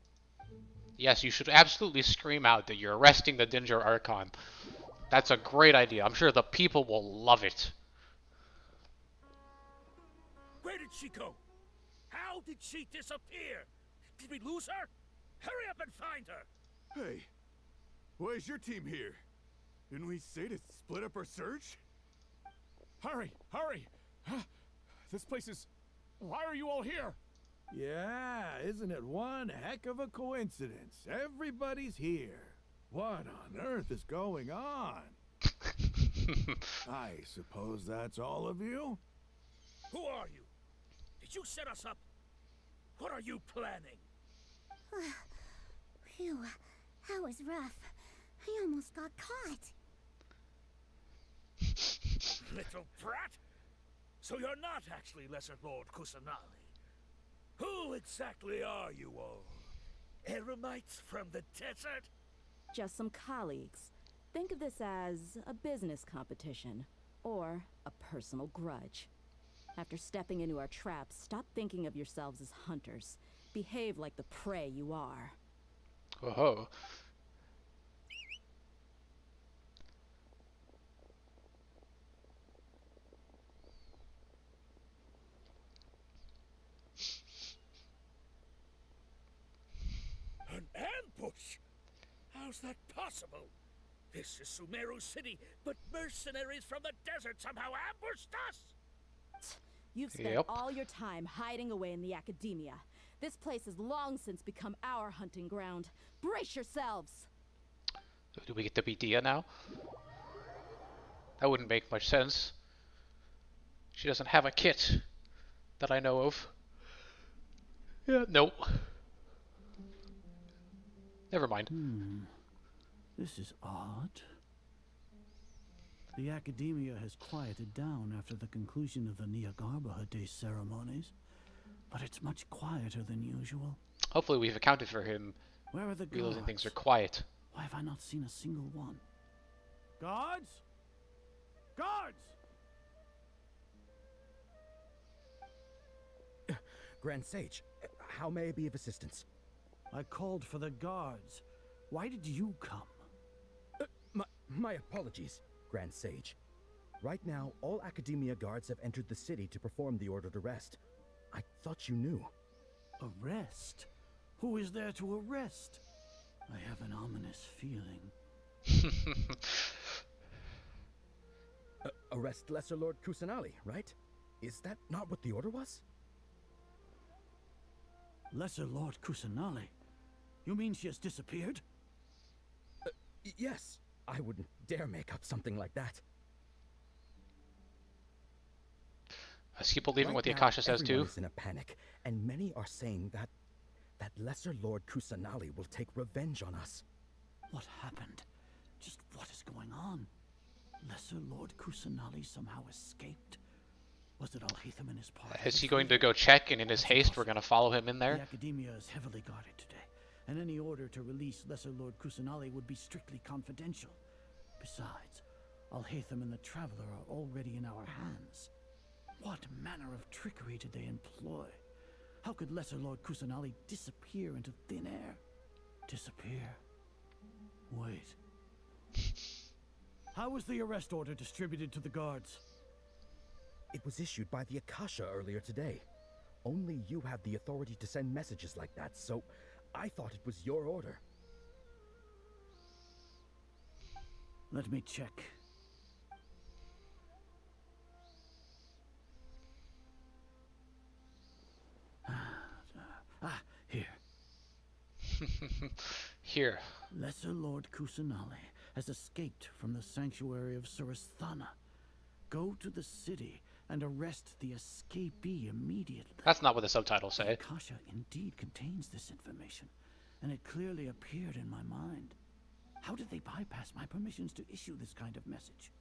Yes, you should absolutely scream out that you're arresting the Dinger Archon. That's a great idea. I'm sure the people will love it. Where did she go? How did she disappear? Did we lose her? Hurry up and find her! Hey, why is your team here? Didn't we say to split up our search? Hurry! Hurry! This place is... Why are you all here? Yeah, isn't it one heck of a coincidence? Everybody's here. What on earth is going on? I suppose that's all of you? Who are you? Did you set us up? What are you planning? Phew, that was rough. I almost got caught. Little brat! So you're not actually Lesser Lord Kusanali. Who exactly are you all? Eremites from the desert? Just some colleagues. Think of this as a business competition, or a personal grudge. After stepping into our traps, stop thinking of yourselves as hunters. Behave like the prey you are. Oh. An ambush? How's that possible? This is Sumeru City, but mercenaries from the desert somehow ambushed us! You've spent all your time hiding away in the academia. This place has long since become our hunting ground. Brace yourselves! Do we get to be Dia now? That wouldn't make much sense. She doesn't have a kit that I know of. Yeah, nope. Never mind. This is odd. The academia has quieted down after the conclusion of the Nyagarbha Day ceremonies, but it's much quieter than usual. Hopefully we've accounted for him Where are the realizing guards? things are quiet. Why have I not seen a single one? Guards? Guards! Grand Sage, how may I be of assistance? I called for the guards. Why did you come? My apologies, Grand Sage. Right now, all Academia guards have entered the city to perform the ordered arrest. I thought you knew. Arrest? Who is there to arrest? I have an ominous feeling. Arrest Lesser Lord Kusanali, right? Is that not what the order was? Lesser Lord Kusanali? You mean she has disappeared? Yes. I wouldn't dare make up something like that. Is he believing what the now, Akasha says everyone too? is in a panic, and many are saying that Lesser Lord Kusanali will take revenge on us. What happened? Just what is going on? Lesser Lord Kusanali somehow escaped? Was it Alhaitham and his party? Is he going to go check, and in his haste we're going to follow him in there? The Academia is heavily guarded today, and any order to release Lesser Lord Kusanali would be strictly confidential. Besides, Alhaitham and the Traveler are already in our hands. What manner of trickery did they employ? How could Lesser Lord Kusanali disappear into thin air? Disappear? Wait. How was the arrest order distributed to the guards? It was issued by the Akasha earlier today. Only you have the authority to send messages like that, so I thought it was your order. Let me check. Here. Here. Lesser Lord Kusanali has escaped from the sanctuary of Surasthana. Go to the city and arrest the escapee immediately. That's not what the subtitles say. The Akasha indeed contains this information, and it clearly appeared in my mind. How did they bypass my permissions to issue this kind of message?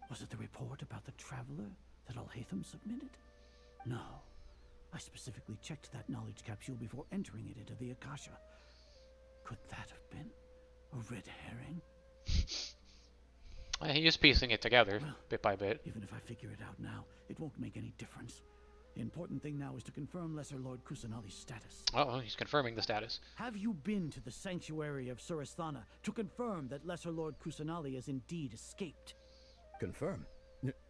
Was it the report about the Traveler that Alhaitham submitted? No. I specifically checked that knowledge capsule before entering it into the Akasha. Could that have been a red herring? He is piecing it together, bit by bit. Even if I figure it out now, it won't make any difference. The important thing now is to confirm Lesser Lord Kusanali's status. Oh, he's confirming the status. Have you been to the sanctuary of Surasthana to confirm that Lesser Lord Kusanali has indeed escaped? Confirm?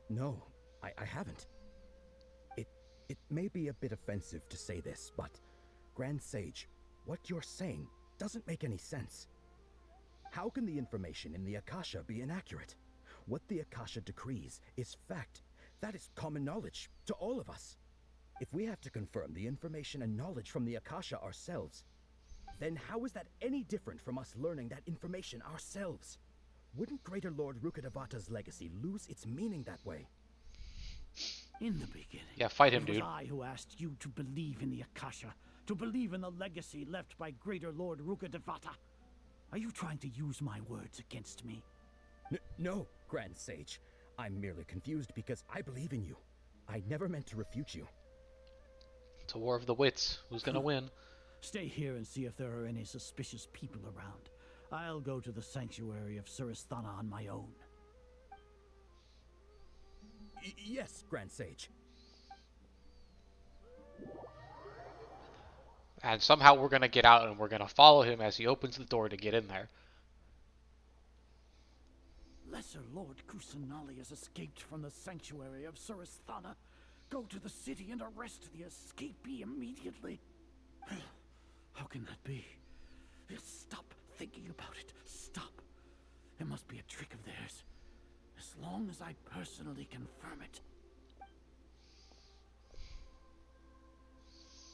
No, I haven't. It may be a bit offensive to say this, but Grand Sage, what you're saying doesn't make any sense. How can the information in the Akasha be inaccurate? What the Akasha decrees is fact. That is common knowledge to all of us. If we have to confirm the information and knowledge from the Akasha ourselves, then how is that any different from us learning that information ourselves? Wouldn't Greater Lord Rukkhadevata's legacy lose its meaning that way? In the beginning, yeah, fight him, it was dude. I who asked you to believe in the Akasha, to believe in the legacy left by Greater Lord Rukkhadevata. Are you trying to use my words against me? No, Grand Sage. I'm merely confused because I believe in you. I never meant to refute you. It's a war of the wits. Who's gonna win? Stay here and see if there are any suspicious people around. I'll go to the sanctuary of Surasthana on my own. Yes, Grand Sage. And somehow we're gonna get out and we're gonna follow him as he opens the door to get in there. Lesser Lord Kusanali has escaped from the sanctuary of Surasthana. Go to the city and arrest the escapee immediately. How can that be? Stop thinking about it. Stop. It must be a trick of theirs. As long as I personally confirm it.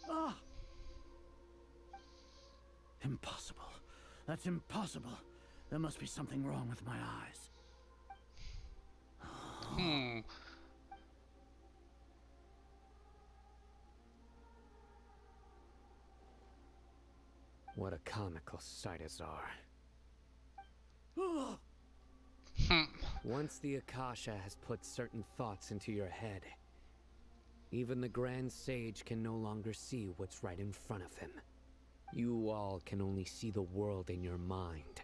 Ah! Impossible. That's impossible. There must be something wrong with my eyes. What a comical sight is our. Once the Akasha has put certain thoughts into your head, even the Grand Sage can no longer see what's right in front of him. You all can only see the world in your mind,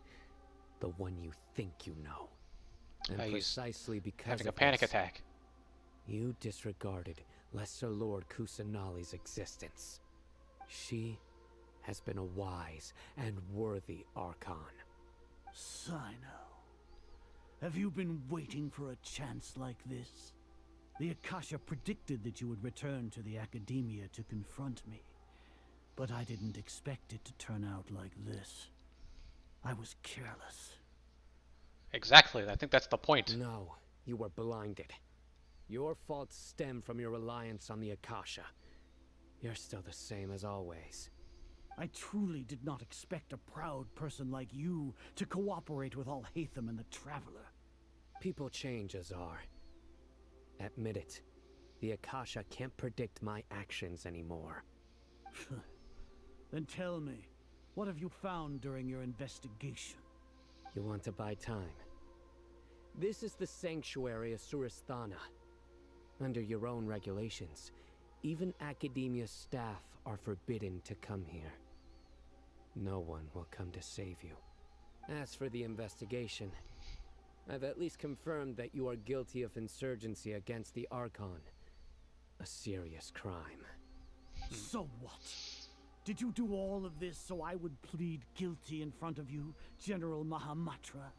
the one you think you know. And precisely because having a of panic this, attack. You disregarded Lesser Lord Kusanali's existence. She has been a wise and worthy Archon. Sino, have you been waiting for a chance like this? The Akasha predicted that you would return to the Academia to confront me. But I didn't expect it to turn out like this. I was careless. Exactly, I think that's the point. No, you were blinded. Your faults stem from your reliance on the Akasha. You're still the same as always. I truly did not expect a proud person like you to cooperate with Alhaitham and the Traveler. People change, Azar. Admit it. The Akasha can't predict my actions anymore. Then tell me, what have you found during your investigation? You want to buy time? This is the sanctuary of Surasthana. Under your own regulations, even Academia staff are forbidden to come here. No one will come to save you. As for the investigation, I've at least confirmed that you are guilty of insurgency against the Archon. A serious crime. So what? Did you do all of this so I would plead guilty in front of you, General Mahamatra?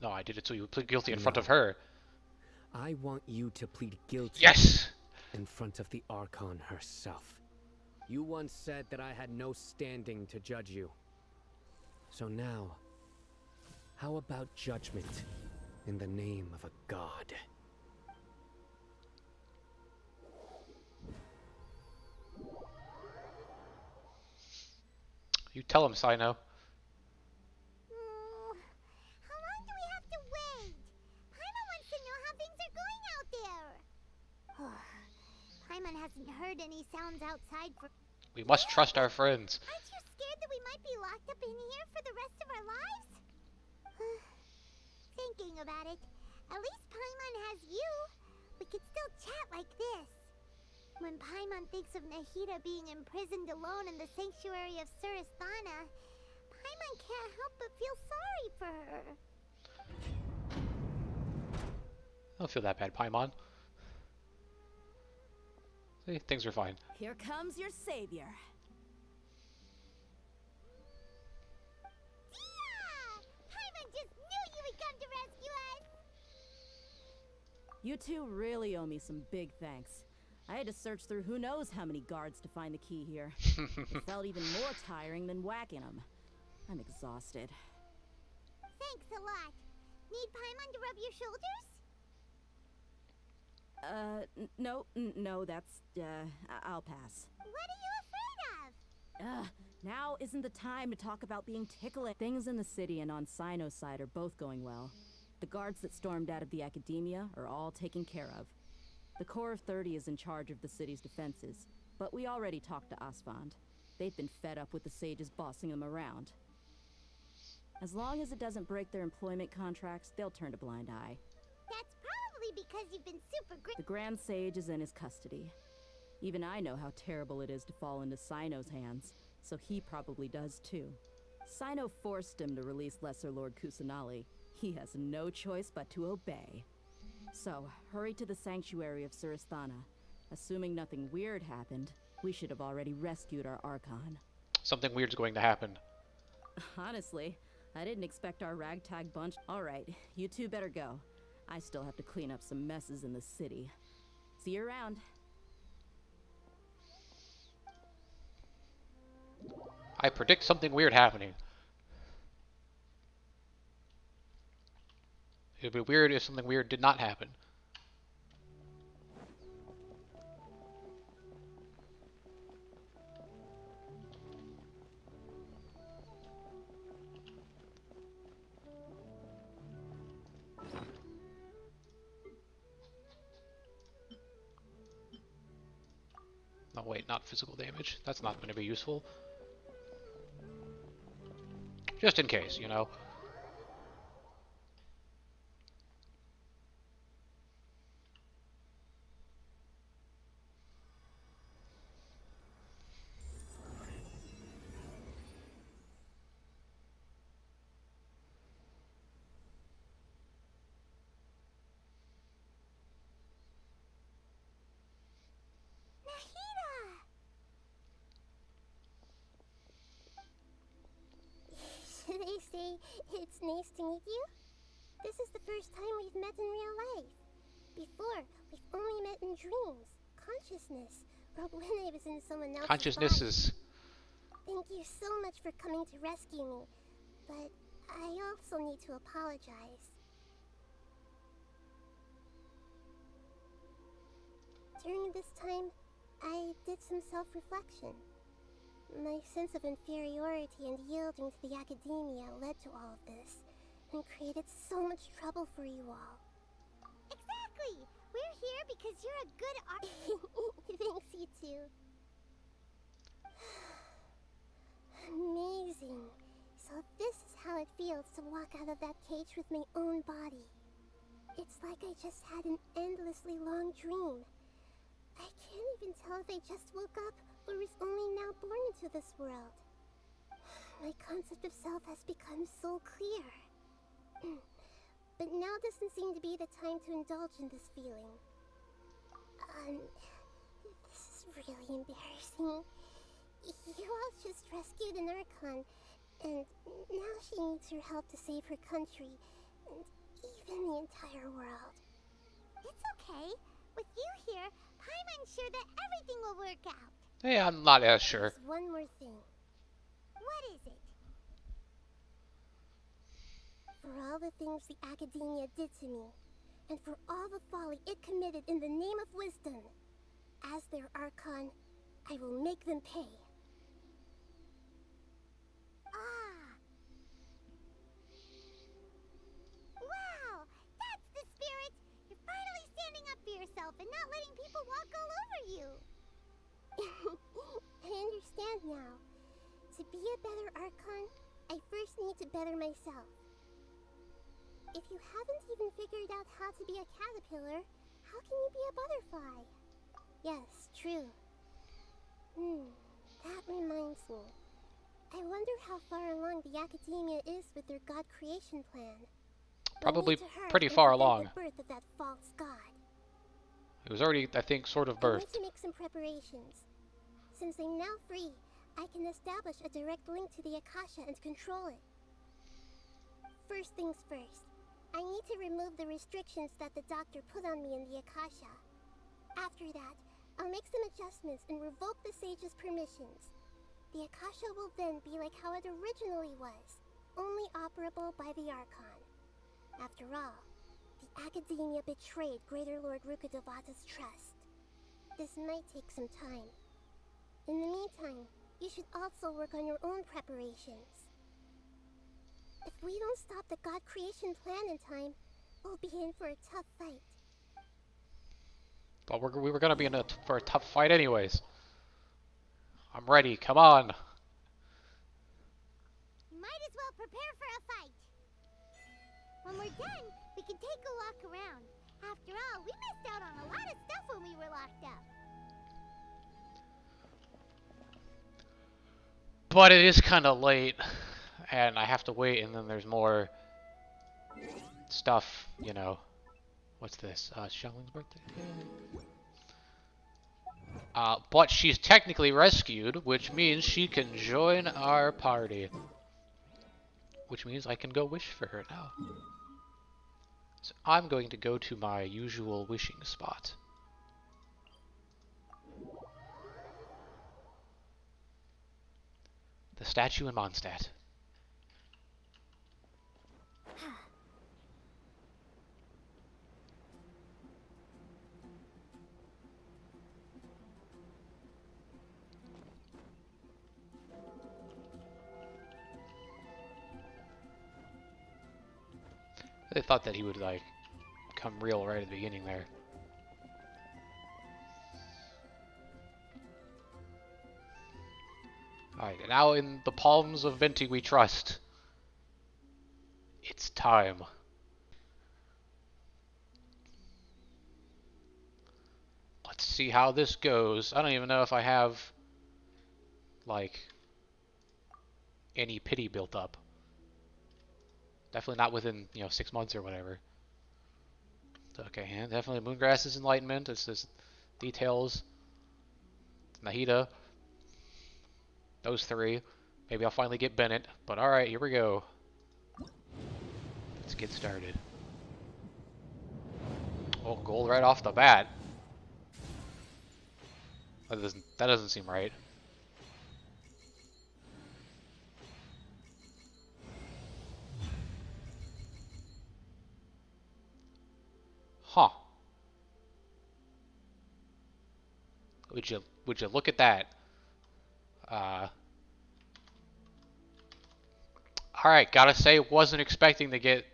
No, I did it so you would plead guilty in front of her. I want you to plead guilty. Yes! In front of the Archon herself. You once said that I had no standing to judge you. So now, how about judgment in the name of a god? You tell him, Sino. How long do we have to wait? Paimon wants to know how things are going out there. Paimon hasn't heard any sounds outside for... We must trust our friends. Aren't you scared that we might be locked up in here for the rest of our lives? Thinking about it, at least Paimon has you. We could still chat like this. When Paimon thinks of Nahida being imprisoned alone in the sanctuary of Surasthana, Paimon can't help but feel sorry for her. I don't feel that bad, Paimon. See, things are fine. Here comes your savior. Paimon just knew you would come to rescue us! You two really owe me some big thanks. I had to search through who knows how many guards to find the key here. It felt even more tiring than whacking them. I'm exhausted. Thanks a lot. Need Paimon to rub your shoulders? No, that's, I'll pass. What are you afraid of? Now isn't the time to talk about being ticklish. Things in the city and on Sino's side are both going well. The guards that stormed out of the academia are all taken care of. The Corps of 30 is in charge of the city's defenses, but we already talked to Asfand. They've been fed up with the sages bossing them around. As long as it doesn't break their employment contracts, they'll turn a blind eye. That's probably because you've been super great. The Grand Sage is in his custody. Even I know how terrible it is to fall into Sino's hands, so he probably does too. Sino forced him to release Lesser Lord Kusanali. He has no choice but to obey. So, hurry to the sanctuary of Surasthana. Assuming nothing weird happened, we should have already rescued our Archon. Something weird's going to happen. Honestly, I didn't expect our ragtag bunch. Alright, you two better go. I still have to clean up some messes in the city. See you around. I predict something weird happening. It would be weird if something weird did not happen. No, wait, not physical damage. That's not going to be useful. Just in case, you know. Should I say it's nice to meet you? This is the first time we've met in real life. Before, we've only met in dreams, consciousness, or when I was in someone else's Consciousness body. is... Thank you so much for coming to rescue me, but I also need to apologize. During this time, I did some self-reflection. My sense of inferiority and yielding to the academia led to all of this, and created so much trouble for you all. Exactly! We're here because you're a good Thanks, you too. Amazing. So this is how it feels to walk out of that cage with my own body. It's like I just had an endlessly long dream. I can't even tell if I just woke up or was only now born into this world. My concept of self has become so clear. But now doesn't seem to be the time to indulge in this feeling. This is really embarrassing. You all just rescued an Archon, and now she needs your help to save her country, and even the entire world. It's okay. With you here, Paimon's sure that everything will work out. Hey, I'm not as sure. There's one more thing. What is it? For all the things the academia did to me, and for all the folly it committed in the name of wisdom, as their Archon, I will make them pay. Wow! That's the spirit! You're finally standing up for yourself and not letting people walk all over you! I understand now. To be a better Archon, I first need to better myself. If you haven't even figured out how to be a caterpillar, how can you be a butterfly? Yes, true. That reminds me. I wonder how far along the academia is with their god creation plan. Probably pretty far along. The birth of that false god. was already, I think, sort of I want birthed. to make some preparations. Since I'm now free, I can establish a direct link to the Akasha and control it. First things first, I need to remove the restrictions that the doctor put on me in the Akasha. After that, I'll make some adjustments and revoke the sage's permissions. The Akasha will then be like how it originally was, only operable by the Archon. After all, the Academia betrayed Greater Lord Rukkhadevata's trust. This might take some time. In the meantime, you should also work on your own preparations. If we don't stop the God creation plan in time, we'll be in for a tough fight. But we were gonna be in for a tough fight anyways. I'm ready, come on. Might as well prepare for a fight. When we're done, we can take a walk around. After all, we missed out on a lot of stuff when we were locked up. But it is kind of late, and I have to wait, and then there's more stuff, you know. What's this? Shelling's birthday? But she's technically rescued, which means she can join our party. Which means I can go wish for her now. So I'm going to go to my usual wishing spot. The statue in Mondstadt. They thought that he would, like, come real right at the beginning there. Alright, now in the palms of Venti we trust. It's time. Let's see how this goes. I don't even know if I have, like, any pity built up. Definitely not within, 6 months or whatever. Okay, and definitely Moongrass's enlightenment. It's just details. Nahida. Those three. Maybe I'll finally get Bennett. But alright, here we go. Let's get started. Oh, gold right off the bat. That doesn't seem right. Huh. Would you look at that? Alright, gotta say, wasn't expecting to get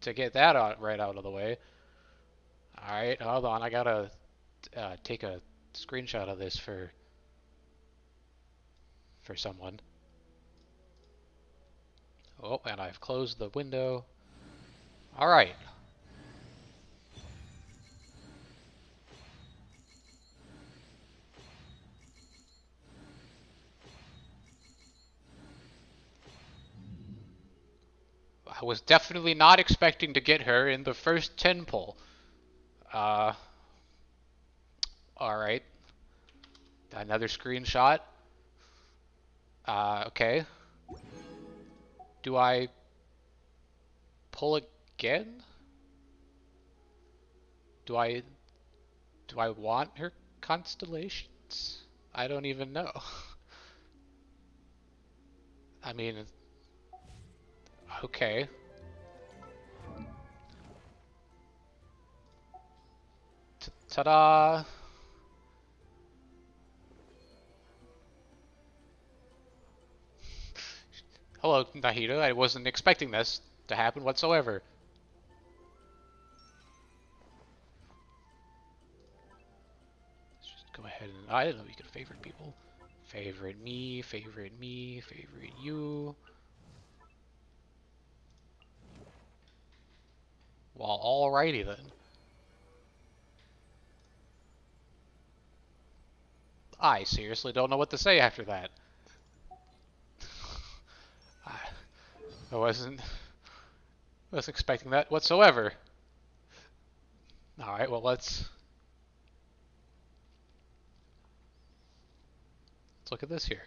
that right out of the way. Alright, hold on, I gotta take a screenshot of this for someone. Oh, and I've closed the window. Alright. I was definitely not expecting to get her in the first 10 pull. Alright. Another screenshot. Okay. Do I pull again? Do I want her constellations? I don't even know. I mean, okay. Ta-da! Hello, Nahida. I wasn't expecting this to happen whatsoever. Let's just go ahead and... I didn't know you could favorite people. Favorite me, favorite you. Well, alrighty then. I seriously don't know what to say after that. I wasn't expecting that whatsoever. Alright, well let's Let's look at this here.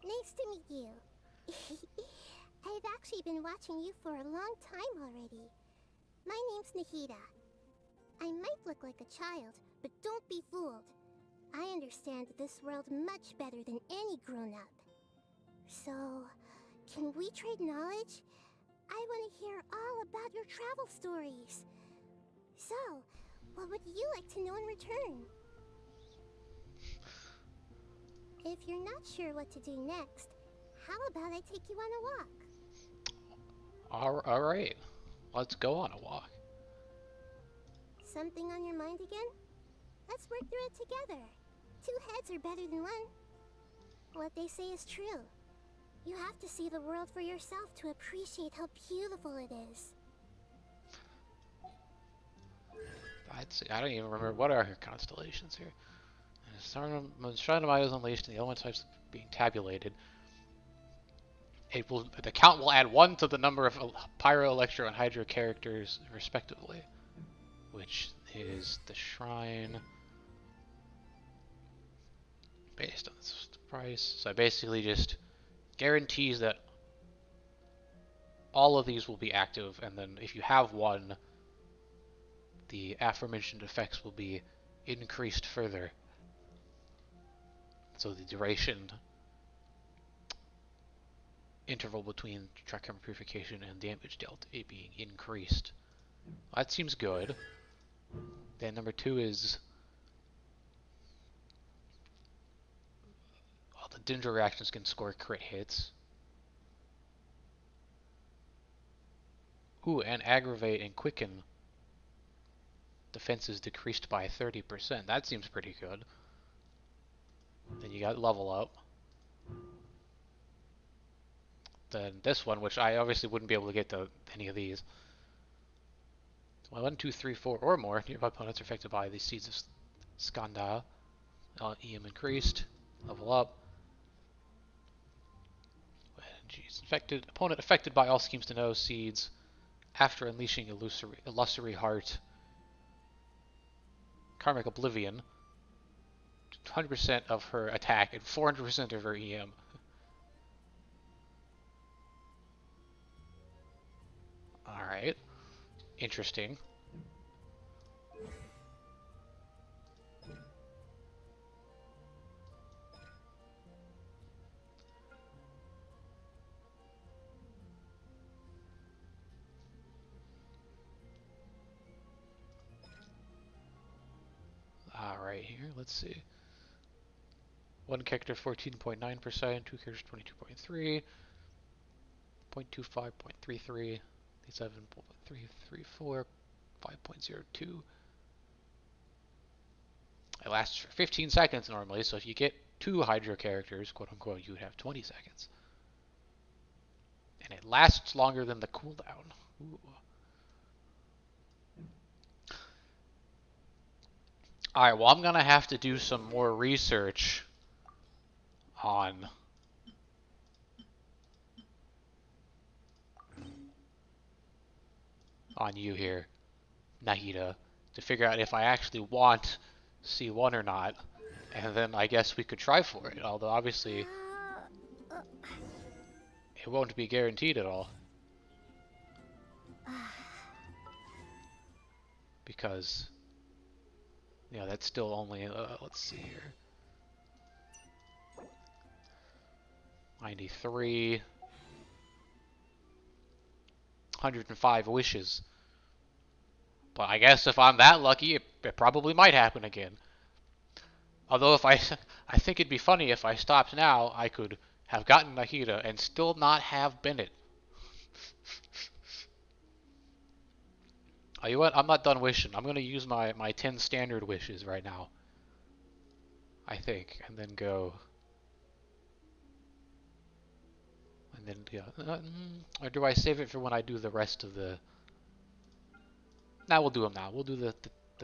Nice to meet you. I've actually been watching you for a long time already. My name's Nahida. I might look like a child, but don't be fooled. I understand this world much better than any grown-up. So, can we trade knowledge? I want to hear all about your travel stories. So, what would you like to know in return? If you're not sure what to do next, how about I take you on a walk? Alright, let's go on a walk. Something on your mind again? Let's work through it together. 2 heads are better than 1. What they say is true. You have to see the world for yourself to appreciate how beautiful it is. I don't even remember what are her constellations here. Shrine of Maya is unleashed and the element types being tabulated. The count will add 1 to the number of Pyro, Electro, and Hydro characters respectively, which is the shrine based on the price. So I basically just guarantees that all of these will be active, and then if you have one, the aforementioned effects will be increased further. So the duration interval between track camera purification and damage dealt being increased. That seems good. Then number 2 is the Dendro reactions can score crit hits. Ooh, and aggravate and quicken defenses decreased by 30%. That seems pretty good. Then you got level up. Then this one, which I obviously wouldn't be able to get to any of these. 1, 2, 3, 4, or more nearby opponents are affected by the Seeds of Skandha. EM increased. Level up. Jeez. Opponent affected by all schemes to know seeds after unleashing Illusory Heart. Karmic Oblivion. 100% of her attack and 400% of her EM. Alright. Interesting. Alright, here, let's see. 1 character 14.9%, 2 characters 22.3, 0.25, 0.33, 7.334, 5.02. It lasts for 15 seconds normally, so if you get 2 Hydro characters, quote unquote, you would have 20 seconds. And it lasts longer than the cooldown. Ooh. Alright, well I'm gonna have to do some more research on you here, Nahida, to figure out if I actually want C1 or not, and then I guess we could try for it, although obviously it won't be guaranteed at all. Because, yeah, that's still only, let's see here. 93, 105 wishes. But I guess if I'm that lucky, it probably might happen again. Although if I think it'd be funny if I stopped now, I could have gotten Nahida and still not have Bennett. Oh, you know what? I'm not done wishing. I'm going to use my 10 standard wishes right now. I think. And then go. And then, yeah. Or do I save it for when I do the rest of the... Nah, we'll do them now. We'll do the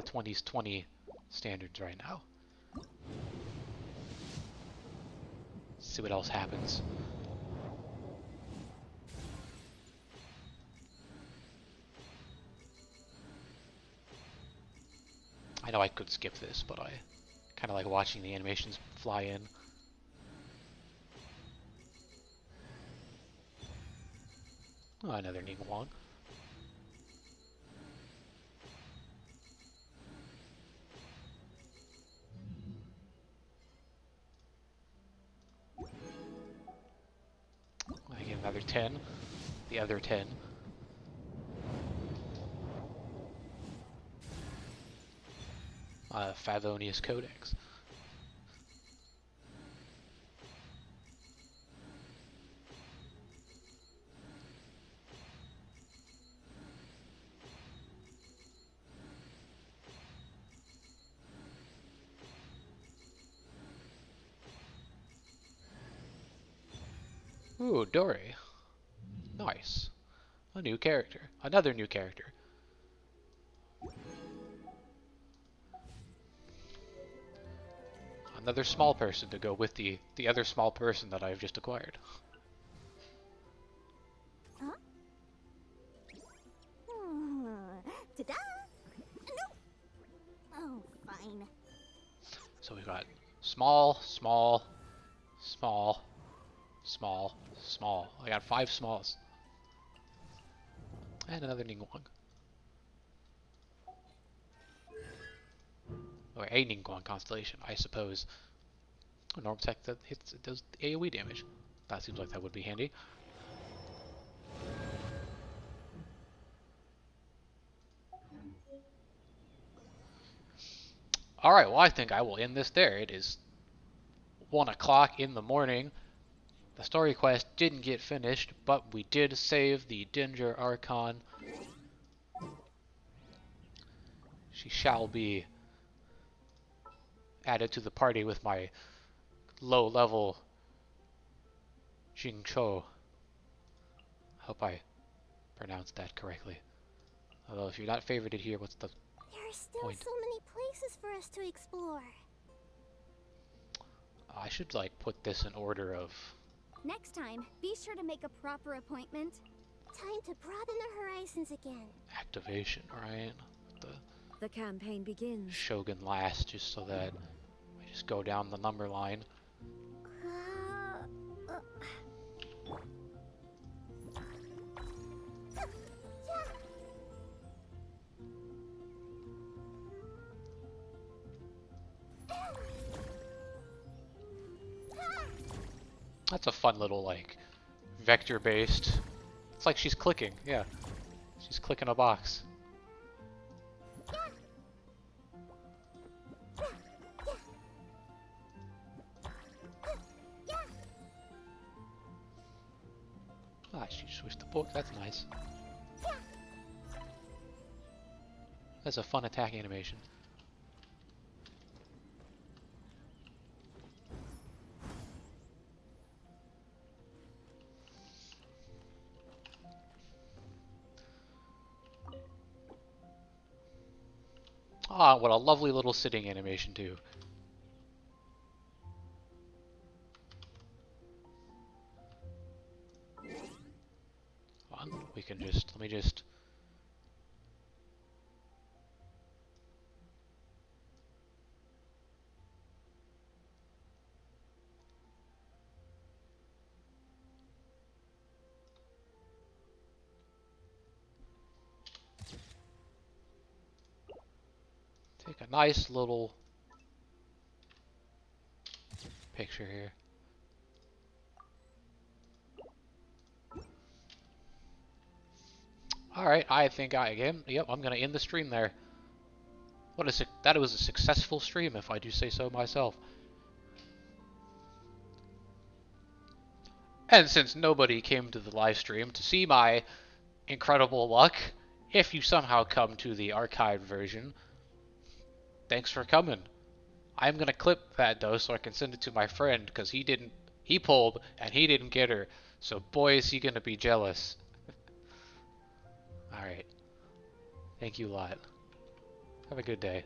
20 standards right now. See what else happens. I know I could skip this, but I kind of like watching the animations fly in. Oh, another Ningguang. I get another 10. The other 10. Favonius Codex. Ooh, Dory. Nice. A new character. Another new character. Another small person to go with the other small person that I've just acquired. Huh? Ta-da! No! Oh, fine. So we've got small, small, small, small, small. I got 5 smalls. And another Ningguang. Or a Ningguang constellation, I suppose. A norm tech that hits, it does AoE damage. That seems like that would be handy. Alright, well I think I will end this there. It is 1 o'clock in the morning. The story quest didn't get finished, but we did save the Danger Archon. She shall be added to the party with my low-level Jingcho. Hope I pronounced that correctly. Although if you're not favorited here, what's the There are still point? so many places for us to explore. I should like put this in order of Next time, be sure to make a proper appointment. Time to broaden the horizons again. activation, right? The campaign begins. Shogun last, just so that I just go down the number line. That's a fun little, like, vector-based. It's like she's clicking, yeah. She's clicking a box. Ah, she switched the book, that's nice. That's a fun attack animation. Ah, what a lovely little sitting animation too. We can just, let me just... take a nice little picture here. Alright, I think yep, I'm gonna end the stream there. That was a successful stream, if I do say so myself. And since nobody came to the live stream to see my incredible luck, if you somehow come to the archived version, thanks for coming. I'm gonna clip that though so I can send it to my friend, because he pulled and he didn't get her. So boy is he gonna be jealous. Alright. Thank you a lot. Have a good day.